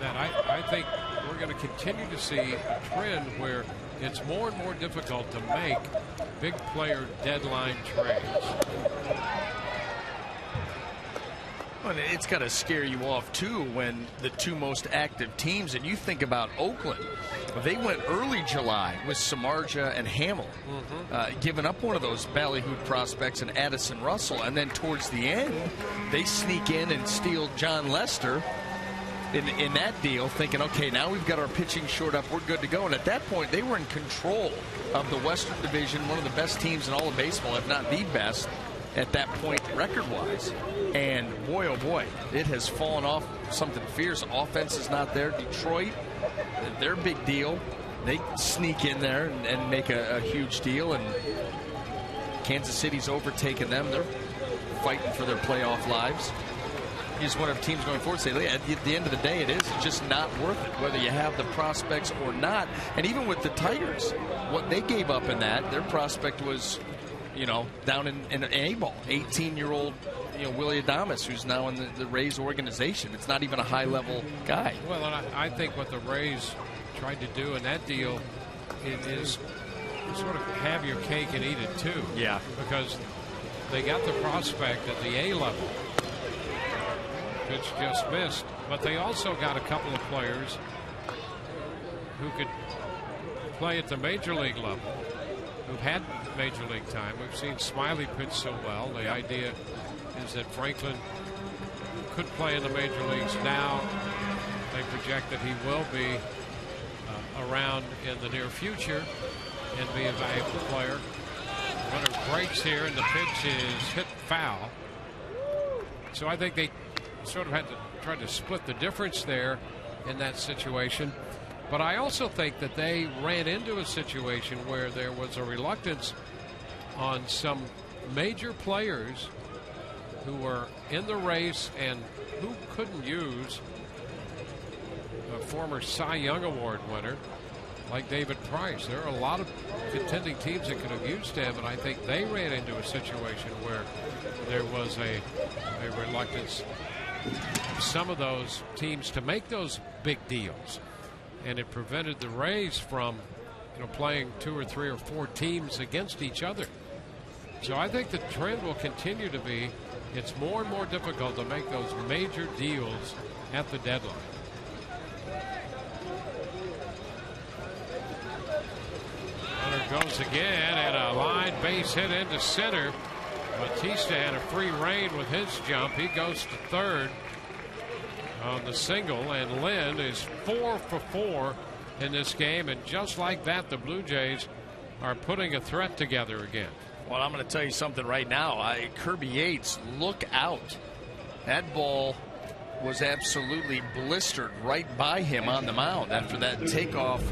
A: That I think we're going to continue to see a trend where it's more and more difficult to make big player deadline trades.
I: Well, it's got to scare you off, too, when the 2 most active teams, and you think about Oakland, they went early July with Samardzija and Hamill, giving up one of those ballyhooed prospects in Addison Russell, and then towards the end, they sneak in and steal John Lester in that deal, thinking, okay, now we've got our pitching shored up, we're good to go. And at that point, they were in control of the Western Division, one of the best teams in all of baseball, if not the best, at that point record-wise. And boy, oh boy, it has fallen off something fierce. Offense is not there. Detroit, their big deal, they sneak in there and make a huge deal, and Kansas City's overtaken them. They're fighting for their playoff lives. You just wonder if teams going forward say, at the end of the day, it is just not worth it, whether you have the prospects or not. And even with the Tigers, what they gave up in that, their prospect was, down in A-ball, 18-year-old, Willie Adames, who's now in the Rays organization. It's not even a high-level guy.
A: Well, and I think what the Rays tried to do in that deal is sort of have your cake and eat it too.
I: Yeah.
A: Because they got the prospect at the A level, which just missed, but they also got a couple of players who could play at the major league level, who've had major league time. We've seen Smiley pitch so well. The idea is that Franklin could play in the major leagues now. They project that he will be around in the near future and be a valuable player. Runner breaks here, and the pitch is hit foul. So I think they sort of had to try to split the difference there in that situation. But I also think that they ran into a situation where there was a reluctance on some major players who were in the race and who couldn't use a former Cy Young Award winner like David Price. There are a lot of contending teams that could have used him, and I think they ran into a situation where there was a reluctance of some of those teams to make those big deals, and it prevented the Rays from playing 2 or 3 or 4 teams against each other. So I think the trend will continue to be it's more and more difficult to make those major deals at the deadline. Runner goes again, and a line base hit into center. Batista had a free rein with his jump. He goes to third on the single, and Lynn is 4 for 4 in this game, and just like that, the Blue Jays are putting a threat together again.
I: Well, I'm going to tell you something right now. Kirby Yates, look out. That ball was absolutely blistered right by him on the mound after that takeoff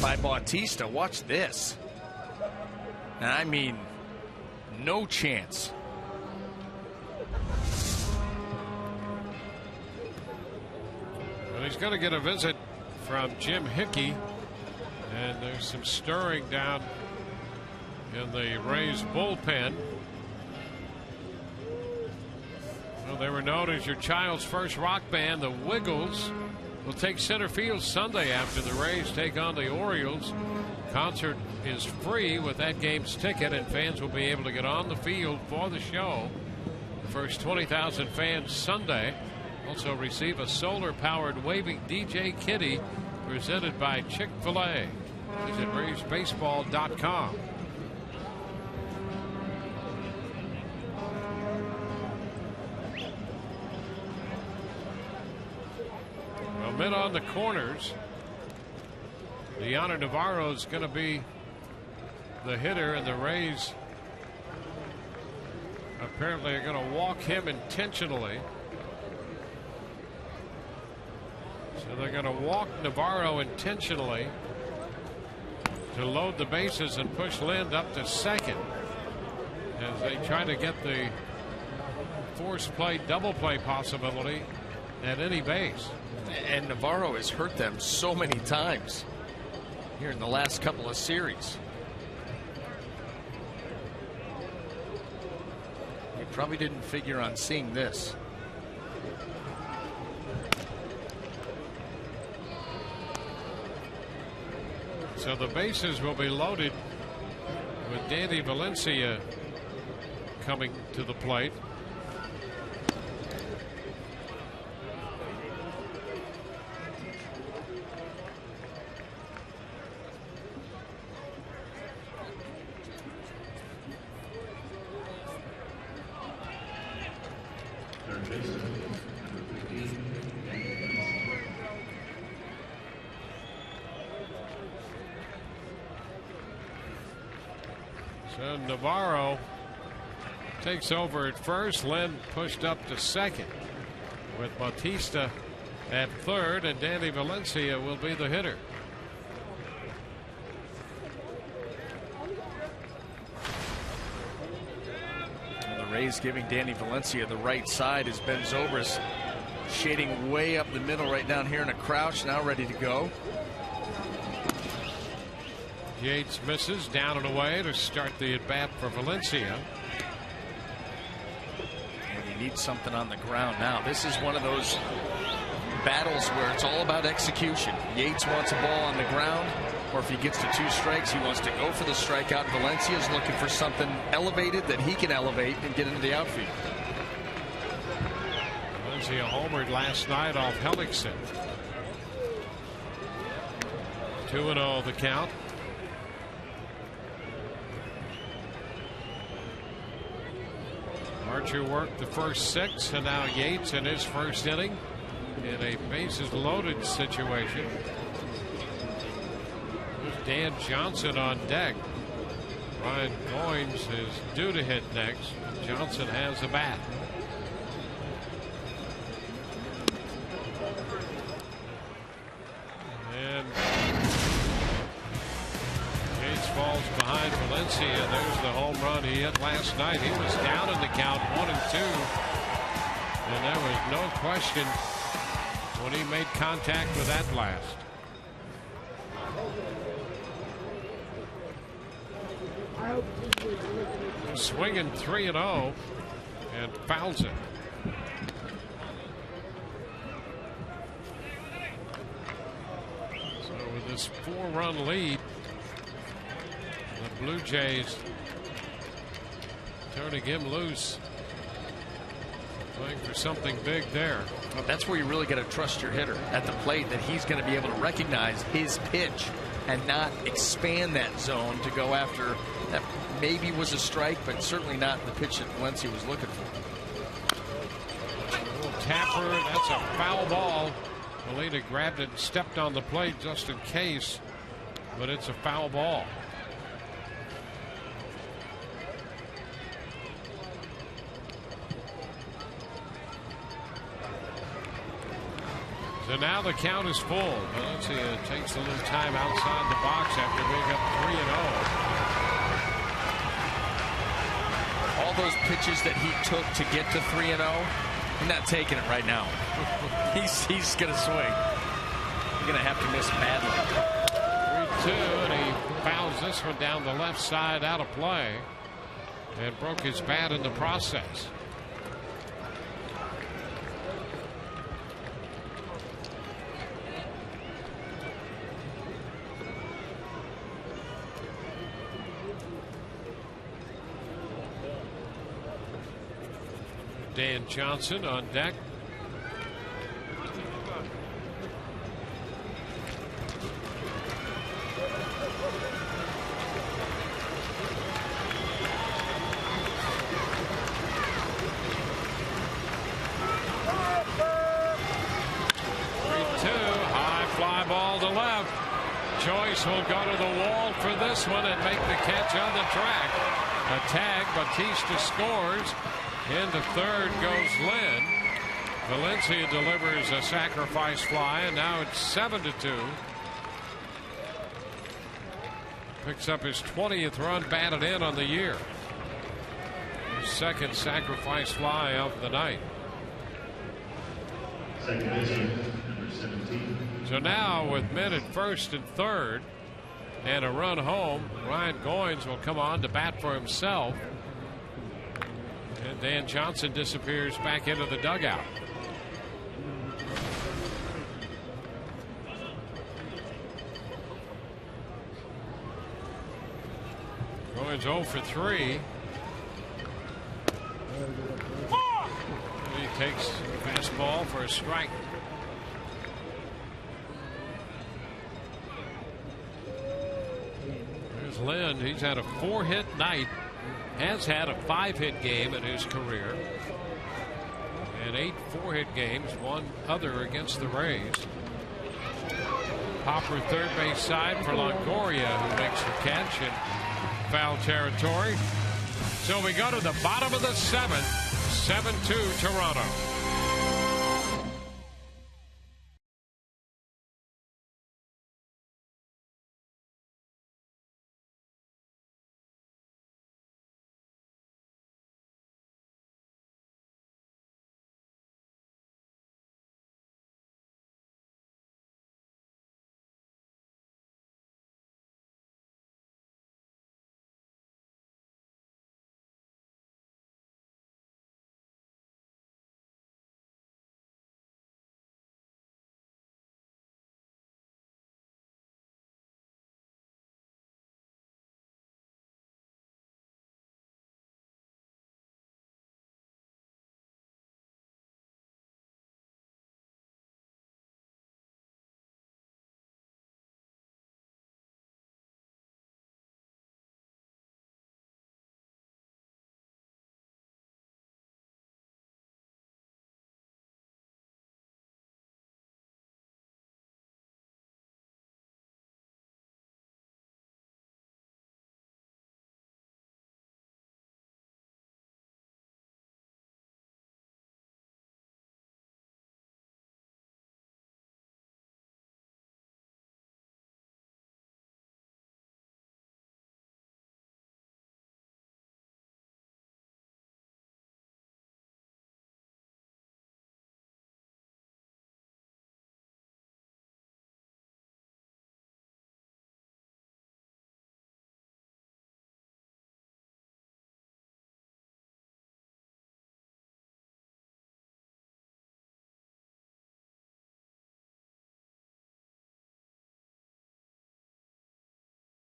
I: by Bautista. Watch this. And I mean, no chance.
A: Well, he's going to get a visit from Jim Hickey, and there's some stirring down in the Rays bullpen. Well, they were known as your child's first rock band, the Wiggles. will take center field Sunday after the Rays take on the Orioles. Concert is free with that game's ticket, and fans will be able to get on the field for the show. The first 20,000 fans Sunday also receive a solar-powered waving DJ kitty presented by Chick-fil-A. Visit RaysBaseball.com. Well, mid on the corners. Leonard Navarro is going to be the hitter, and the Rays apparently are going to walk him intentionally. So they're going to walk Navarro intentionally to load the bases and push Lind up to second as they try to get the force play, double play possibility at any base.
I: And Navarro has hurt them so many times here in the last couple of series. He probably didn't figure on seeing this.
A: So the bases will be loaded with Danny Valencia coming to the plate. So Navarro takes over at first. Lind pushed up to second with Bautista at third, and Danny Valencia will be the hitter.
I: And the Rays giving Danny Valencia the right side as Ben Zobrist shading way up the middle right down here in a crouch, now ready to go.
A: Yates misses, down and away to start the at bat for Valencia.
I: And you need something on the ground now. This is one of those battles where it's all about execution. Yates wants a ball on the ground, or if he gets to 2 strikes, he wants to go for the strikeout. Valencia's looking for something elevated that he can elevate and get into the outfield.
A: Valencia homered last night off Hellickson. 2-0 the count. Archer worked the first 6, and now Yates in his first inning in a bases loaded situation. There's Dan Johnson on deck. Ryan Goins is due to hit next. Johnson has the bat. And Yates falls behind Valencia. There's the home run he hit last night. He was down in the count 1-2. And there was no question when he made contact with that blast. Swinging 3-0 and fouls it. So with this 4-run lead, the Blue Jays turning him loose, playing for something big there.
I: Well, that's where you really got to trust your hitter at the plate, that he's going to be able to recognize his pitch and not expand that zone to go after that. Maybe was a strike, but certainly not the pitch that Valencia was looking for.
A: Tapper, that's a foul ball. Molina grabbed it and stepped on the plate just in case, but it's a foul ball. So now the count is full. Valencia takes a little time outside the box after being up 3-0.
I: All those pitches that he took to get to 3-0, he's not taking it right now. he's going to swing. He's going to have to miss badly.
A: 3-2, and he fouls this one down the left side out of play and broke his bat in the process. Dan Johnson on deck. Joyce will go to the wall for this one and make the catch on the track. A tag. Bautista scores. Into third goes Lynn. Valencia delivers a sacrifice fly, and now it's 7-2. Picks up his 20th run batted in on the year. His second sacrifice fly of the night.
F: Second baseman, number 17.
A: So now with men at first and third and a run home, Ryan Goins will come on to bat for himself. And Dan Johnson disappears back into the dugout. Goins 0 for 3. He takes a fastball for a strike. There's Lynn. He's had a 4-hit night. Has had a 5-hit game in his career. And 8 4-hit games, one other against the Rays. Hopper third base side for Longoria, who makes the catch in foul territory. So we go to the bottom of the 7th. 7-2 Toronto.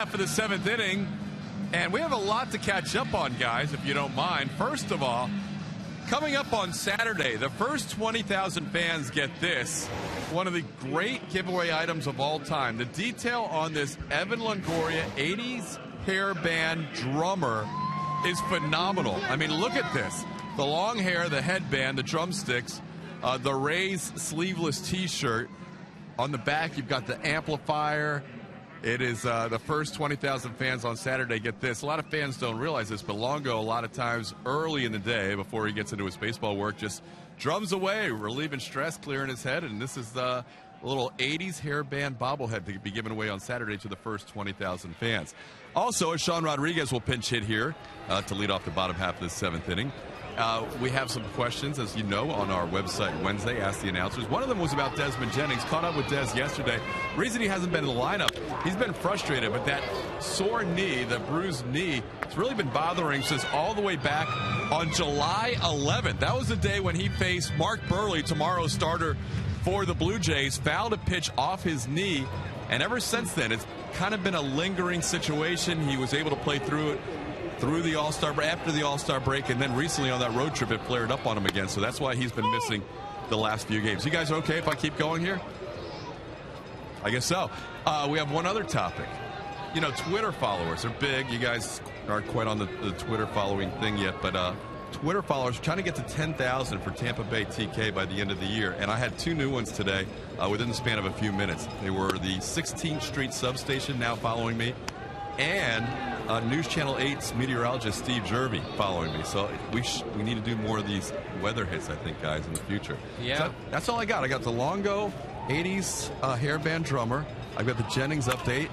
E: For the 7th inning, and we have a lot to catch up on, guys, if you don't mind. First of all, coming up on Saturday, the first 20,000 fans get this, one of the great giveaway items of all time. The detail on this Evan Longoria 80s hairband drummer is phenomenal. I mean, look at this. The long hair, the headband, the drumsticks, the Rays sleeveless T-shirt. On the back, you've got the amplifier. It is the first 20,000 fans on Saturday get this. A lot of fans don't realize this, but Longo, a lot of times early in the day before he gets into his baseball work, just drums away, relieving stress, clearing his head. And this is the little 80s hairband bobblehead to be given away on Saturday to the first 20,000 fans. Also, Sean Rodriguez will pinch hit here to lead off the bottom half of the 7th inning. We have some questions, as you know, on our website Wednesday, Ask the Announcers. One of them was about Desmond Jennings. Caught up with Des yesterday. Reason he hasn't been in the lineup, he's been frustrated, but that sore knee, the bruised knee, it's really been bothering since all the way back on July 11th. That was the day when he faced Mark Burley, tomorrow's starter for the Blue Jays, fouled a pitch off his knee, and ever since then, it's kind of been a lingering situation. He was able to play through it through the All-Star break, after the All-Star break, and then recently on that road trip, it flared up on him again. So that's why he's been missing the last few games. You guys okay if I keep going here? I guess so. We have one other topic. You know, Twitter followers are big. You guys aren't quite on the Twitter following thing yet, but Twitter followers are trying to get to 10,000 for Tampa Bay TK by the end of the year. And I had 2 new ones today within the span of a few minutes. They were the 16th Street substation now following me, and News Channel 8's meteorologist Steve Jervey following me. So we need to do more of these weather hits, I think, guys, in the future.
A: Yeah.
E: So that's all I got. I got the Longo 80s hairband drummer. I've got the Jennings update.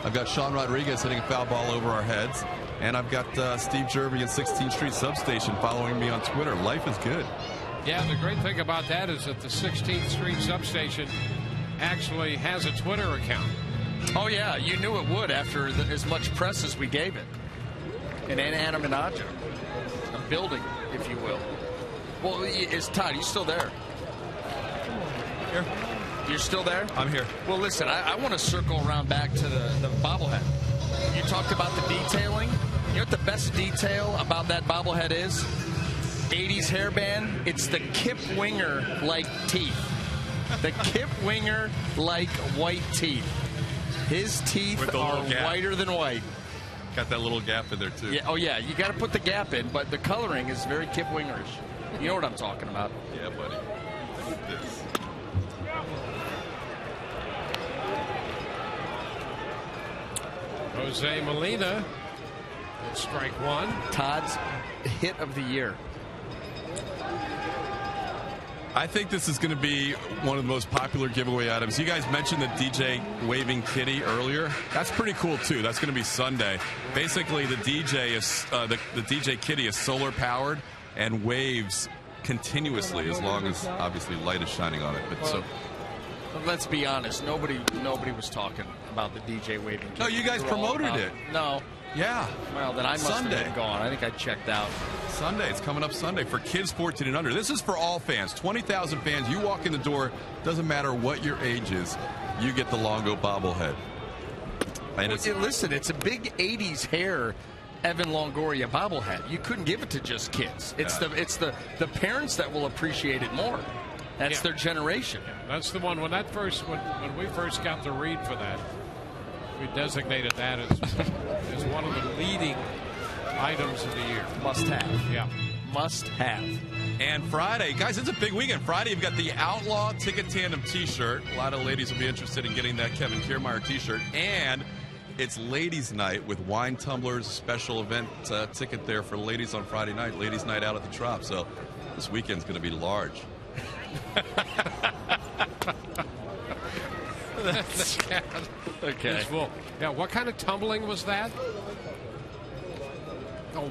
E: I've got Sean Rodriguez hitting a foul ball over our heads. And I've got Steve Jervey at 16th Street Substation following me on Twitter. Life is good.
A: Yeah, the great thing about that is that the 16th Street Substation actually has a Twitter account.
I: Oh, yeah, you knew it would after as much press as we gave it. An animage, a building, if you will. Well, is Todd, you still there?
E: Here.
I: You're still there?
E: I'm here.
I: Well, listen, I want to circle around back to the bobblehead. You talked about the detailing. You know what the best detail about that bobblehead is? 80s hairband. It's the Kip Winger-like teeth. The Kip Winger-like white teeth. His teeth are whiter than white.
E: Got that little gap in there, too.
I: Yeah. Oh, yeah. You got to put the gap in, but the coloring is very Kip Wingerish. You know what I'm talking about.
E: Yeah, buddy. Look at this.
A: Jose Molina at strike 1.
I: Todd's hit of the year.
E: I think this is going to be one of the most popular giveaway items. You guys mentioned the DJ waving kitty earlier. That's pretty cool, too. That's going to be Sunday. Basically, the DJ is the DJ kitty is solar powered and waves continuously as long as, obviously, light is shining on it. But so.
I: Let's be honest. Nobody was talking about the DJ waving kitty.
E: No, you guys promoted it.
I: No.
E: Yeah.
I: Well, then I must have been gone. I think I checked out.
E: Sunday. It's coming up Sunday for kids 14 and under. This is for all fans. 20,000 fans. You walk in the door. Doesn't matter what your age is. You get the Longo bobblehead. And
I: listen, it's a big 80s hair Evan Longoria bobblehead. You couldn't give it to just kids. It's the parents that will appreciate it more. That's their generation.
A: Yeah, that's the one. When we first got the read for that, we designated that as one of the leading items of the year.
I: Must have.
A: Yeah.
I: Must have.
E: And Friday, guys, it's a big weekend. Friday, you've got the Outlaw Ticket Tandem T-shirt. A lot of ladies will be interested in getting that Kevin Kiermaier T-shirt. And it's Ladies' Night with wine tumblers, special event ticket there for ladies on Friday night. Ladies' Night out at the Trop. So this weekend's going to be large.
I: Okay.
A: Yeah, what kind of tumbling was that?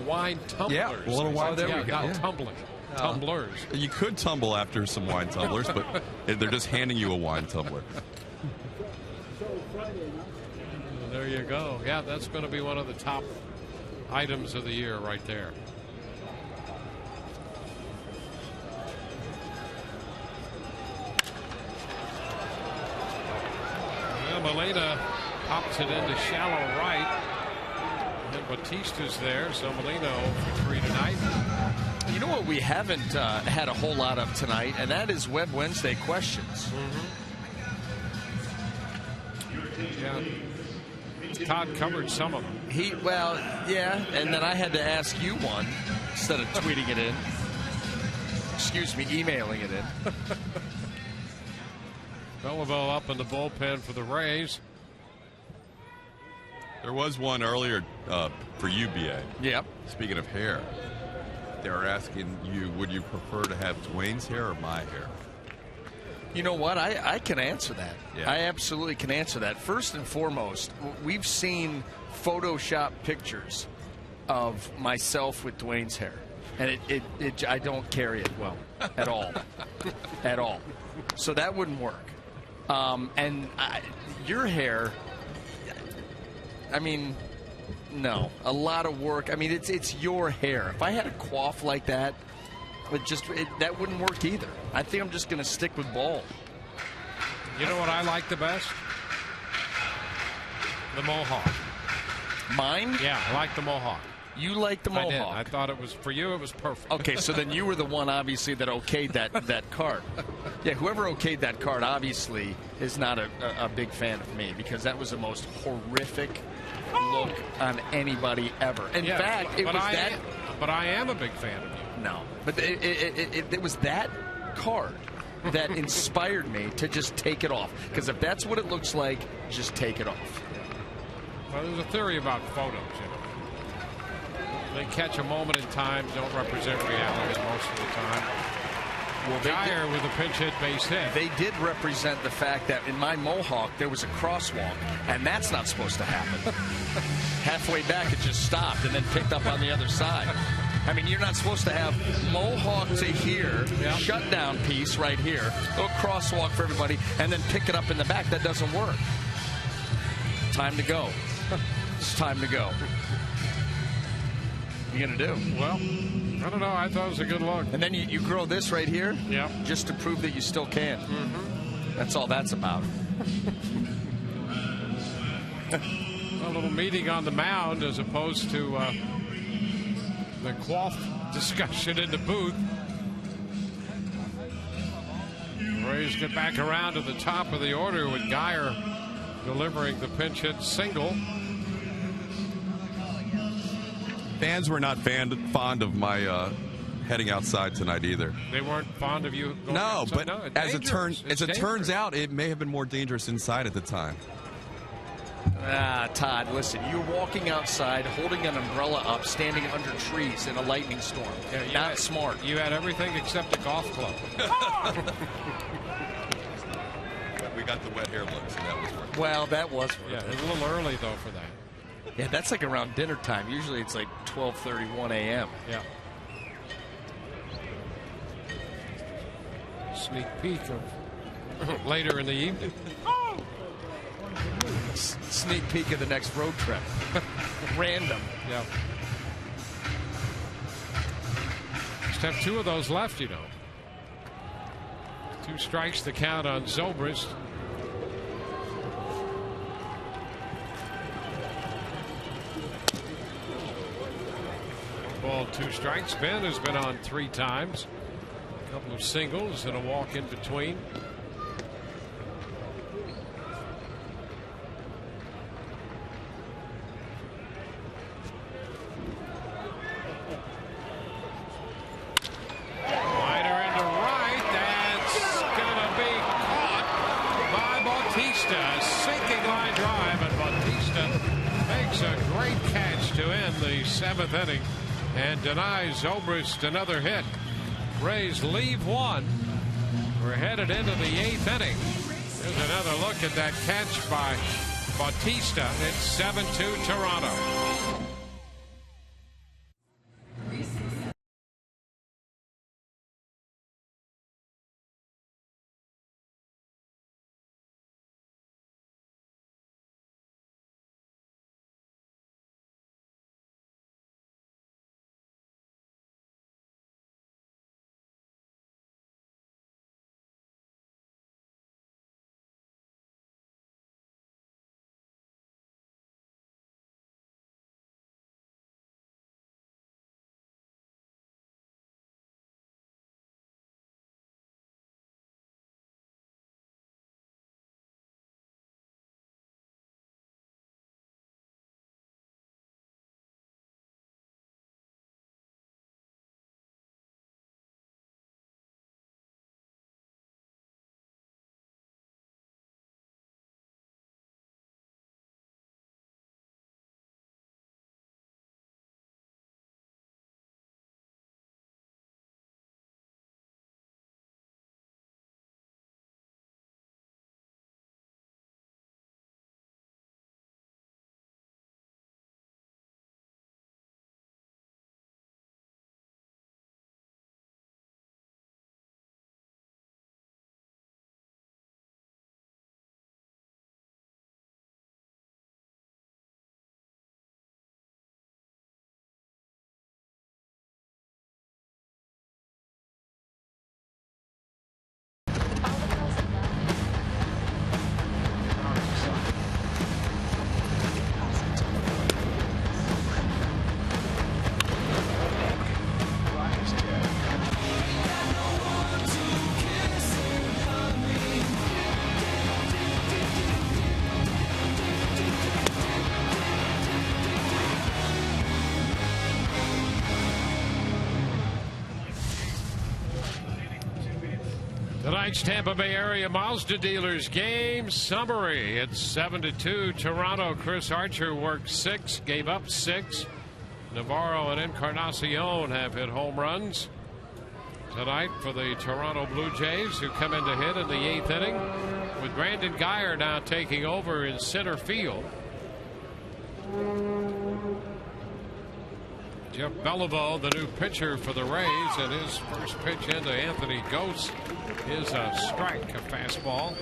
A: Wine tumblers.
E: Yeah, a little wine.
A: There we go. Not tumbling. Tumblers.
E: You could tumble after some wine tumblers, but they're just handing you a wine tumbler.
A: There you go. Yeah, that's going to be one of the top items of the year right there. Molina pops it into shallow right. And Batista's there, so Molina 0 for 3 tonight.
I: You know what we haven't had a whole lot of tonight, and that is Web Wednesday questions.
A: Yeah. Todd covered some of them.
I: And then I had to ask you one instead of tweeting it in. Excuse me, emailing it in.
A: Belleville up in the bullpen for the Rays.
E: There was one earlier for UBA.
I: Yep.
E: Speaking of hair, they were asking you, would you prefer to have Dwayne's hair or my hair?
I: You know what? I can answer that.
E: Yeah.
I: I absolutely can answer that. First and foremost, we've seen Photoshop pictures of myself with Dwayne's hair. And I don't carry it well at all. At all. So that wouldn't work. Your hair, I mean, no. A lot of work. I mean, it's your hair. If I had a coif like that, that wouldn't work either. I think I'm just going to stick with bald.
A: You know what I like the best? The mohawk.
I: Mine?
A: Yeah, I like the mohawk.
I: You like the Mohawk.
A: I did. I thought it was, for you, it was perfect.
I: Okay, so then you were the one, obviously, that okayed that card. Yeah, whoever okayed that card, obviously, is not a big fan of me, because that was the most horrific look on anybody ever. In fact, it was that.
A: But I am a big fan of you.
I: No, but it was that card that inspired me to just take it off. Because if that's what it looks like, just take it off.
A: Well, there's a theory about photos, you know. They catch a moment in time, don't represent reality most of the time. Well, Geyer with a pinch hit base hit.
I: They did represent the fact that in my Mohawk there was a crosswalk, and that's not supposed to happen. Halfway back it just stopped and then picked up on the other side. I mean, you're not supposed to have Mohawk to here, shutdown piece right here, little crosswalk for everybody, and then pick it up in the back. That doesn't work. Time to go. It's time to go. What are you going to do?
A: Well, I don't know. I thought it was a good look.
I: And then you grow this right here?
A: Yeah.
I: Just to prove that you still can. Mm-hmm. That's all that's about.
A: A little meeting on the mound as opposed to the quaff discussion in the booth. Rays get back around to the top of the order with Geyer delivering the pinch hit single.
E: Fans were not fond of my heading outside tonight either.
A: They weren't fond of you going
E: No,
A: outside?
E: but
A: No,
E: as it turns out, it may have been more dangerous inside at the time.
I: Todd, listen, you're walking outside, holding an umbrella up, standing under trees in a lightning storm.
A: Yeah,
I: not smart.
A: You had everything except a golf club.
E: We got the wet hair look, so that was worth it.
I: Well, that was worth
A: Yeah,
I: it.
A: it was a little early, though, for that.
I: Yeah, that's like around dinner time. Usually it's like 12:31 a.m.
A: Yeah. Sneak peek of later in the evening.
I: Sneak peek of the next road trip. Random.
A: Yeah. Just have two of those left, you know. 2 strikes to count on Zobrist. Ball, 2 strikes. Ben has been on 3 times. A couple of singles and a walk in between. Liner into right. That's going to be caught by Bautista. A sinking line drive, and Bautista makes a great catch to end the 7th inning and denies Zobrist another hit. Rays leave 1. We're headed into the 8th inning. There's another look at that catch by Bautista. It's 7-2 Toronto. Tonight's Tampa Bay area Mazda dealers game summary. It's 7-2 Toronto. Chris Archer worked 6, gave up 6. Navarro and Encarnacion have hit home runs tonight for the Toronto Blue Jays, who come in to hit in the 8th inning, with Brandon Guyer now taking over in center field. Jeff Beliveau, the new pitcher for the Rays, and his first pitch into Anthony Gose is a strike, a fastball.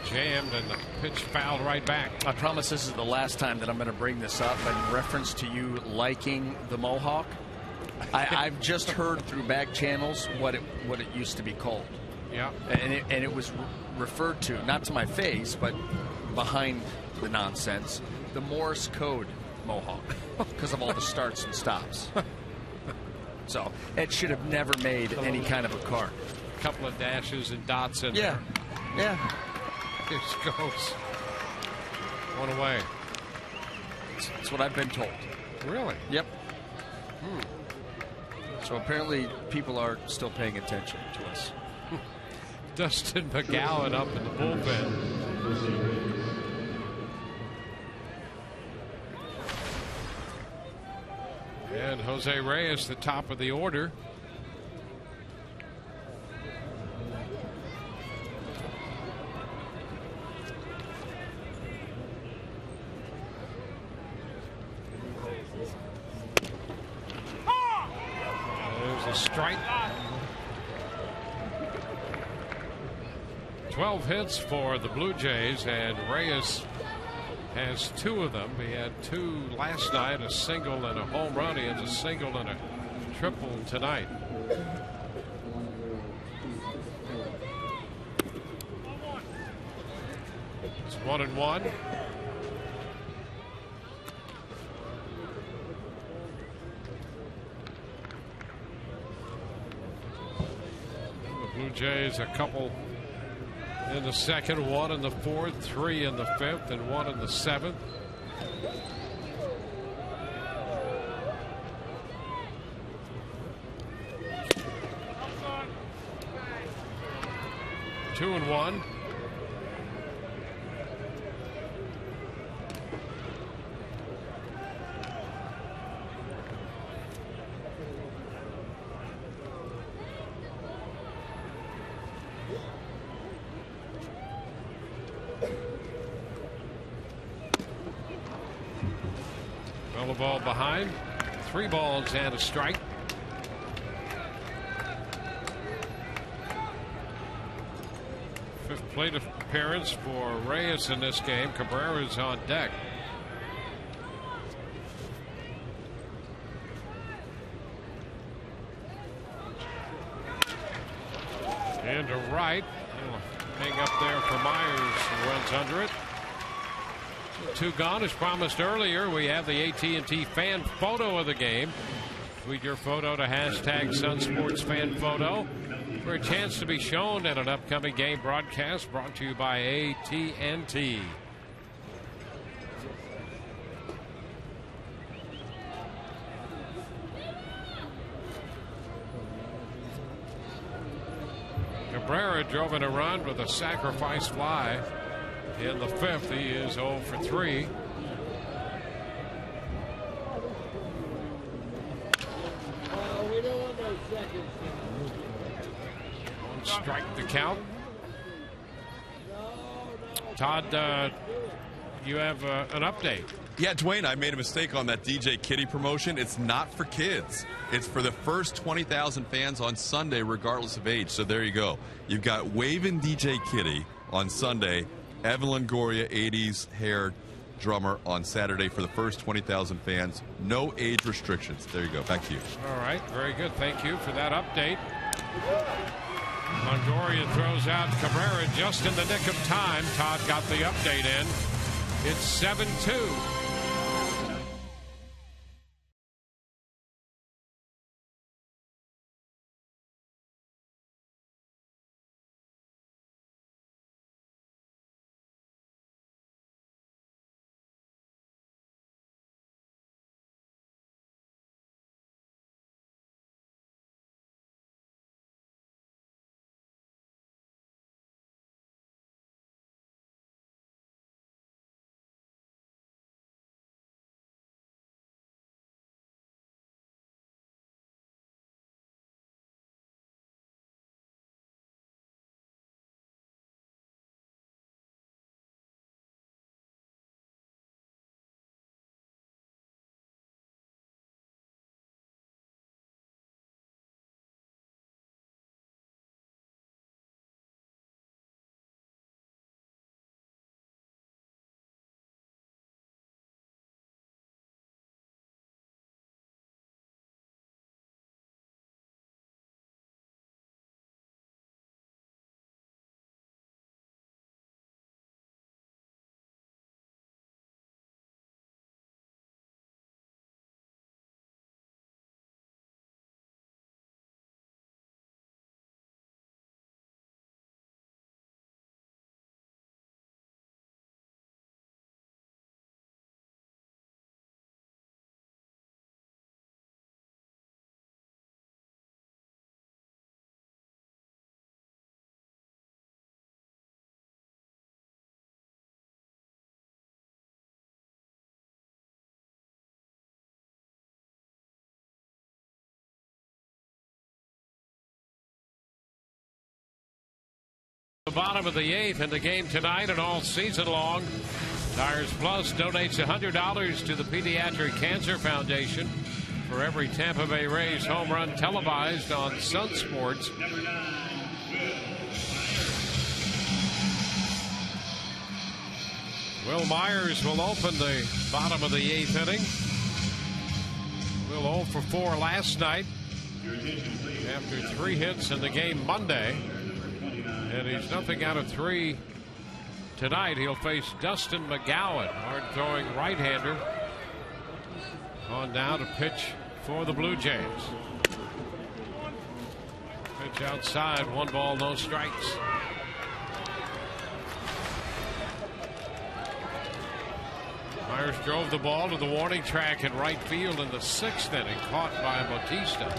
A: Jammed and the pitch fouled right back.
I: I promise this is the last time that I'm going to bring this up, but in reference to you liking the Mohawk, I've just heard through back channels what it used to be called.
A: Yeah.
I: And it was referred to, not to my face, but behind the nonsense, the Morse code Mohawk, because of all the starts and stops. So it should have never made any kind of a car.
A: A couple of dashes and dots in
I: there. Yeah.
A: Here goes. One away.
I: That's what I've been told.
A: Really?
I: Yep. So apparently people are still paying attention to us.
A: Dustin McGowan up in the bullpen. And Jose Reyes, the top of the order. Strike. 12 hits for the Blue Jays, and Reyes has 2 of them. He had 2 last night, a single and a home run. He has a single and a triple tonight. It's 1-1. Blue Jays a couple in the second, 1 in the 4th, 3 in the 5th, and 1 in the 7th. Two and 1. Ball behind. 3 balls and a strike. Fifth plate appearance for Reyes in this game. Cabrera's on deck. And to right. Hang up there for Myers, who runs under it. 2 gone. As promised earlier, we have the AT&T fan photo of the game. Tweet your photo to #SunSportsFanPhoto for a chance to be shown at an upcoming game broadcast brought to you by AT&T. Cabrera drove in a run with a sacrifice fly. In the 5th, he is 0 for 3. One strike to count. Todd, you have an update.
E: Yeah, Dwayne, I made a mistake on that DJ Kitty promotion. It's not for kids. It's for the first 20,000 fans on Sunday, regardless of age. So there you go. You've got Wavin' DJ Kitty on Sunday. Evan Longoria, 80s hair drummer, on Saturday for the first 20,000 fans. No age restrictions. There you go. Back to you.
A: All right. Very good. Thank you for that update. Longoria throws out Cabrera just in the nick of time. Todd got the update in. It's 7-2. The bottom of the 8th in the game tonight and all season long. Tires Plus donates $100 to the Pediatric Cancer Foundation for every Tampa Bay Rays home run televised on Sun Sports. Will Myers will open the bottom of the 8th inning. Will 0 for 4 last night after 3 hits in the game Monday. And he's nothing out of 3 tonight. He'll face Dustin McGowan, hard-throwing right-hander, on down to pitch for the Blue Jays. Pitch outside, 1 ball, no strikes. Myers drove the ball to the warning track in right field in the 6th inning, caught by Bautista.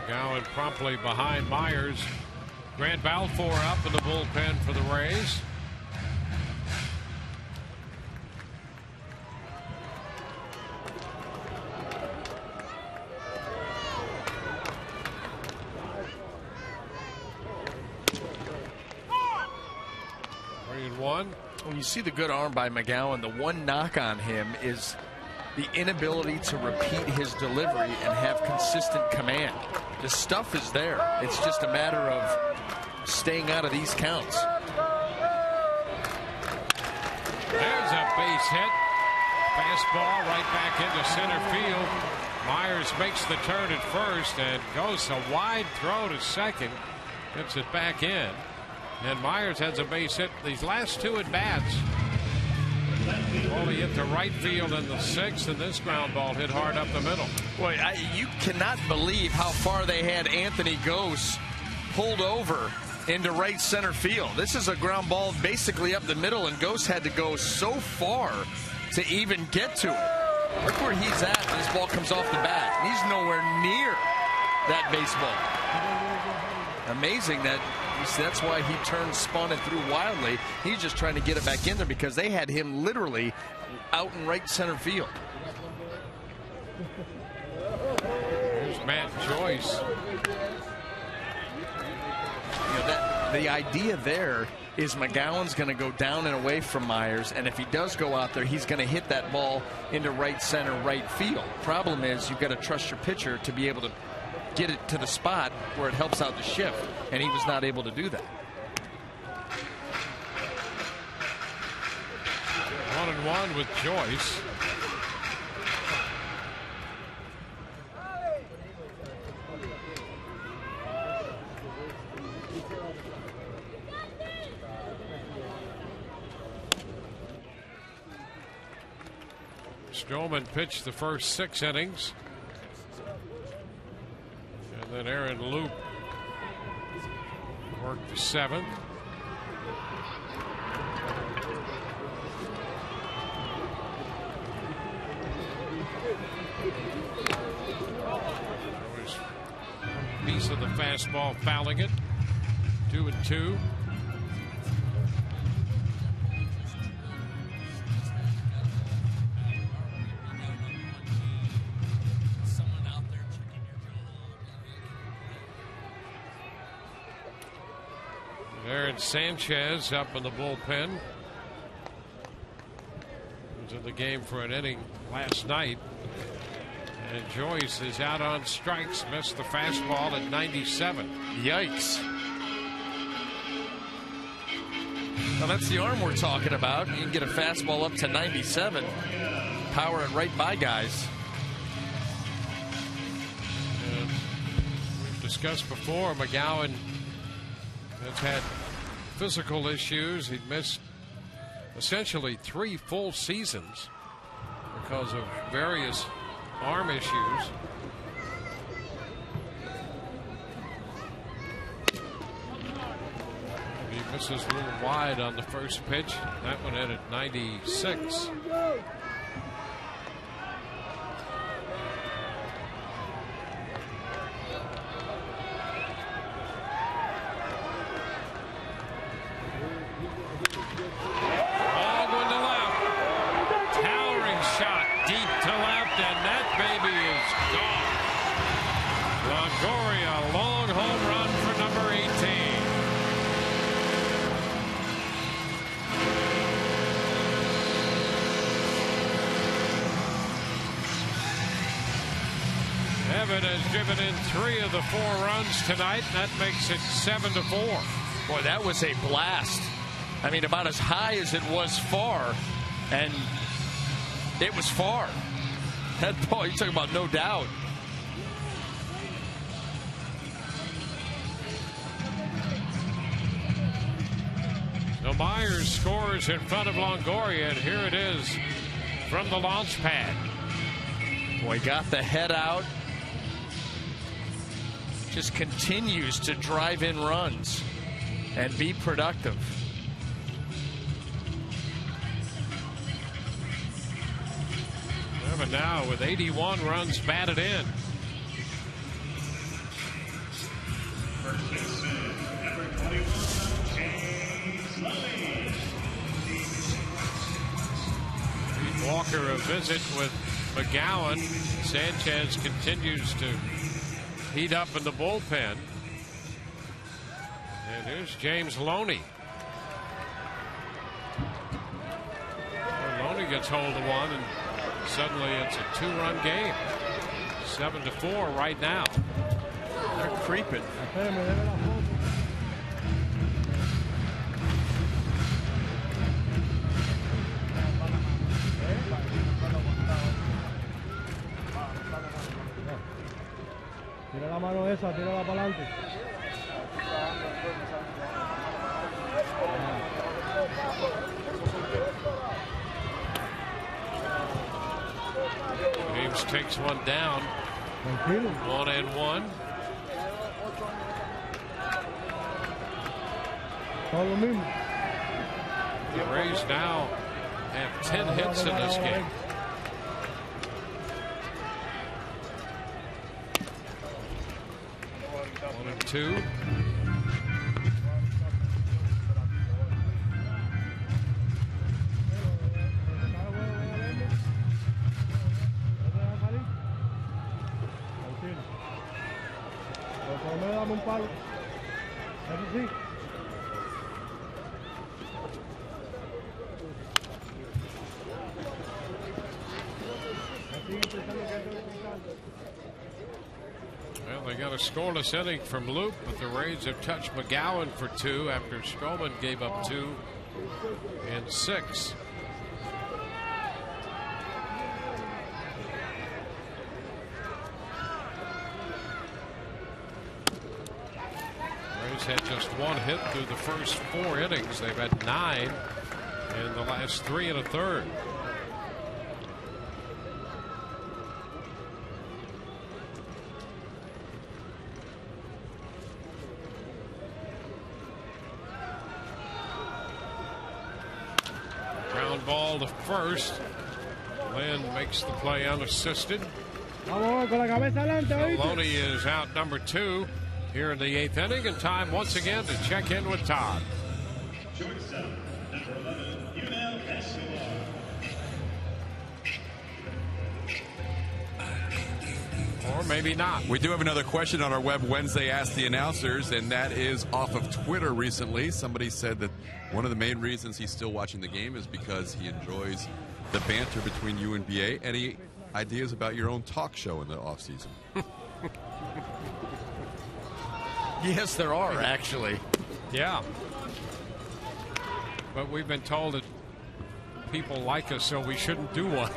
A: McGowan promptly behind Myers. Grant Balfour up in the bullpen for the Rays.
I: When you see the good arm by McGowan, the one knock on him is the inability to repeat his delivery and have consistent command. The stuff is there. It's just a matter of staying out of these counts.
A: There's a base hit. Fastball right back into center field. Myers makes the turn at first and goes a wide throw to second. Gets it back in. And Myers has a base hit these last 2 at bats. Only hit to right field in the 6th, and this ground ball hit hard up the middle.
I: Boy, you cannot believe how far they had Anthony Gose pulled over into right center field. This is a ground ball basically up the middle, and Gose had to go so far to even get to it. Look where he's at, and this ball comes off the bat. He's nowhere near that baseball. Amazing that. That's why he turned, spun, and threw wildly. He's just trying to get it back in there because they had him literally out in right center field.
A: Here's Matt Joyce.
I: You know, the idea there is McGowan's going to go down and away from Myers, and if he does go out there, he's going to hit that ball into right center, right field. Problem is, you've got to trust your pitcher to be able to get it to the spot where it helps out the shift, and he was not able to do that.
A: 1-1 with Joyce. Stroman pitched the first 6 innings. And then Aaron Loop worked the 7th. There was a piece of the fastball fouling it. 2-2. Aaron Sanchez up in the bullpen. Was in the game for an inning last night. And Joyce is out on strikes. Missed the fastball at 97.
I: Yikes. Well, that's the arm we're talking about. You can get a fastball up to 97. Power it right by guys.
A: And we've discussed before, McGowan has had physical issues. He'd missed essentially 3 full seasons because of various arm issues. He misses a little wide on the first pitch. That one in at 96. Irvin has driven in 3 of the 4 runs tonight. That makes it 7-4.
I: Boy, that was a blast. I mean, about as high as it was far, and it was far. That ball, you're talking about no doubt.
A: So Myers scores in front of Longoria, and here it is from the launch pad.
I: Boy, got the head out. Just continues to drive in runs and be productive.
A: Irvin now with 81 runs batted in. Walker a visit with McGowan. Sanchez continues to heat up in the bullpen. And here's James Loney. Loney gets hold of one, and suddenly it's a 2-run game. 7-4 right now.
I: They're creeping.
J: Tira la mano esa, tírala para adelante.
A: James takes one down. 1-1.
J: Todo lo mismo.
A: The Rays now have 10 hits in this game. Two. Well, they got a scoreless inning from Luke, but the Rays have touched McGowan for 2 after Stroman gave up 2 in 6. Rays had just 1 hit through the first 4 innings. They've had 9 in the last 3 1/3. Ball to first. Lynn makes the play unassisted. Loney is out number 2 here in the 8th inning, and time once again to check in with Todd. Or maybe not.
E: We do have another question on our web Wednesday Ask the Announcers, and that is off of Twitter recently. Somebody said that one of the main reasons he's still watching the game is because he enjoys the banter between you and BA. Any ideas about your own talk show in the offseason?
I: Yes, there are, actually.
A: Yeah. But we've been told that people like us, so we shouldn't do one.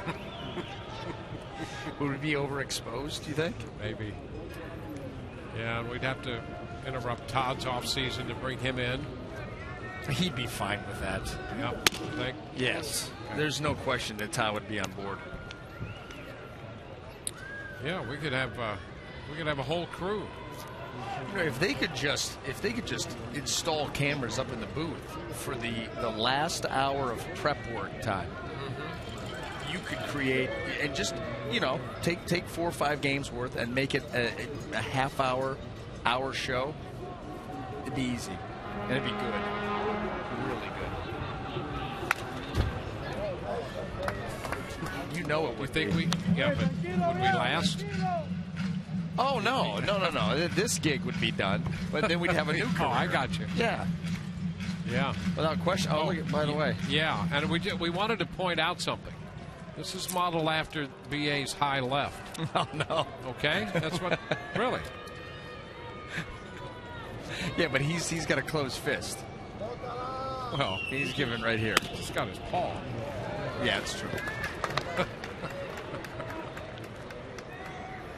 I: Would we be overexposed, do you think?
A: Maybe. Yeah, and we'd have to interrupt Todd's offseason to bring him in.
I: He'd be fine with that.
A: Yep. I think.
I: Yes. Okay. There's no question that Todd would be on board.
A: Yeah, we could have a whole crew.
I: You know, if they could just install cameras up in the booth for the last hour of prep work time. You could create and just, you know, take 4 or 5 games worth and make it a half-hour show. It'd be easy and it'd be good, really good. You know it would.
A: But would we last?
I: Oh no! This gig would be done, but then we'd have a new career.
A: Oh, I got you.
I: Yeah.
A: Yeah.
I: Without question. Oh, look, by the way.
A: Yeah, and we wanted to point out something. This is modeled after BA's high left.
I: Oh, no.
A: Okay? That's what, really.
I: Yeah, but he's got a closed fist. Well, he's giving right here.
A: He's got his paw.
I: Yeah, it's true.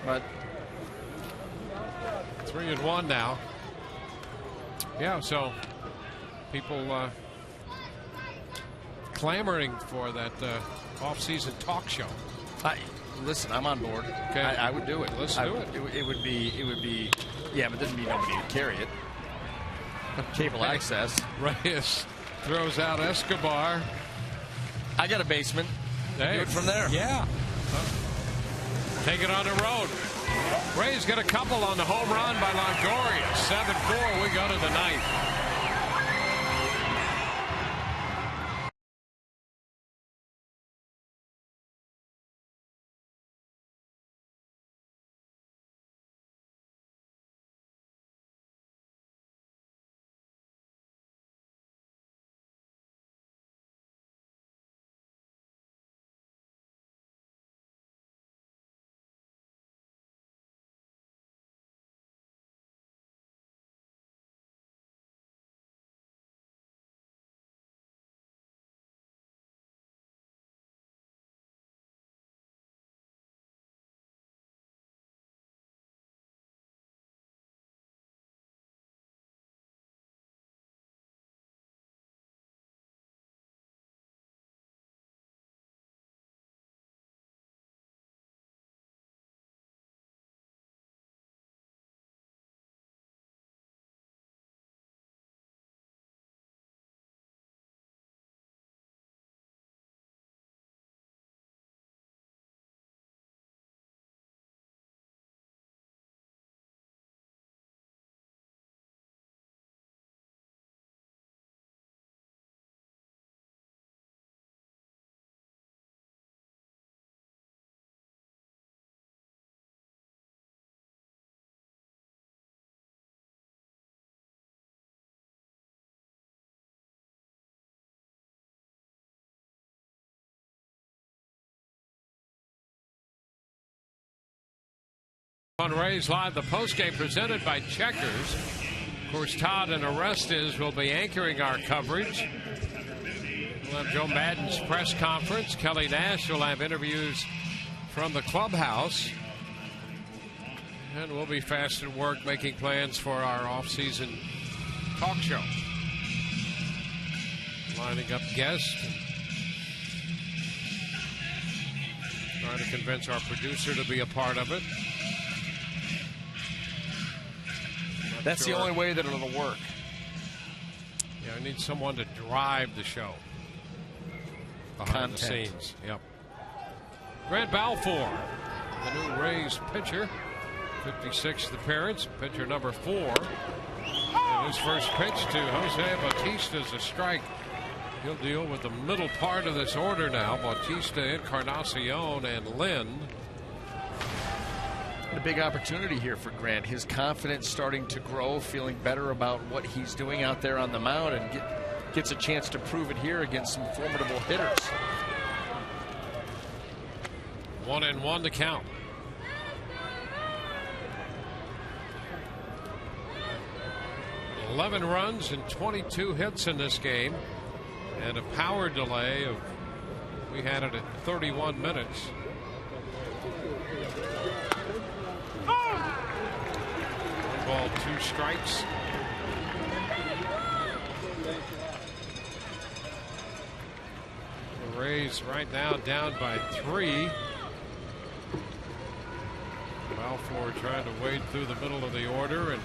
I: But
A: 3-1 now. Yeah, so people clamoring for that off-season talk show.
I: Listen, I'm on board.
A: Okay,
I: I would do it.
A: Let's do it.
I: It would be. Yeah, but doesn't mean nobody would carry it. Cable access.
A: Reyes throws out Escobar.
I: I got a basement.
A: Hey,
I: do it from there.
A: Yeah. Take it on the road. Reyes got a couple on the home run by Longoria. 7-4. We go to the ninth. On Rays Live, the postgame presented by Checkers. Of course, Todd and Orestes will be anchoring our coverage. We'll have Joe Madden's press conference. Kelly Nash will have interviews from the clubhouse. And we'll be fast at work making plans for our off-season talk show. Lining up guests. Trying to convince our producer to be a part of it.
I: That's the only way that it'll work.
A: Yeah, I need someone to drive the show behind the scenes. Yep. Grant Balfour, the new Rays pitcher, 56th appearance, pitcher number 4. And his first pitch to Jose Bautista is a strike. He'll deal with the middle part of this order now. Bautista, Encarnacion, and Lynn.
I: A big opportunity here for Grant. His confidence starting to grow, feeling better about what he's doing out there on the mound, and gets a chance to prove it here against some formidable hitters.
A: 1-1 to count. $11 runs and 22 hits in this game, and a power delay of, we had it at 31 minutes. Ball, 2 strikes. The Rays right now down by 3. Balfour trying to wade through the middle of the order and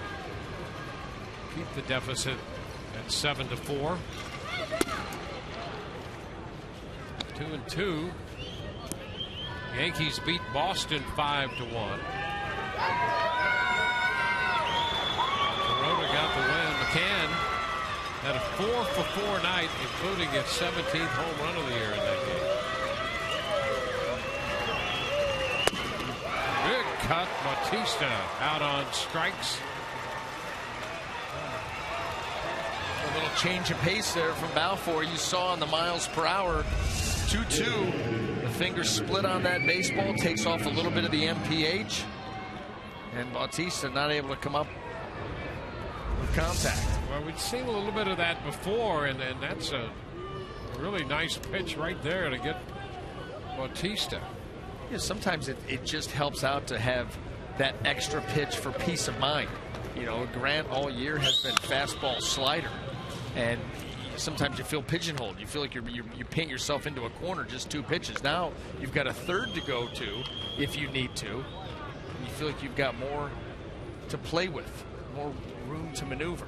A: keep the deficit at 7-4. 2-2. Yankees beat Boston 5-1. Got the win. McCann had a 4-for-4 night, including his 17th home run of the year in that game. Big cut. Bautista out on strikes.
I: A little change of pace there from Balfour. You saw on the miles per hour
B: 2-2.
I: The finger split on that baseball takes off a little bit of the MPH, and Bautista not able to come up with contact.
A: Well, we've seen a little bit of that before, and that's a really nice pitch right there to get Bautista.
I: Yeah, sometimes it just helps out to have that extra pitch for peace of mind. You know, Grant all year has been fastball slider, and sometimes you feel pigeonholed. You feel like you paint yourself into a corner, just 2 pitches. Now you've got a third to go to if you need to. You feel like you've got more to play with, more room to maneuver.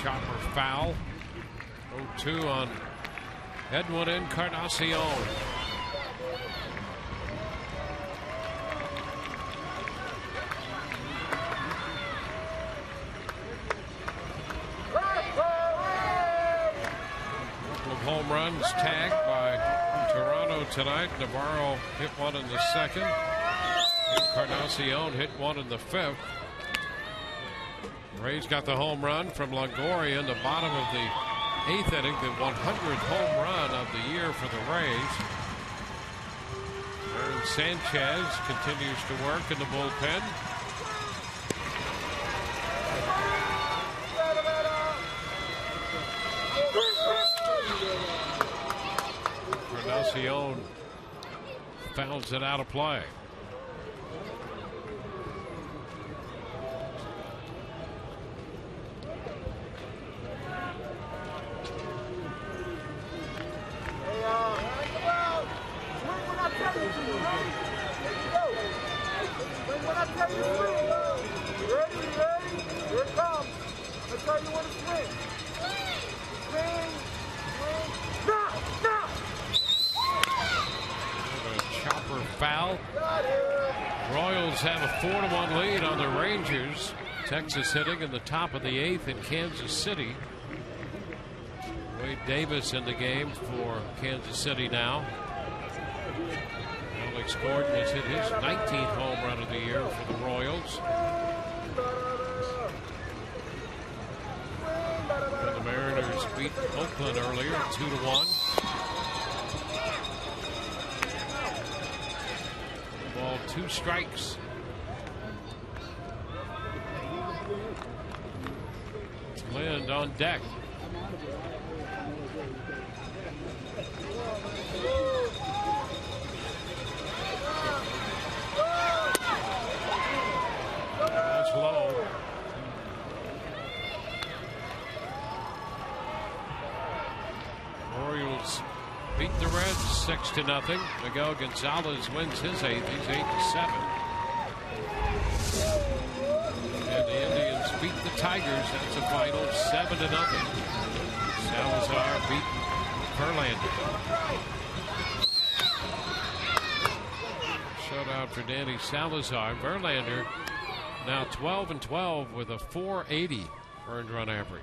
A: Chopper foul. 0-2 on Edwin Encarnacion. Home runs tagged by Toronto tonight. Navarro hit one in the second. Encarnacion hit one in the 5th. Rays got the home run from Longoria in the bottom of the 8th inning, the 100th home run of the year for the Rays. Aaron Sanchez continues to work in the bullpen. Encarnacion fouls it out of play. Foul. Royals have a 4-1 lead on the Rangers. Texas hitting in the top of the 8th in Kansas City. Wade Davis in the game for Kansas City now. Alex Gordon has hit his 19th home run of the year for the Royals. And the Mariners beat Oakland earlier 2-1. Ball, 2 strikes. Lind on deck. That's low. Orioles beat the Reds 6-0. Miguel Gonzalez wins his 8th. He's 8-7. And the Indians beat the Tigers. That's a final 7-0. Salazar beat Verlander. Shutout for Danny Salazar. Verlander now 12-12 with a .480 earned run average.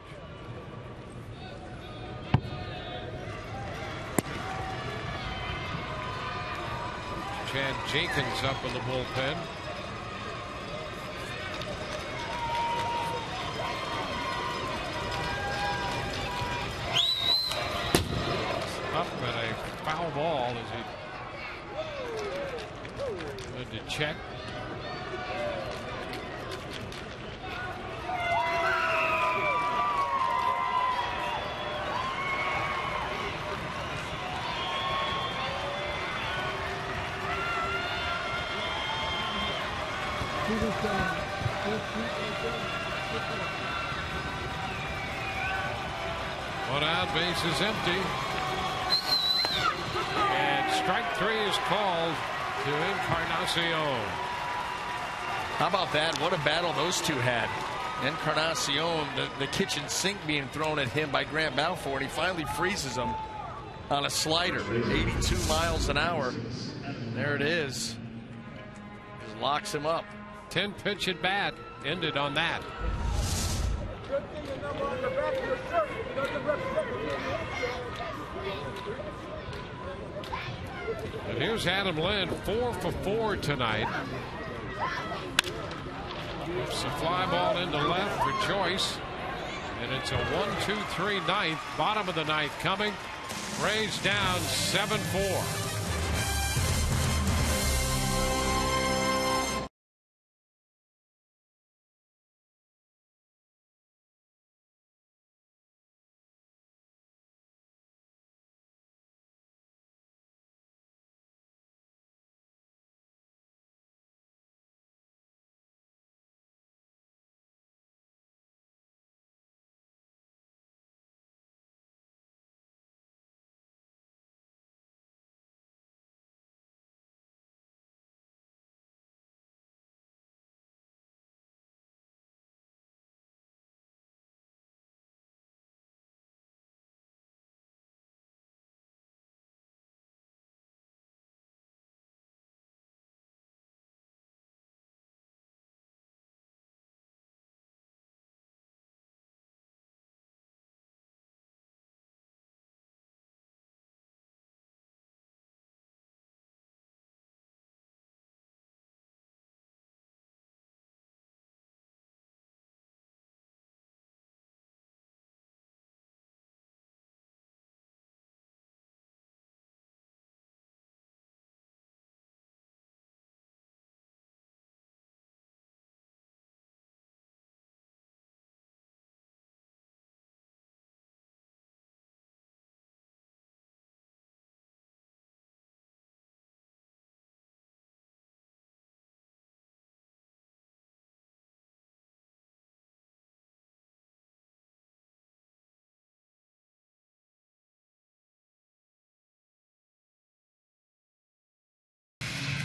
A: Chad Jenkins up in the bullpen. Up at a foul ball as he went to check. One out, base is empty. And strike 3 is called to Encarnacion.
I: How about that? What a battle those two had. Encarnacion, the kitchen sink being thrown at him by Grant Balfour, and he finally freezes him on a slider, 82 miles an hour. There it is. Just locks him up.
A: 10 pitch at bat ended on that. And here's Adam Lind, 4 for 4 tonight. It's a fly ball into left for Joyce. And it's a 1-2-3 ninth. Bottom of the ninth coming. Rays down 7-4.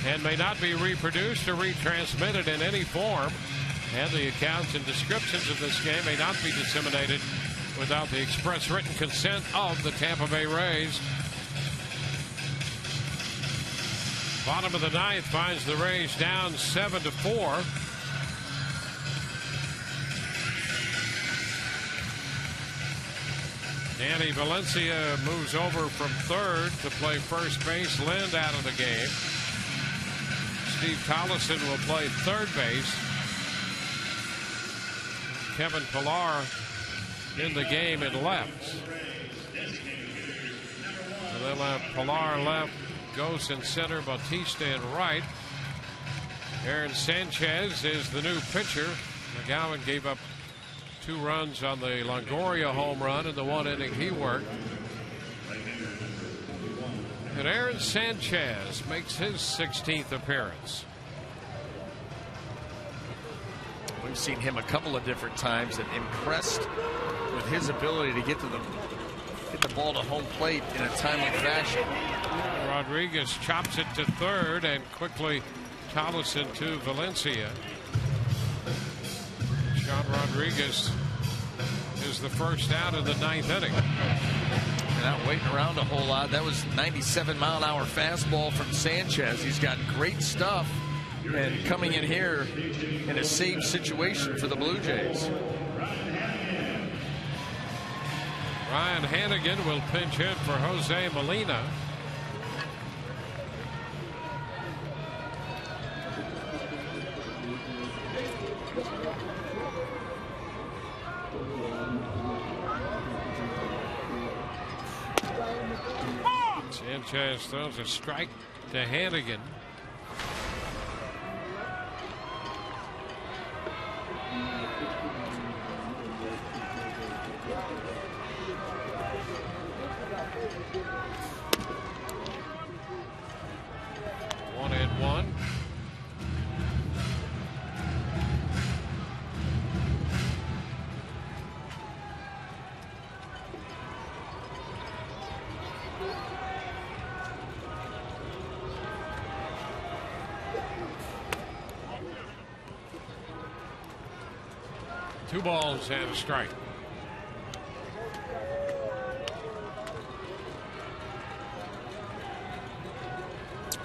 A: And may not be reproduced or retransmitted in any form. And the accounts and descriptions of this game may not be disseminated without the express written consent of the Tampa Bay Rays. Bottom of the ninth finds the Rays down 7-4. Danny Valencia moves over from third to play first base. Lind out of the game. Steve Tollison will play third base. Kevin Pillar in the game in left. And they'll have Pillar left, Ghost in center, Bautista in right. Aaron Sanchez is the new pitcher. McGowan gave up 2 runs on the Longoria home run in the 1 inning he worked. And Aaron Sanchez makes his 16th appearance.
I: We've seen him a couple of different times and impressed with his ability to get the ball to home plate in a timely fashion.
A: Rodriguez chops it to third, and quickly Tollison to Valencia. Sean Rodriguez is the first out of the 9th inning.
I: Not waiting around a whole lot. That was 97-mile-an-hour fastball from Sanchez. He's got great stuff, and coming in here in a safe situation for the Blue Jays.
A: Ryan Hannigan will pinch hit for Jose Molina. Sanchez throws a strike to Hannigan. One and one. Two balls and a strike.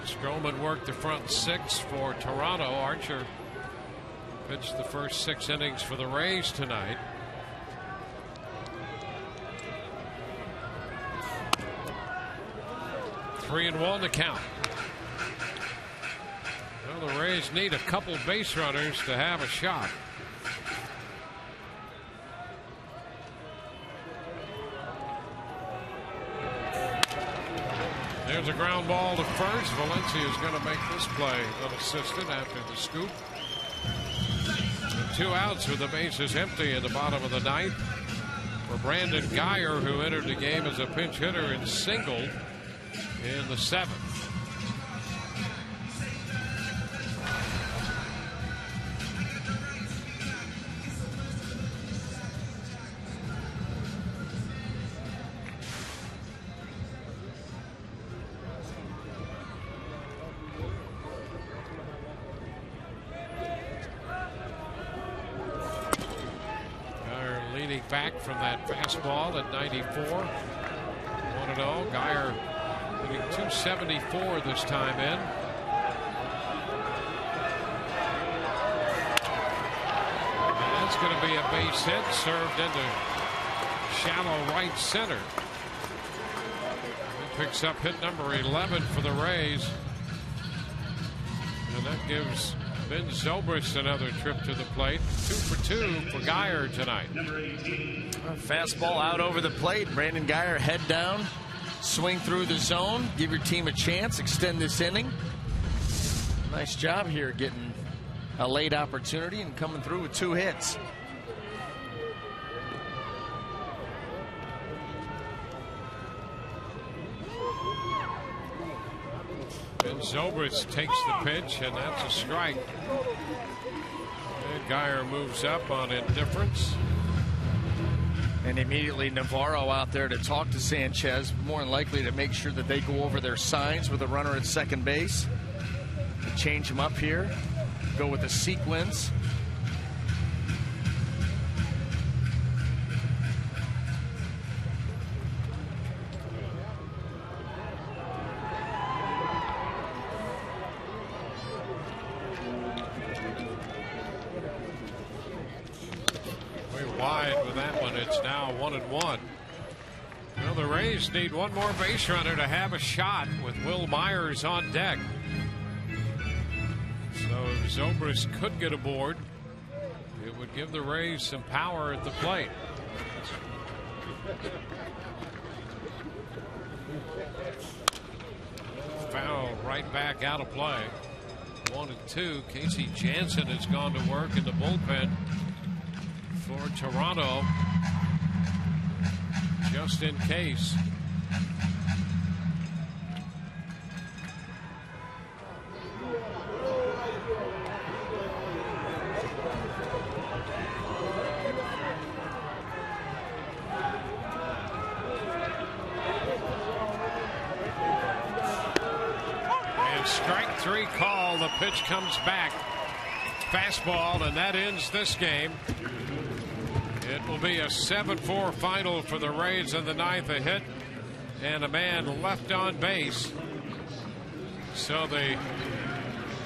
A: Stroman worked the front 6 for Toronto. Archer pitched the first 6 innings for the Rays tonight. Three and one to count. Well, the Rays need a couple base runners to have a shot. There's a ground ball to first. Valencia is going to make this play unassisted after the scoop. And 2 outs with the bases empty in the bottom of the 9th for Brandon Guyer, who entered the game as a pinch hitter and singled in the 7th. Back from that fastball at 94. 1-0. Guyer hitting .274 this time in. And that's going to be a base hit, served into shallow right center. He picks up hit number 11 for the Rays. And that gives Ben Zobrist another trip to the plate. 2 for 2 for Guyer tonight.
I: Fastball out over the plate. Brandon Guyer head down, swing through the zone, give your team a chance, extend this inning. Nice job here getting a late opportunity and coming through with 2 hits.
A: Ben Zobrist takes the pitch, and that's a strike. And Guyer moves up on indifference.
I: And immediately Navarro out there to talk to Sanchez, more than likely to make sure that they go over their signs with a runner at second base. To change him up here, go with a sequence.
A: Wide with that one. It's now 1-1. Well, the Rays need one more base runner to have a shot with Will Myers on deck. So if Zobrist could get aboard, it would give the Rays some power at the plate. Foul right back out of play. 1-2. Casey Jansen has gone to work in the bullpen for Toronto, just in case. And strike 3 call. The pitch comes back. Fastball, and that ends this game. It will be a 7-4 final for the Rays in the 9th. A hit and a man left on base. So the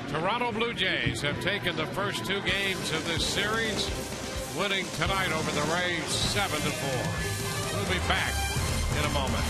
A: Toronto Blue Jays have taken the first 2 games of this series, winning tonight over the Rays 7-4. We'll be back in a moment.